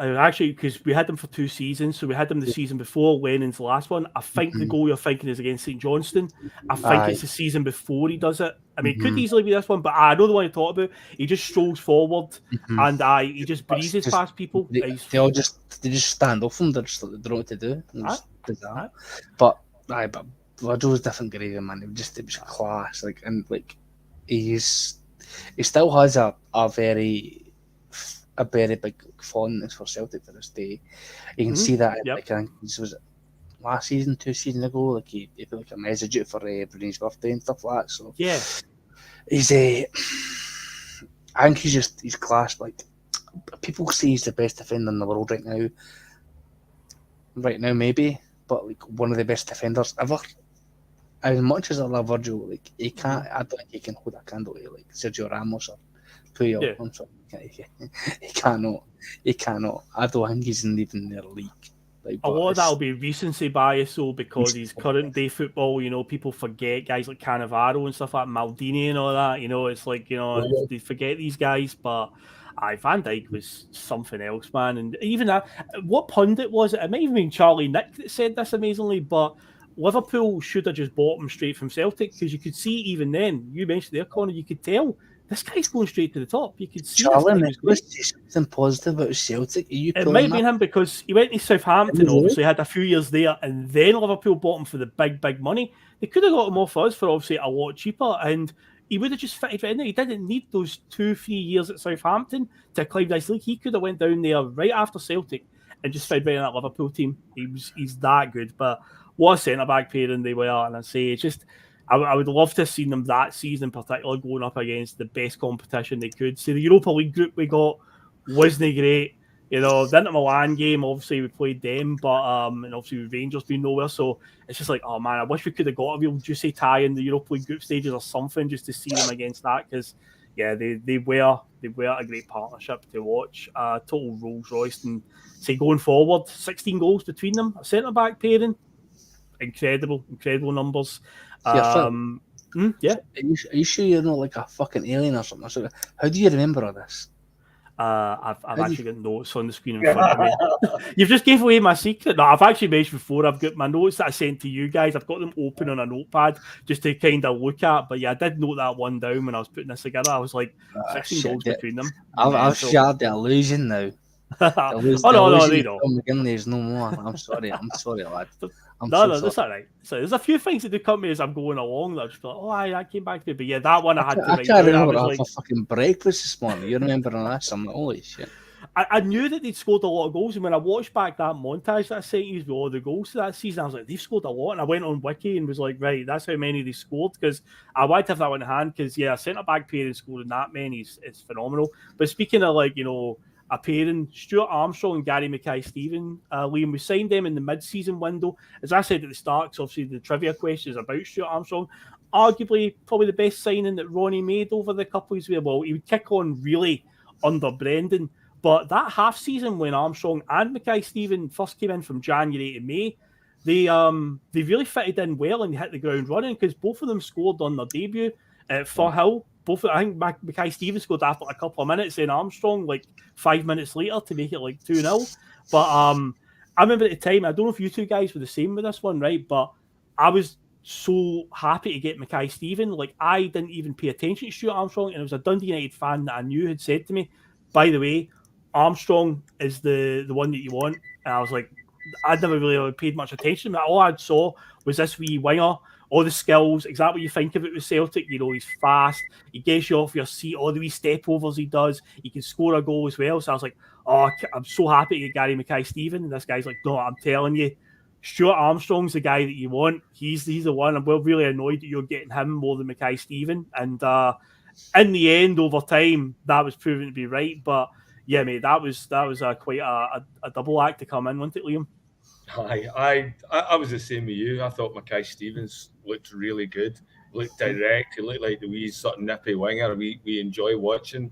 [SPEAKER 3] actually, because we had them for 2 seasons, so we had them the season before Lennon's last one. I think the goal you're thinking is against St Johnstone. I think it's the season before he does it. I mean, it could easily be this one, but I know the one you talk about. He just strolls forward and he just breezes past people.
[SPEAKER 4] They just stand off him. They don't know what to do. It's bizarre. But Virgil was different gravy, man. It was class. Like, and like, he still has a very big fondness for Celtic to this day. You can see that. Like, I think this was last season, 2 seasons ago. Like, he put like a message out for Brunei's birthday and stuff like that. So
[SPEAKER 3] yeah,
[SPEAKER 4] he's I think he's class. Like, people say he's the best defender in the world right now. Right now, maybe, but like one of the best defenders ever. As much as I love Virgil, like, he can't. I don't think he can hold a candle to like Sergio Ramos or Puyol.
[SPEAKER 3] Yeah.
[SPEAKER 4] I'm sorry, he cannot. He cannot. I don't think he's even in their league. Like,
[SPEAKER 3] a lot of that will be recency bias, though, because he's current day football. People forget guys like Cannavaro and stuff like Maldini and all that. It's like they forget these guys, but Van Dijk was something else, man. And even that, what pundit was it? It might even been Charlie Nick that said this amazingly, but Liverpool should have just bought him straight from Celtic, because you could see even then. You mentioned there, Connor, you could tell. This guy's going straight to the top. You could see
[SPEAKER 4] Charlie Nicholas say something positive about Celtic.
[SPEAKER 3] It might have been him, because he went to Southampton, obviously had a few years there, and then Liverpool bought him for the big money. They could have got him off us for obviously a lot cheaper, and he would have just fitted right in there. He didn't need those 2-3 years at Southampton to climb this league. He could have went down there right after Celtic and just fitted right in that Liverpool team. He's that good. But what a centre-back pairing they were, and I say it's just... I would love to have seen them that season in particular going up against the best competition they could. See, the Europa League group we got wasn't great. The Inter Milan game, obviously we played them, but and obviously with Rangers being nowhere, so it's just like, oh man, I wish we could have got a real juicy tie in the Europa League group stages or something just to see them against that, because yeah, they were a great partnership to watch. Total Rolls Royce, and say going forward, 16 goals between them, a centre back pairing, incredible numbers.
[SPEAKER 4] Yeah.
[SPEAKER 3] Yeah.
[SPEAKER 4] Are you sure you're not like a fucking alien or something? How do you remember all this?
[SPEAKER 3] I've actually got notes on the screen in front of me. You've just gave away my secret. No, I've actually mentioned before, I've got my notes that I sent to you guys. I've got them open on a notepad just to kind of look at. But yeah, I did note that one down when I was putting this together. I was like, 16 goals between them.
[SPEAKER 4] I've shared the illusion now.
[SPEAKER 3] No, they don't.
[SPEAKER 4] Mcginlay'S no more. I'm sorry, lad.
[SPEAKER 3] No, that's all right. So there's a few things that do come to me as I'm going along that I just feel like, I came back to it. But yeah, that one I had to write down.
[SPEAKER 4] I can't remember half a fucking breakfast this morning. You remember on this? I'm like, holy shit.
[SPEAKER 3] I knew that they'd scored a lot of goals, and when I watched back that montage that I sent you with all the goals to that season, I was like, they've scored a lot. And I went on Wiki and was like, right, that's how many they scored, because I wanted to have that one in hand, because yeah, a centre-back pairing scoring that many is phenomenal. But speaking of a pairing, Stuart Armstrong and Gary Mackay-Steven, Liam, we signed them in the mid-season window. As I said at the start, because obviously the trivia question is about Stuart Armstrong, arguably probably the best signing that Ronnie made over the couple of years. Well, he would kick on really under Brendan, but that half season when Armstrong and Mackay-Steven first came in from January to May, they really fitted in well and hit the ground running, because both of them scored on their debut at Firhill. I think Mackay-Steven scored after a couple of minutes, and Armstrong 5 minutes later to make it 2-0. But I remember at the time, I don't know if you two guys were the same with this one, right? But I was so happy to get Mackay-Steven. I didn't even pay attention to Stuart Armstrong, and it was a Dundee United fan that I knew had said to me, by the way, Armstrong is the one that you want. And I was like, I'd never really paid much attention, but all I saw was this wee winger, all the skills, exactly what you think of it with Celtic. He's fast, he gets you off your seat, all the wee step overs he does, he can score a goal as well. So I was like, oh, I'm so happy to get Gary Mackay-Steven. And this guy's like, no, I'm telling you, Stuart Armstrong's the guy that you want. He's the one. I'm really annoyed that you're getting him more than Mackay-Steven. And in the end, over time, that was proven to be right. But yeah, mate, that was quite a double act to come in, wasn't it, Liam?
[SPEAKER 5] I was the same with you. I thought Mackay-Stevens looked really good. Looked direct. He looked like the wee sort of nippy winger we enjoy watching.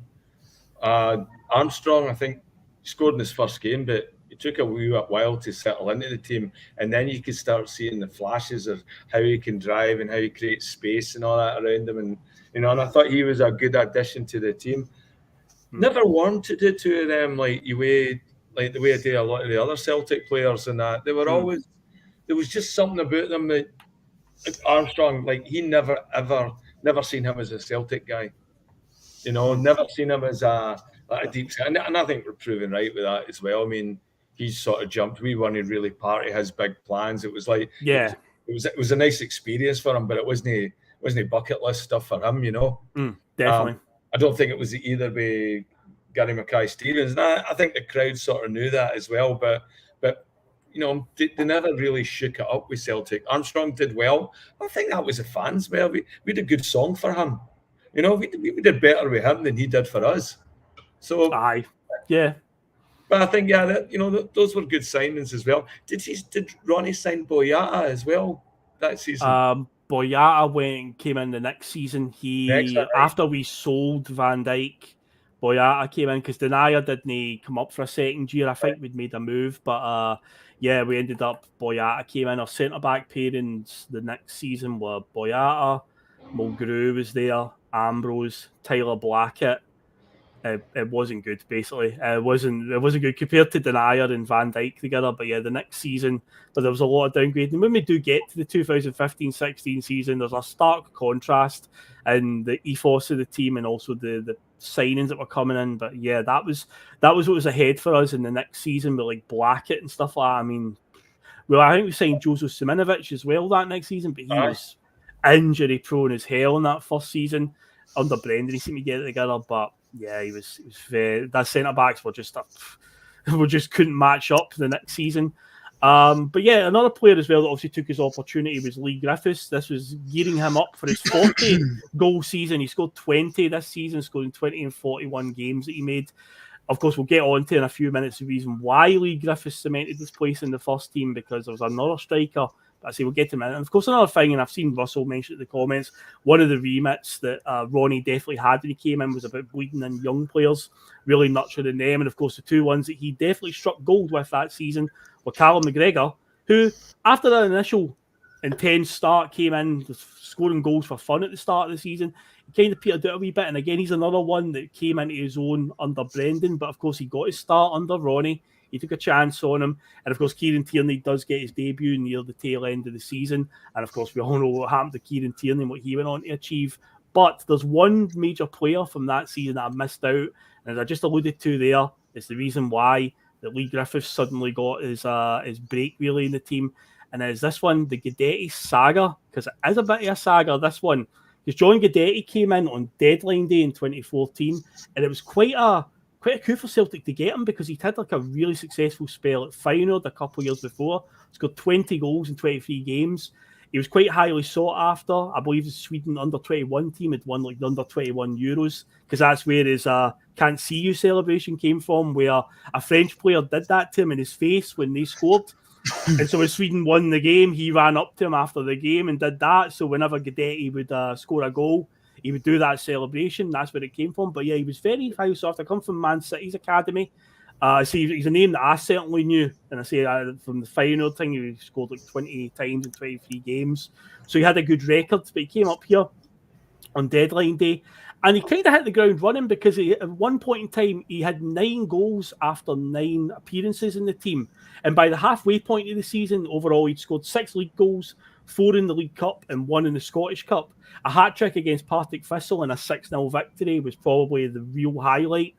[SPEAKER 5] Armstrong, I think, scored in his first game, but it took a wee while to settle into the team, and then you could start seeing the flashes of how he can drive and how he creates space and all that around him. And and I thought he was a good addition to the team. Never wanted to do two of them the way I do a lot of the other Celtic players, and that they were always, there was just something about them that Armstrong, he never seen him as a Celtic guy, never seen him as a deep, and I think we're proving right with that as well. I mean, he's sort of jumped. We weren't really part of his big plans. It was it was a nice experience for him, but it wasn't bucket list stuff for him,
[SPEAKER 3] Definitely.
[SPEAKER 5] I don't think it was either by Gary Mackay-Stevens. And I think the crowd sort of knew that as well, but they never really shook it up with Celtic. Armstrong did well. I think that was the fans. Well, we had a good song for him. We did better with him than he did for us. So
[SPEAKER 3] yeah.
[SPEAKER 5] But I think those were good signings as well. Did Ronnie sign Boyata as well that season?
[SPEAKER 3] Boyata came in the next season. After we sold Van Dijk, Boyata came in because Denayer didn't come up for a second year. I think we'd made a move, but yeah, we ended up Boyata came in. Our centre back pairings the next season were Boyata, Mulgrew was there, Ambrose, Tyler Blackett. It wasn't good, basically. It wasn't good compared to Denayer and Van Dijk together. But yeah, the next season, but there was a lot of downgrading. When we do get to the 2015-16 season, there's a stark contrast in the ethos of the team and also the signings that were coming in. But yeah, that was what was ahead for us in the next season with like Blackett and stuff like that. I mean, well, I think we signed Joseph Siminovic as well that next season, but he was injury prone as hell in that first season. Under Brendan, he seemed to get it together, but yeah, he was very, that centre backs were just couldn't match up the next season. But yeah, another player as well that obviously took his opportunity was Leigh Griffiths. This was gearing him up for his 40 goal season. He scored 20 this season, scoring 20 in 41 games that he made. Of course, we'll get on to in a few minutes the reason why Leigh Griffiths cemented his place in the first team, because there was another striker. But I say we'll get to him. And of course, another thing, and I've seen Russell mention it in the comments, one of the remits that Ronny definitely had when he came in was about bleeding in young players, really nurturing them. And of course, the two ones that he definitely struck gold with that season were Callum McGregor, who, after that initial intense start, came in scoring goals for fun at the start of the season. He kind of petered out a wee bit, and again, he's another one that came into his own under Brendan, but of course, he got his start under Ronny. He took a chance on him, and of course, Kieran Tierney does get his debut near the tail end of the season, and of course, we all know what happened to Kieran Tierney and what he went on to achieve. But there's one major player from that season that I missed out, and as I just alluded to there, it's the reason why that Leigh Griffiths suddenly got his break really in the team, and is this one, the Guidetti saga, because it is a bit of a saga, this one, because John Guidetti came in on deadline day in 2014, and it was quite a coup for Celtic to get him, because he'd had like a really successful spell at Feyenoord a couple of years before. He scored 20 goals in 23 games. He was quite highly sought after. I believe the Sweden under-21 team had won like the under-21 Euros, because that's where his can't see you celebration came from, where a French player did that to him in his face when they scored. And so when Sweden won the game, he ran up to him after the game and did that. So whenever Guidetti would score a goal, he would do that celebration. That's where it came from. But yeah, he was very high soft. I come from Man City's academy. He's a name that I certainly knew. And I say from the Feyenoord thing, he scored like 20 times in 23 games. So he had a good record. But he came up here on deadline day, and he kind of hit the ground running, because at one point in time, he had 9 goals after 9 appearances in the team. And by the halfway point of the season, overall, he'd scored 6 league goals, 4 in the League Cup and 1 in the Scottish Cup. A hat-trick against Partick Thistle and a 6-0 victory was probably the real highlight.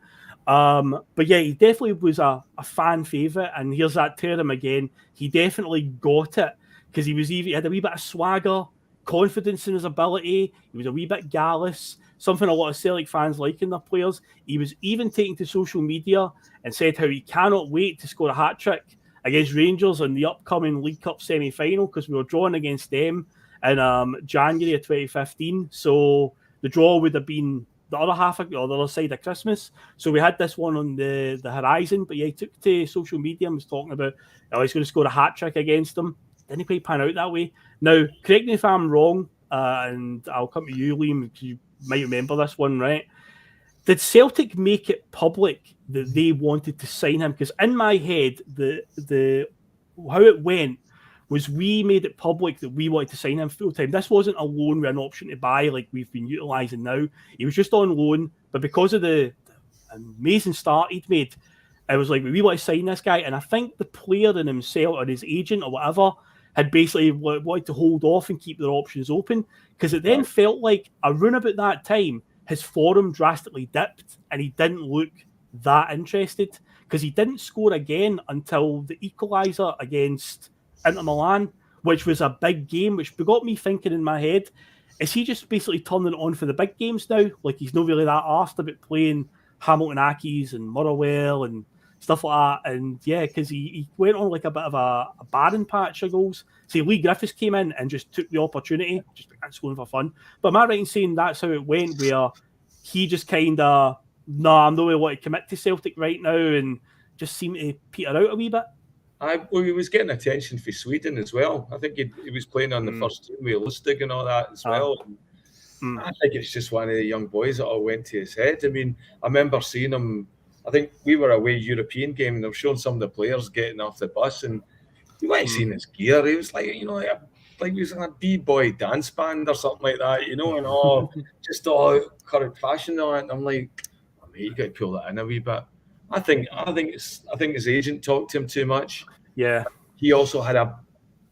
[SPEAKER 3] But yeah, he definitely was a fan favourite, and here's that term again. He definitely got it, because he had a wee bit of swagger, confidence in his ability. He was a wee bit gallus, something a lot of Celtic fans like in their players. He was even taken to social media and said how he cannot wait to score a hat-trick against Rangers in the upcoming League Cup semi-final, because we were drawn against them in January of 2015. So the draw would have been the other half or the other side of Christmas. So we had this one on the horizon. But yeah, he took to social media and was talking about he's going to score a hat-trick against them. Didn't quite pan out that way. Now, correct me if I'm wrong, and I'll come to you, Liam, because you might remember this one, right? Did Celtic make it public that they wanted to sign him? Because in my head, the how it went was we made it public that we wanted to sign him full time. This wasn't a loan with an option to buy like we've been utilising now. He was just on loan, but because of the amazing start he'd made, it was like, we want to sign this guy. And I think the player in himself or his agent or whatever had basically wanted to hold off and keep their options open, because it then felt like around about that time, his form drastically dipped and he didn't look that interested, because he didn't score again until the equaliser against Inter Milan, which was a big game, which got me thinking in my head, is he just basically turning it on for the big games now? Like, he's not really that arsed about playing Hamilton Accies and Motherwell and stuff like that. And yeah, because he went on like a bit of a barren patch of goals. See, Leigh Griffiths came in and just took the opportunity, just began scoring for fun. But am I right in saying that's how it went, where he just kind of, I'm not really want to commit to Celtic right now, and just seemed to peter out a wee bit?
[SPEAKER 5] Well, he was getting attention for Sweden as well. I think he was playing on the first team with Lustig and all that as well. I think it's just one of the young boys that all went to his head. I mean, I remember seeing him. I think we were away European game, and they were showing some of the players getting off the bus, and you might have seen his gear. He was like, like he was in a b-boy dance band or something like that, and just all current fashion on it. And I'm like, you got to pull that in a wee bit. I think his agent talked to him too much.
[SPEAKER 3] Yeah.
[SPEAKER 5] He also had a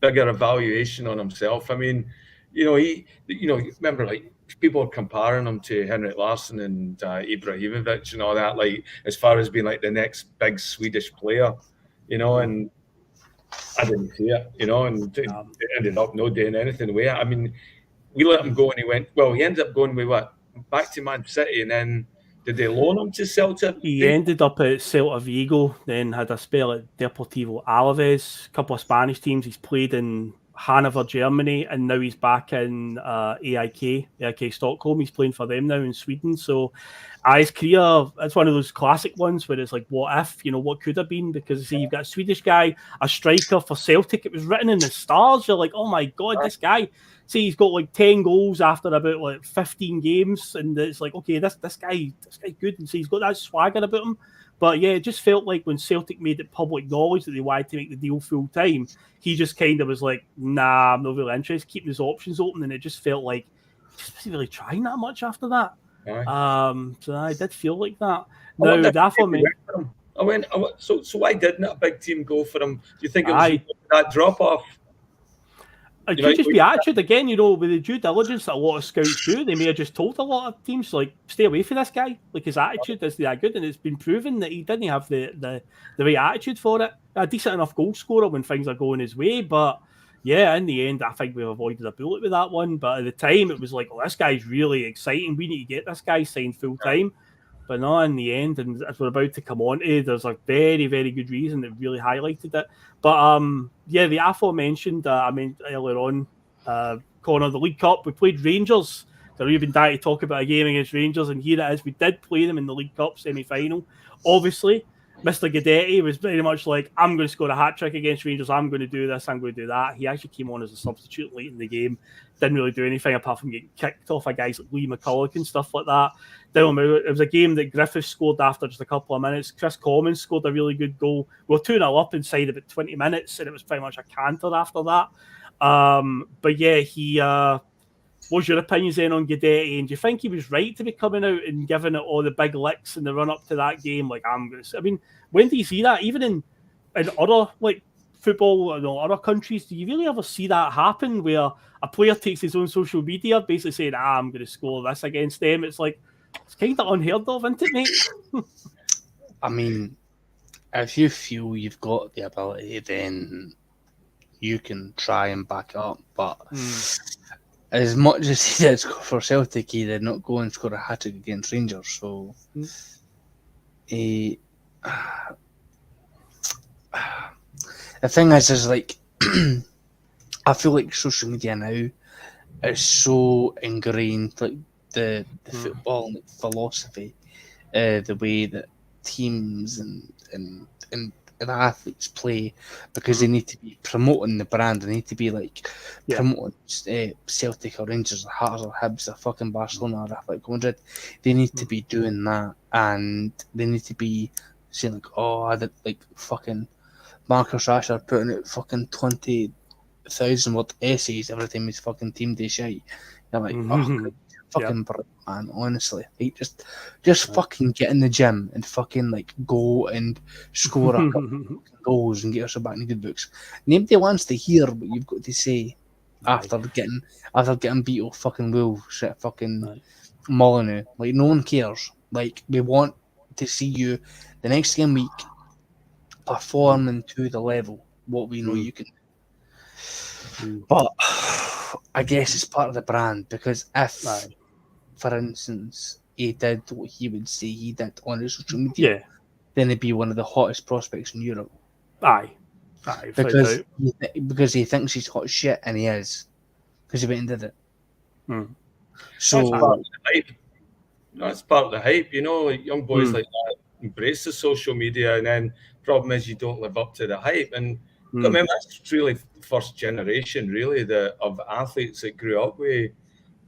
[SPEAKER 5] bigger evaluation on himself. I mean, remember, like, people are comparing him to Henrik Larsson and Ibrahimovic and all that, like, as far as being like the next big Swedish player, and I didn't see it, and it ended up not doing anything with it. I mean, we let him go and he ended up going with back to Man City, and then did they loan him to Celtic?
[SPEAKER 3] He ended up at Celta Vigo, then had a spell at Deportivo Alaves, a couple of Spanish teams. He's played in Hanover, Germany, and now he's back in AIK Stockholm. He's playing for them now in Sweden. So his career, it's one of those classic ones where it's like, what if, what could have been? Because see, you've got a Swedish guy, a striker for Celtic. It was written in the stars. You're like, oh my God, this guy. See, he's got like 10 goals after about like 15 games, and it's like, okay, this guy's good, and see, he's got that swagger about him. But yeah, it just felt like when Celtic made it public knowledge that they wanted to make the deal full time, he just kind of was like, nah, I'm not really interested, keeping his options open, and it just felt like he just wasn't really trying that much after that. So I did feel like that. Now,
[SPEAKER 5] so why didn't a big team go for him? Do you think it was that drop off?
[SPEAKER 3] It could just be attitude again, with the due diligence that a lot of scouts do. They may have just told a lot of teams, like, stay away from this guy. Like, his attitude isn't that good, and it's been proven that he didn't have the right attitude for it. A decent enough goal scorer when things are going his way, but yeah, in the end, I think we've avoided a bullet with that one. But at the time, it was like, oh, this guy's really exciting. We need to get this guy signed full time. But no, in the end, and as we're about to come on to, there's a very, very good reason that really highlighted it. But yeah, the aforementioned, I mean, earlier on, Connor, the League Cup, we played Rangers. So we've been dying to talk about a game against Rangers, and here it is. We did play them in the League Cup semi-final. Obviously, Mr. Guidetti was very much like, I'm going to score a hat-trick against Rangers. I'm going to do this. I'm going to do that. He actually came on as a substitute late in the game. Didn't really do anything apart from getting kicked off by guys like Lee McCulloch and stuff like that. It was a game that Griffiths scored after just a couple of minutes. Chris Commons scored a really good goal. We were 2-0 up inside about 20 minutes, and it was pretty much a canter after that. But yeah, what's your opinions then on Guidetti? And do you think he was right to be coming out and giving it all the big licks in the run-up to that game? Like, I mean, when do you see that? Even in other, like, football, other countries, do you really ever see that happen where a player takes his own social media basically saying, I'm going to score this against them? It's like, it's kind of unheard of, isn't it, mate?
[SPEAKER 4] I mean, if you feel you've got the ability, then you can try and back it up. But as much as he did score for Celtic, he did not go and score a hat-trick against Rangers. So, the thing is like, I feel like social media now is so ingrained, like the football philosophy, the way that teams and athletes play, because they need to be promoting the brand. They need to be like promoting Celtic or Rangers or Hearts or Hibs or fucking Barcelona or Athletic Madrid. They need to be doing that, and they need to be saying like, oh, I did like fucking Marcus Rashford putting out fucking 20,000 word essays every time his fucking team day shite. You're like, oh, fucking brilliant, man. Honestly, like, just fucking get in the gym and fucking like go and score a couple goals and get yourself back in the good books. Nobody wants to hear what you've got to say after getting beat off fucking Wolves at fucking Molyneux. Like, no one cares. Like, we want to see you the next game week performing to the level what we know you can do. But I guess it's part of the brand, because if, for instance, he did what he would say he did on his social media, then he'd be one of the hottest prospects in Europe. Because he thinks he's hot shit, and he is, because he went and did it. So
[SPEAKER 5] that's part of the hype. Like, young boys like that embrace the social media, and then problem is you don't live up to the hype. And I mean, that's really first generation, really, of athletes that grew up with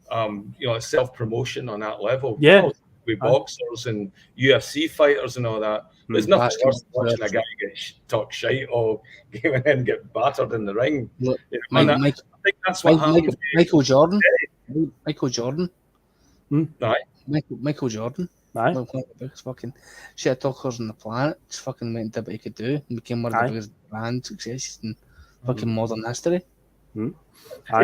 [SPEAKER 5] self-promotion on that level.
[SPEAKER 3] Yeah.
[SPEAKER 5] With boxers and UFC fighters and all that. There's nothing worse than watching a guy get talk shite or get battered in the ring.
[SPEAKER 4] Look,
[SPEAKER 5] I think that's what happened.
[SPEAKER 4] Michael Jordan. Michael Jordan.
[SPEAKER 5] Right.
[SPEAKER 4] Michael Jordan.
[SPEAKER 3] Aye.
[SPEAKER 4] One of the biggest fucking shit talkers on the planet. Just fucking went and did what he could do and became one of the biggest brand successes in fucking modern history.
[SPEAKER 5] It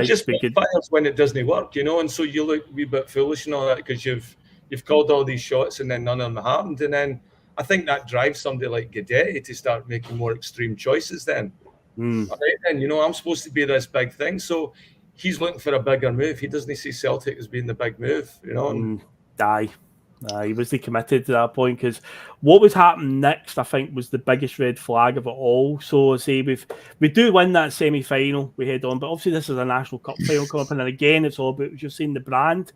[SPEAKER 5] just backfires when it doesn't work, and so you look a wee bit foolish and all that because you've called all these shots and then none of them happened. And then I think that drives somebody like Guidetti to start making more extreme choices then. All right, then, I'm supposed to be this big thing. So he's looking for a bigger move. He doesn't see Celtic as being the big move,
[SPEAKER 3] Aye. He was committed to that point because what would happen next, I think, was the biggest red flag of it all. So, say we do win that semi-final, we head on, but obviously this is a National Cup final coming up, and again, it's all about just seeing the brand.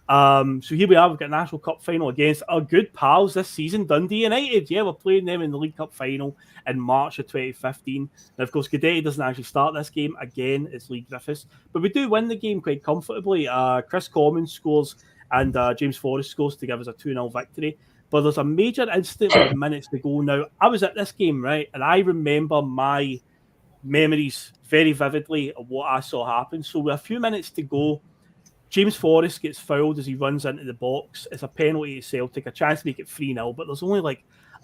[SPEAKER 3] So here we are, we've got a National Cup final against our good pals this season, Dundee United. Yeah, we're playing them in the League Cup final in March of 2015. And of course, Guidetti doesn't actually start this game. Again, it's Lee Griffiths. But we do win the game quite comfortably. Chris Commons scores and James Forrest scores to give us a 2-0 victory. But there's a major incident with minutes to go now. I was at this game, right? And I remember my memories very vividly of what I saw happen. So with a few minutes to go, James Forrest gets fouled as he runs into the box. It's a penalty to Celtic, a chance to make it 3-0, but there's only like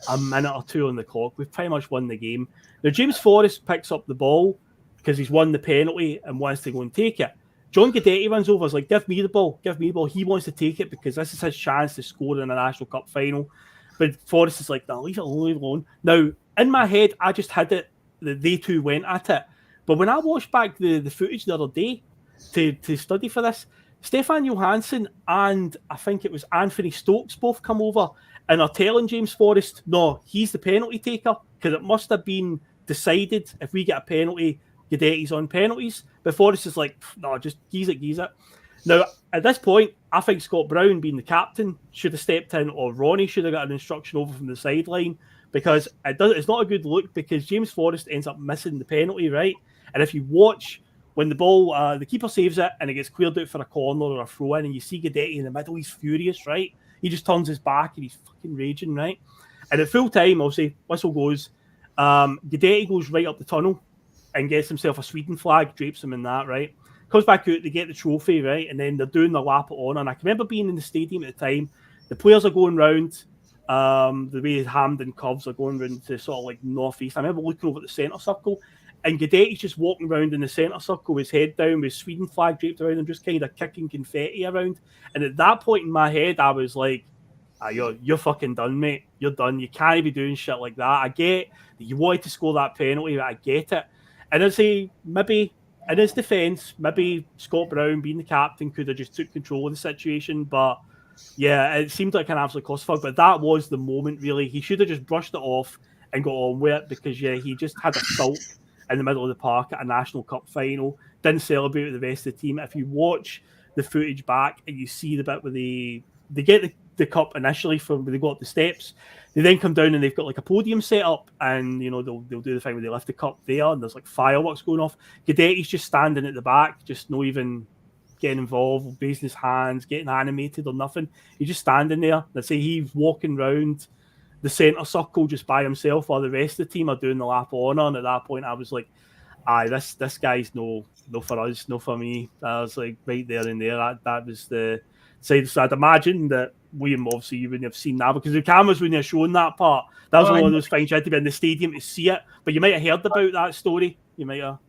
[SPEAKER 3] a minute or two on the clock. We've pretty much won the game. Now, James Forrest picks up the ball because he's won the penalty and wants to go and take it. John Guidetti runs over, is like, give me the ball. He wants to take it because this is his chance to score in a National Cup final. But Forrest is like, no, leave it alone. Now, in my head, I just had it that they two went at it. But when I watched back the footage the other day to study for this, Stefan Johansen and I think it was Anthony Stokes both come over and are telling James Forrest, no, he's the penalty taker because it must have been decided if we get a penalty, Guidetti's on penalties. But Forrest is like, no, just geese it. Now, at this point, I think Scott Brown, being the captain, should have stepped in, or Ronnie should have got an instruction over from the sideline because it's not a good look because James Forrest ends up missing the penalty, right? And if you watch when the ball, the keeper saves it and it gets cleared out for a corner or a throw in, and you see Guidetti in the middle, he's furious, right? He just turns his back and he's fucking raging, right? And at full time, I'll say, whistle goes. Guidetti goes right up the tunnel and gets himself a Sweden flag, drapes him in that, right? Comes back out, they get the trophy, right? And then they're doing the lap of honour. And I can remember being in the stadium at the time. The players are going round, the way Hampden curves are going round to sort of like northeast. I remember looking over at the centre circle. And Guidetti's just walking around in the centre circle with his head down, with Sweden flag draped around him, just kind of kicking confetti around. And at that point in my head, I was like, you're fucking done, mate. You're done. You can't be doing shit like that. I get that you wanted to score that penalty, but I get it. And I'd say maybe in his defence, maybe Scott Brown, being the captain, could have just took control of the situation. But yeah, it seemed like an absolute clusterfuck. But that was the moment, really. He should have just brushed it off and got on with it because, yeah, he just had a sulk in the middle of the park at a National Cup final, didn't celebrate with the rest of the team. If you watch the footage back and you see the bit where they get the cup initially from when they go up the steps, they then come down and they've got like a podium set up and, they'll do the thing where they lift the cup there and there's like fireworks going off. Guidetti's just standing at the back, just not even getting involved, raising his hands, getting animated or nothing. He's just standing there. Let's say he's walking round the centre circle just by himself while the rest of the team are doing the lap of honour. And at that point, I was like, this guy's no for us, no for me. I was like right there and there. That was the side. So I'd imagine that William, obviously, you wouldn't have seen that because the cameras wouldn't have shown that part. That was one of those things you had to be in the stadium to see it. But you might have heard about that story. You might have.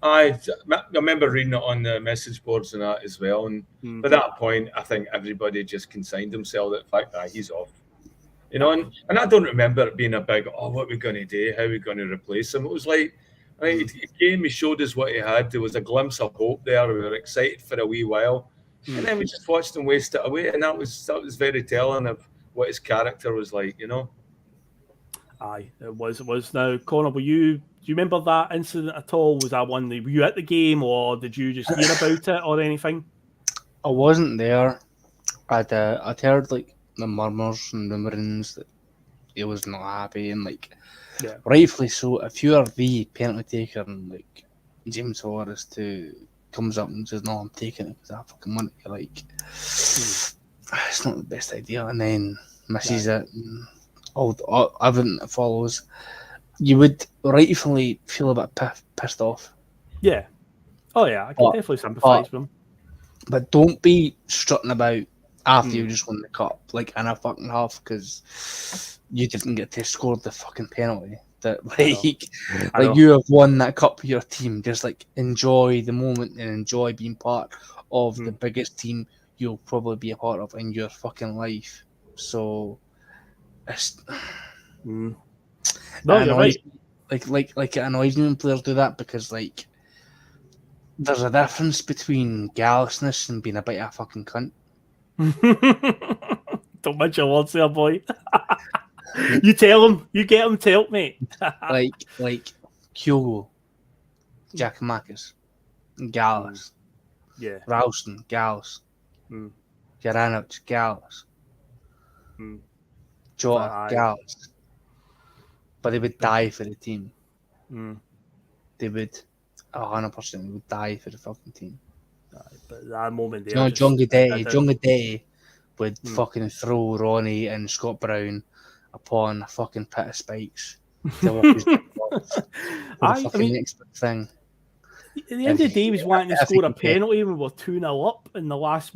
[SPEAKER 3] I
[SPEAKER 5] remember reading it on the message boards and that as well. And by that point, I think everybody just consigned themselves to the fact that he's off. And I don't remember it being a big, what are we going to do? How are we going to replace him? It was like, he came, he showed us what he had. There was a glimpse of hope there. We were excited for a wee while. And then we just watched him waste it away. And that was very telling of what his character was like,
[SPEAKER 3] Aye, it was. Now, Connor, do you remember that incident at all? Was that one, were you at the game or did you just hear about it or anything?
[SPEAKER 4] I wasn't there. I'd heard like the murmurs and rumourings that he was not happy and rightfully so. If you are the penalty taker and like James Forrest, who comes up and says, "No, I'm taking it because I fucking want it," you're like, it's not the best idea, and then misses it, and all everything that follows, you would rightfully feel a bit pissed off.
[SPEAKER 3] Yeah. Oh yeah, I can definitely sympathise with him.
[SPEAKER 4] But don't be strutting about after you just won the cup, like in a fucking half, because you didn't get to score the fucking penalty. That like you have won that cup for your team. Just like enjoy the moment and enjoy being part of the biggest team you'll probably be a part of in your fucking life. So, it's,
[SPEAKER 3] no, you're right.
[SPEAKER 4] Like it annoys me when players do that because like there's a difference between gallousness and being a bit of a fucking cunt.
[SPEAKER 3] Don't mention your words there, boy. You tell him. You get him to help, mate.
[SPEAKER 4] like Kyogo, Giacomakis, Gallus, Ralston, Gallus, Jaranovic, Gallus, Jota, Gallus. But they would die for the team. They would 100% would die for the fucking team.
[SPEAKER 3] But that moment there,
[SPEAKER 4] John Guidetti would fucking throw Ronnie and Scott Brown upon a fucking pit of spikes to walk his next big thing.
[SPEAKER 3] At the end of the day, he was wanting to score a penalty when we were 2-0 up in the last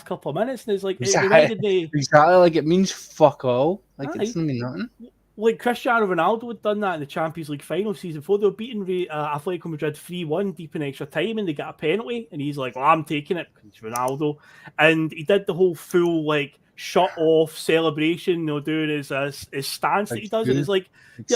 [SPEAKER 3] couple of minutes, and it's like
[SPEAKER 4] exactly,
[SPEAKER 3] at the end of the day,
[SPEAKER 4] like it means fuck all. Like it doesn't mean nothing.
[SPEAKER 3] Like Cristiano Ronaldo had done that in the Champions League final season before they were beating Atletico Madrid 3-1 deep in extra time, and they got a penalty, and he's like, "Well, I'm taking it because Ronaldo," and he did the whole full like shut off celebration, doing his stance that he does. And it's like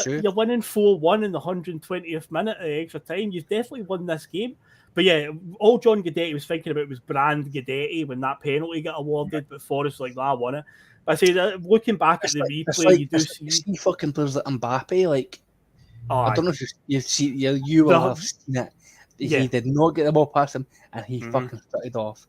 [SPEAKER 3] you're winning 4-1 in the 120th minute of extra time. You've definitely won this game. But yeah, all John Guidetti was thinking about was Brand Guidetti when that penalty got awarded, but Forrest was like, "I won it." I say that looking back at the replay, you do see
[SPEAKER 4] fucking players like Mbappe. Like, I don't know if you will have seen it. He did not get the ball past him, and he fucking started off.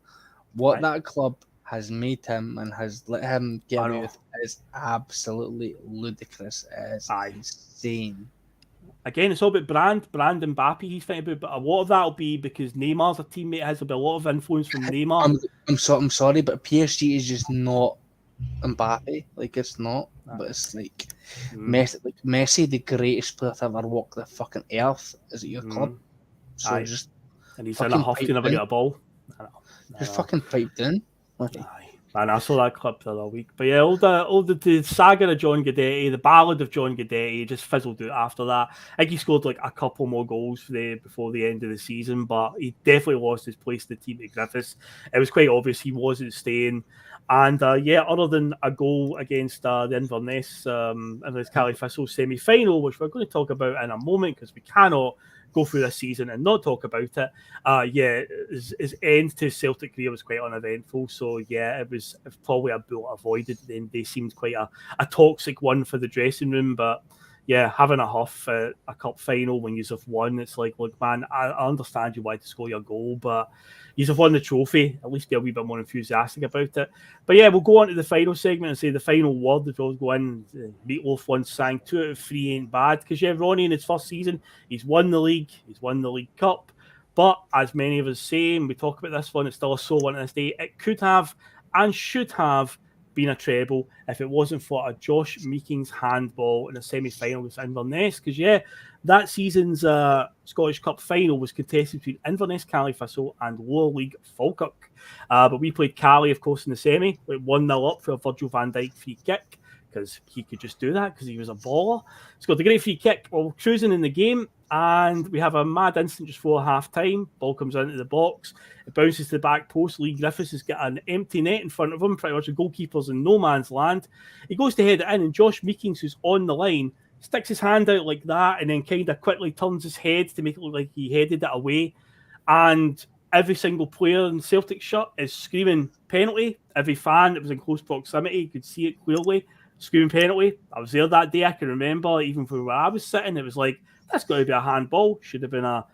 [SPEAKER 4] What that club has made him and has let him get away with is absolutely ludicrous. It's insane.
[SPEAKER 3] Again, it's all about Brand and Mbappe he's thinking about, but a lot of that will be because Neymar's a teammate, has a lot of influence from Neymar.
[SPEAKER 4] I'm sorry, but PSG is just not Mbappe. Like, it's not, but it's like Messi, the greatest player to ever walk the fucking earth, is at your club. So and
[SPEAKER 3] he's in a huff to never get a ball.
[SPEAKER 4] Just fucking piped in.
[SPEAKER 3] And I saw that clip the other week. But yeah, all the saga of John Guidetti, the ballad of John Guidetti, just fizzled out after that. I think he scored like a couple more goals before the end of the season, but he definitely lost his place in the team at Griffiths. It was quite obvious he wasn't staying. And other than a goal against the Inverness Cali Thistle semi-final, which we're going to talk about in a moment because we cannot go through this season and not talk about it. His end to Celtic career was quite uneventful. So it was probably a bullet avoided. Then they seemed quite a toxic one for the dressing room, but having a huff at a cup final when you have won, it's like, look, man, I understand you wanted to score your goal, but you have won the trophy. At least be a wee bit more enthusiastic about it. But we'll go on to the final segment and say the final word. If we'll go in, Meatloaf once sang 2 out of 3 ain't bad, because Ronnie in his first season, he's won the league, he's won the League Cup. But as many of us say, and we talk about this one, it's still a sore one to this day, it could have and should have been a treble if it wasn't for a Josh Meeking's handball in a semi-final with Inverness, because that season's Scottish Cup final was contested between Inverness, Cali Thistle and Lower League Falkirk, but we played Cali, of course, in the semi. We 1-0 up for a Virgil van Dijk free kick because he could just do that because he was a baller. Scored a great free kick while cruising in the game, and we have a mad instant just before half-time. Ball comes into the box. It bounces to the back post. Lee Griffiths has got an empty net in front of him. Pretty much the goalkeeper's in no man's land. He goes to head it in, and Josh Meekings, who's on the line, sticks his hand out like that and then kind of quickly turns his head to make it look like he headed it away. And every single player in Celtic shirt is screaming penalty. Every fan that was in close proximity could see it clearly. Screaming penalty. I was there that day. I can remember, even from where I was sitting, it was like, that's got to be a handball. Should have been a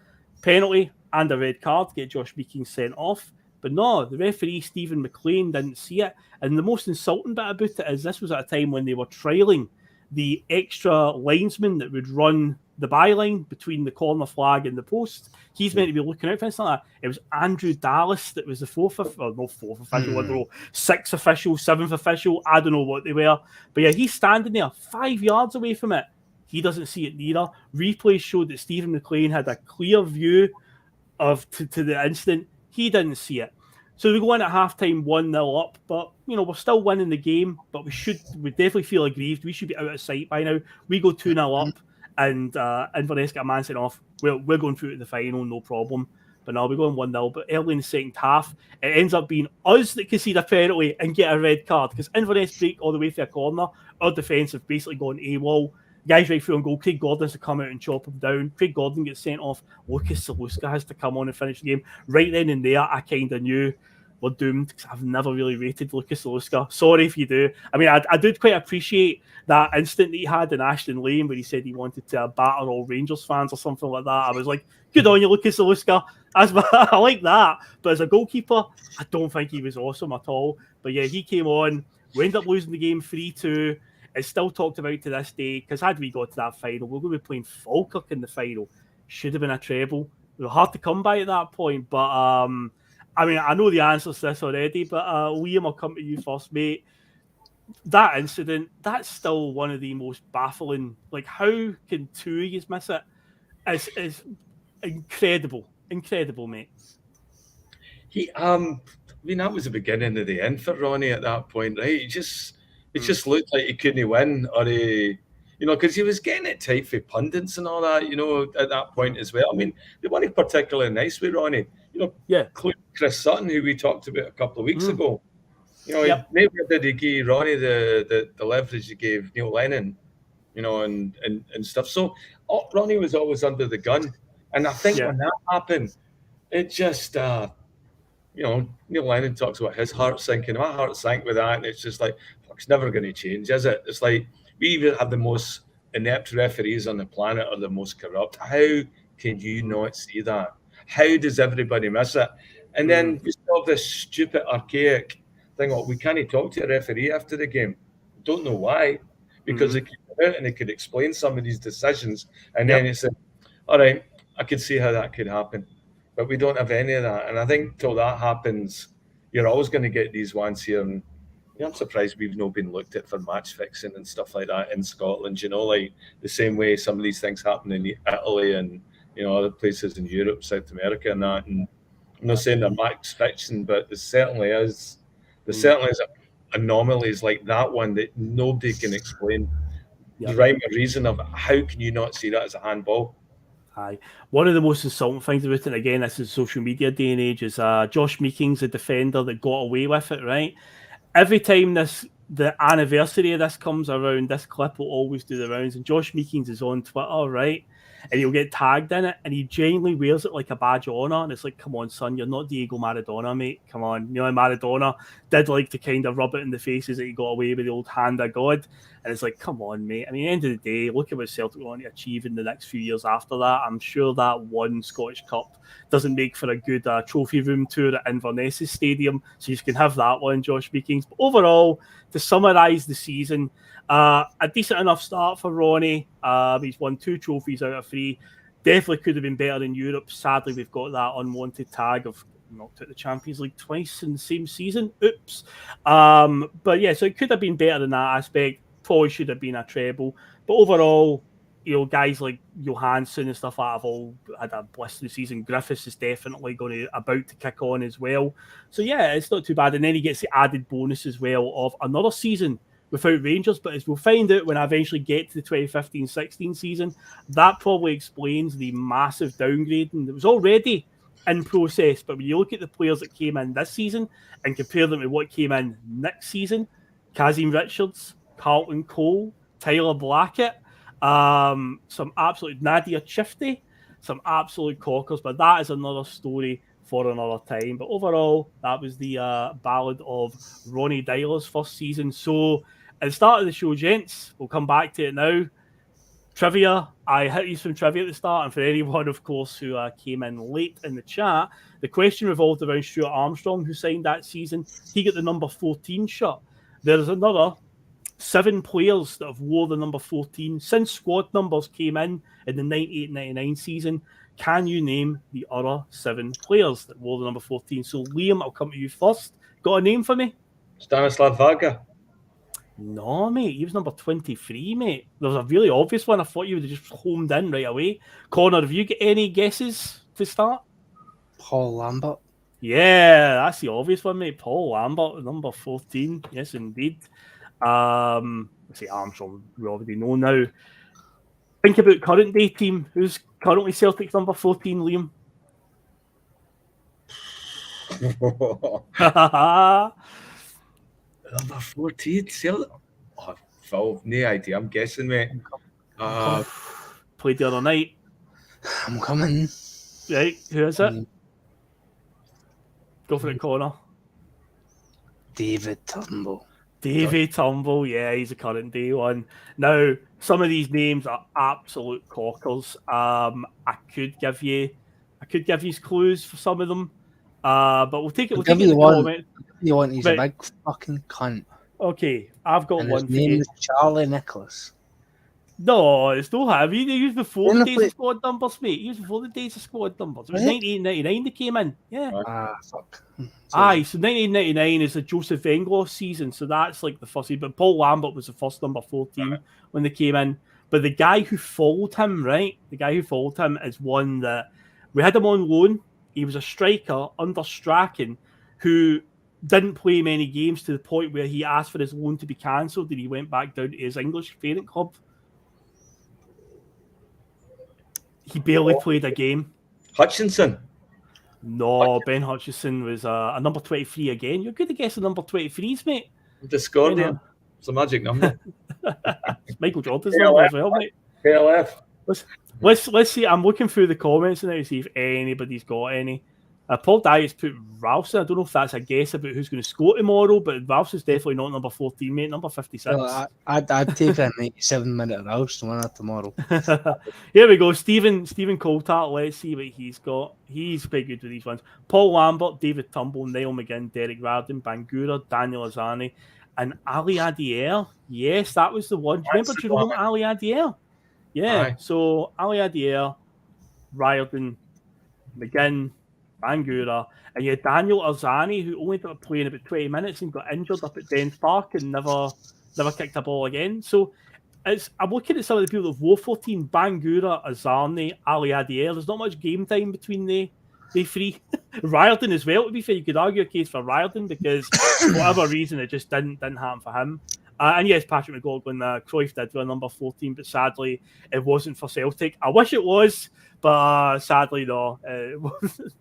[SPEAKER 3] penalty and a red card to get Josh Meekings sent off. But no, the referee, Stephen McLean, didn't see it. And the most insulting bit about it is this was at a time when they were trialling the extra linesman that would run the byline between the corner flag and the post. He's meant to be looking out for something like that. It was Andrew Dallas that was the fourth official, I don't know, sixth official, seventh official, I don't know what they were. But yeah, he's standing there 5 yards away from it. He doesn't see it neither. Replays showed that Stephen McLean had a clear view to the incident. He didn't see it. So we go in at halftime 1-0 up, but we're still winning the game, but we definitely feel aggrieved. We should be out of sight by now. We go 2-0 up, and Inverness get a man sent off. We're going through to the final, no problem. But now we're going 1-0. But early in the second half, it ends up being us that concede a penalty and get a red card because Inverness break all the way to a corner. Our defence have basically gone AWOL. Guys right through on goal. Craig Gordon has to come out and chop him down. Craig Gordon gets sent off. Lucas Saluska has to come on and finish the game. Right then and there, I kind of knew we're doomed because I've never really rated Lucas Saluska. Sorry if you do. I mean, I did quite appreciate that instant that he had in Ashton Lane where he said he wanted to batter all Rangers fans or something like that. I was like, good on you, Lucas Saluska. I like that. But as a goalkeeper, I don't think he was awesome at all. But yeah, he came on. We ended up losing the game 3-2. It's still talked about to this day because had we got to that final, we're going to be playing Falkirk in the final. Should have been a treble. We were hard to come by at that point. But, I mean, I know the answers to this already, but Liam, I'll come to you first, mate. That incident, that's still one of the most baffling. Like, how can two of you miss it? It's incredible. Incredible, mate.
[SPEAKER 5] I mean, that was the beginning of the end for Ronnie at that point, right? It just looked like he couldn't win, or because he was getting it tight for pundits and all that, at that point as well. I mean, they weren't particularly nice with Ronnie. Chris Sutton, who we talked about a couple of weeks ago. Maybe did he give Ronnie the leverage he gave Neil Lennon, and stuff. So Ronnie was always under the gun, and I think when that happened, it just. Neil Lennon talks about his heart sinking. My heart sank with that, and it's just like, it's never going to change, is it? It's like we even have the most inept referees on the planet or the most corrupt. How can you not see that? How does everybody miss it? And then we still have this stupid, archaic thing. We can't talk to a referee after the game. Don't know why, because they could come out and they could explain some of these decisions, and then it's all right. I could see how that could happen. But we don't have any of that. And I think till that happens, you're always going to get these ones here. And I'm surprised we've not been looked at for match fixing and stuff like that in Scotland, like the same way some of these things happen in Italy and, other places in Europe, South America and that. And I'm not saying they're match fixing, but there certainly is anomalies like that one that nobody can explain the rhyme or reason of how can you not see that as a handball?
[SPEAKER 3] Aye. One of the most insulting things about it, and again, this is social media day and age, is Josh Meeking's the defender that got away with it, right? Every time the anniversary of this comes around, this clip will always do the rounds, and Josh Meeking's is on Twitter, right? And he'll get tagged in it, and he genuinely wears it like a badge of honour, and it's like, come on, son, you're not Diego Maradona, mate. Come on. Maradona did like to kind of rub it in the faces that he got away with the old hand of God, and it's like, come on, mate. I mean, at the end of the day, look at what Celtic want to achieve in the next few years after that. I'm sure that one Scottish Cup doesn't make for a good trophy room tour at Inverness Stadium, so you can have that one, Josh Meekings. But overall, to summarise the season, a decent enough start for Ronnie. He's won 2 trophies out of 3. Definitely could have been better in Europe. Sadly, we've got that unwanted tag of knocked out the Champions League twice in the same season. Oops. But yeah, so it could have been better in that aspect. Probably should have been a treble. But overall, guys like Johansen and stuff like that have all had a blistering season. Griffiths is definitely about to kick on as well. So yeah, it's not too bad. And then he gets the added bonus as well of another season without Rangers, but as we'll find out when I eventually get to the 2015-16 season, that probably explains the massive downgrading that was already in process. But when you look at the players that came in this season and compare them to what came in next season, Kazim Richards, Carlton Cole, Tyler Blackett, some absolute Nadia Chifty, some absolute corkers, but that is another story for another time. But overall, that was the ballad of Ronny Deila's first season. So at the start of the show, gents, we'll come back to it now. Trivia. I hit you some trivia at the start, and for anyone, of course, who came in late in the chat, the question revolved around Stuart Armstrong, who signed that season. He got the number 14 shirt. There's another 7 players that have wore the number 14 since squad numbers came in the 98-99 season. Can you name the other 7 players that wore the number 14? So, Liam, I'll come to you first. Got a name for me?
[SPEAKER 5] Stanislav Varga.
[SPEAKER 3] No, mate. He was number 23, mate. There was a really obvious one. I thought you would have just homed in right away. Connor, have you got any guesses to start?
[SPEAKER 4] Paul Lambert.
[SPEAKER 3] Yeah, that's the obvious one, mate. Paul Lambert, number 14. Yes, indeed. Let's see, Armstrong, we already know now. Think about current day team. Who's currently Celtic's number 14, Liam?
[SPEAKER 5] Number 14, Celtic. Oh, Phil, no idea. I'm guessing, mate.
[SPEAKER 3] Played the other night.
[SPEAKER 4] I'm coming.
[SPEAKER 3] Right, who is it? Go for it, Connor.
[SPEAKER 4] David Turnbull.
[SPEAKER 3] David Turnbull, yeah, he's a current day one. Now, some of these names are absolute corkers. I could give you clues for some of them, but we'll take it. We'll take it in the comment.
[SPEAKER 4] You want? He's a big fucking cunt.
[SPEAKER 3] Okay, I've got
[SPEAKER 4] and
[SPEAKER 3] one
[SPEAKER 4] his
[SPEAKER 3] for you.
[SPEAKER 4] name is Charlie Nicholas.
[SPEAKER 3] No, it's not him. He was before the days of squad numbers, mate. He was before the days of squad numbers. It was 1999 they came in. Yeah.
[SPEAKER 4] Fuck.
[SPEAKER 3] Aye, so 1999 is the Joseph Venglos season, so that's like the first. But Paul Lambert was the first number 14 when they came in. But the guy who followed him, right? The guy who followed him is one that we had him on loan. He was a striker under Strachan who didn't play many games to the point where he asked for his loan to be cancelled and he went back down to his English parent club. He barely played a game.
[SPEAKER 5] Hutchinson.
[SPEAKER 3] No, Ben Hutchinson was a number 23 again. You're good at guessing number 23s, mate.
[SPEAKER 5] Discordia. It's a magic number.
[SPEAKER 3] It's Michael Jordan's number as well, mate.
[SPEAKER 5] KLF.
[SPEAKER 3] Let's see. I'm looking through the comments now to see if anybody's got any. Paul Dyke's put Ralston. I don't know if that's a guess about who's going to score tomorrow, but Ralston's definitely not number 14, mate. Number 56.
[SPEAKER 4] Well, I'd take a 97-minute Ralston winner tomorrow.
[SPEAKER 3] Here we go. Stephen Coulthard. Let's see what he's got. He's pretty good with these ones. Paul Lambert, David Turnbull, Niall McGinn, Derek Radden, Bangura, Daniel Azani, and Ali Adiel. Yes, that was the one. Remember Jerome Ali Adiel? Yeah. Aye. So Ali Adiel, Riordan, McGinn, Bangura, and you had Daniel Arzani, who only ended up playing about 20 minutes and got injured up at Dens Park and never kicked a ball again. So I'm looking at some of the people that wore 14, Bangura, Arzani, Ali Adiel. There's not much game time between the three. Riordan as well, to be fair. You could argue a case for Riordan because for whatever reason it just didn't happen for him. And yes, Patrick McLaughlin, Cruyff did with a number 14, but sadly it wasn't for Celtic. I wish it was, but sadly no.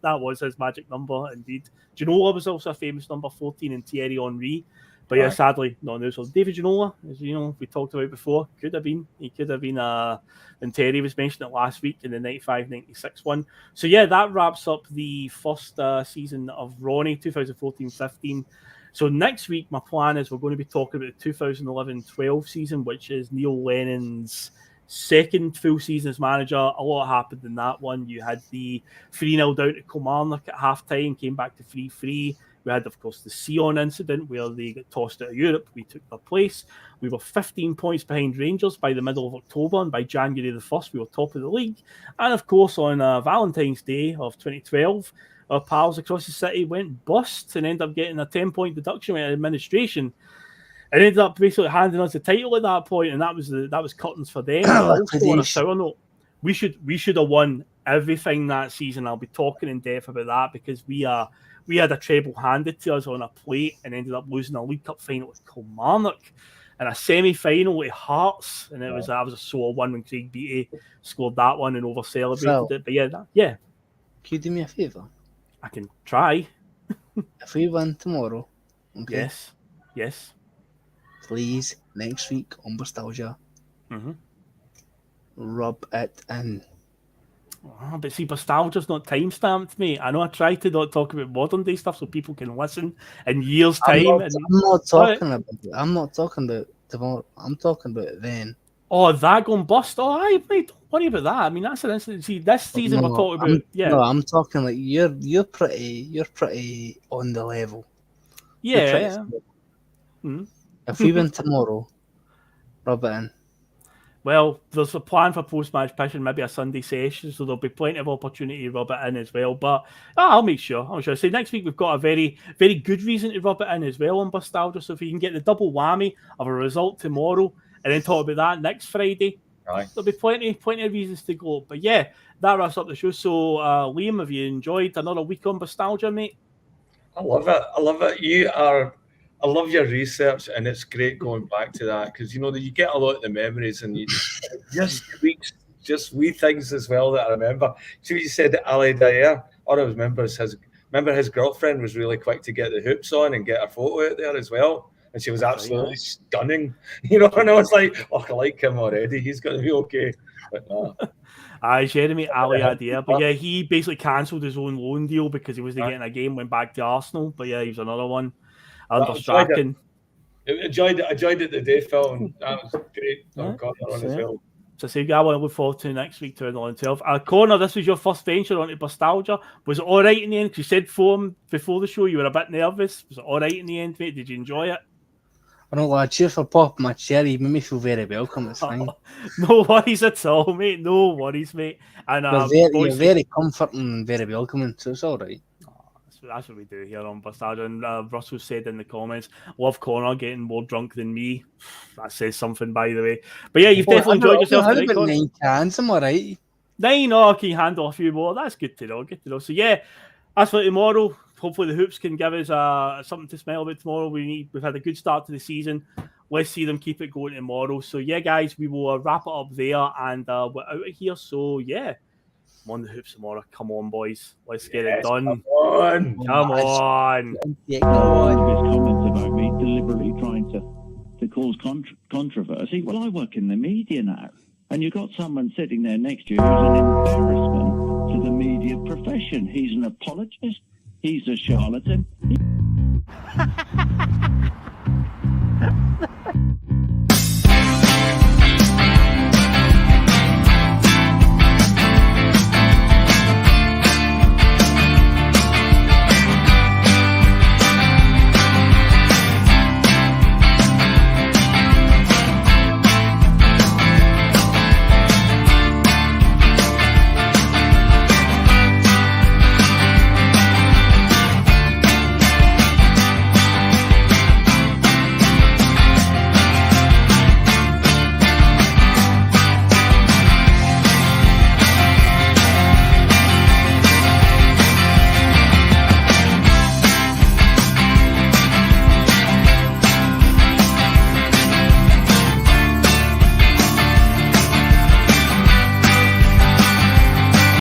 [SPEAKER 3] That was his magic number indeed. Ginola was also a famous number 14 in Thierry Henry. But yeah, sadly, no news. So David Ginola, as you know, we talked about before, could have been. He could have been, and Terry was mentioning it last week in the 95-96 one. So yeah, that wraps up the first season of Ronny, 2014-15. So next week, my plan is we're going to be talking about the 2011-12 season, which is Neil Lennon's second full season as manager. A lot happened in that one. You had the 3-0 down to Kilmarnock at half-time, came back to 3-3. We had, of course, the Sion incident where they got tossed out of Europe. We took their place. We were 15 points behind Rangers by the middle of October, and by January the 1st, we were top of the league. And, of course, on Valentine's Day of 2012, our pals across the city went bust and ended up getting a 10-point deduction by administration. And ended up basically handing us the title at that point, and that was curtains for them. Also, on a sour note, we should have won everything that season. I'll be talking in depth about that because we had a treble handed to us on a plate and ended up losing a League Cup final with Kilmarnock and a semi-final with Hearts, and that was a sore one when Craig Beattie scored that one and over-celebrated it. But yeah.
[SPEAKER 4] Can you do me a favour?
[SPEAKER 3] I can try.
[SPEAKER 4] If we win tomorrow, okay?
[SPEAKER 3] Yes.
[SPEAKER 4] Please, next week on Bustalgia, rub it in.
[SPEAKER 3] Oh, but see, Bustalgia's not time-stamped, mate. I know I try to not talk about modern-day stuff so people can listen in years' time.
[SPEAKER 4] I'm not talking about it. I'm not talking about tomorrow. I'm talking about it then.
[SPEAKER 3] Oh, that going bust? Oh, mate, don't worry about that. I mean, that's an incident. See, this season we're talking about...
[SPEAKER 4] No, I'm talking like you're pretty on the level.
[SPEAKER 3] Yeah.
[SPEAKER 4] If we win tomorrow, rub it in.
[SPEAKER 3] Well, there's a plan for post-match pitching, maybe a Sunday session, so there'll be plenty of opportunity to rub it in as well. But I'll make sure. I'll say next week we've got a very, very good reason to rub it in as well on Bustalgia. So if you can get the double whammy of a result tomorrow and then talk about that next Friday, there'll be plenty of reasons to go. But yeah, that wraps up the show. So Liam, have you enjoyed another week on Bustalgia, mate?
[SPEAKER 5] I love it. I love your research, and it's great going back to that because you get a lot of the memories, and you just tweaks, just wee things as well that I remember. So you said that Ali Dyer, all I remember is his girlfriend was really quick to get the hoops on and get a photo out there as well, and she was absolutely stunning. And I was like, I like him already. He's going to be okay. But no.
[SPEAKER 3] Jeremy Ali Adair, but yeah, he basically cancelled his own loan deal because he wasn't getting a game, went back to Arsenal. But yeah, he was another one. Under Strachan.
[SPEAKER 5] Enjoyed it today, Phil, and that was great. As well.
[SPEAKER 3] So say I want to look forward to next week to 12. Connor, this was your first venture onto Bustalgia. Was it all right in the end? You said before the show you were a bit nervous. Was it all right in the end, mate? Did you enjoy it?
[SPEAKER 4] I don't know, cheers for popping my cherry. You made me feel very welcome. It's fine.
[SPEAKER 3] No worries at all, mate. No worries, mate. And
[SPEAKER 4] you're very comforting, very welcoming, so it's all right.
[SPEAKER 3] That's what we do here on Bustalgia. And Russell said in the comments, love Connor getting more drunk than me. That says something, by the way. But yeah, you've definitely enjoyed yourself tonight,
[SPEAKER 4] Connor. 9 cans, am I right?
[SPEAKER 3] 9, I can handle a few more. That's good to know. So yeah, as for tomorrow, hopefully the Hoops can give us something to smile about tomorrow. We've had a good start to the season. Let's see them keep it going tomorrow. So yeah, guys, we will wrap it up there, and we're out of here. So yeah. I'm on the Hoops tomorrow. Come on, boys. Let's get it done.
[SPEAKER 5] Come on.
[SPEAKER 6] His comments about me deliberately trying to cause controversy. Well, I work in the media now, and you've got someone sitting there next to you who's an embarrassment to the media profession. He's an apologist. He's a charlatan.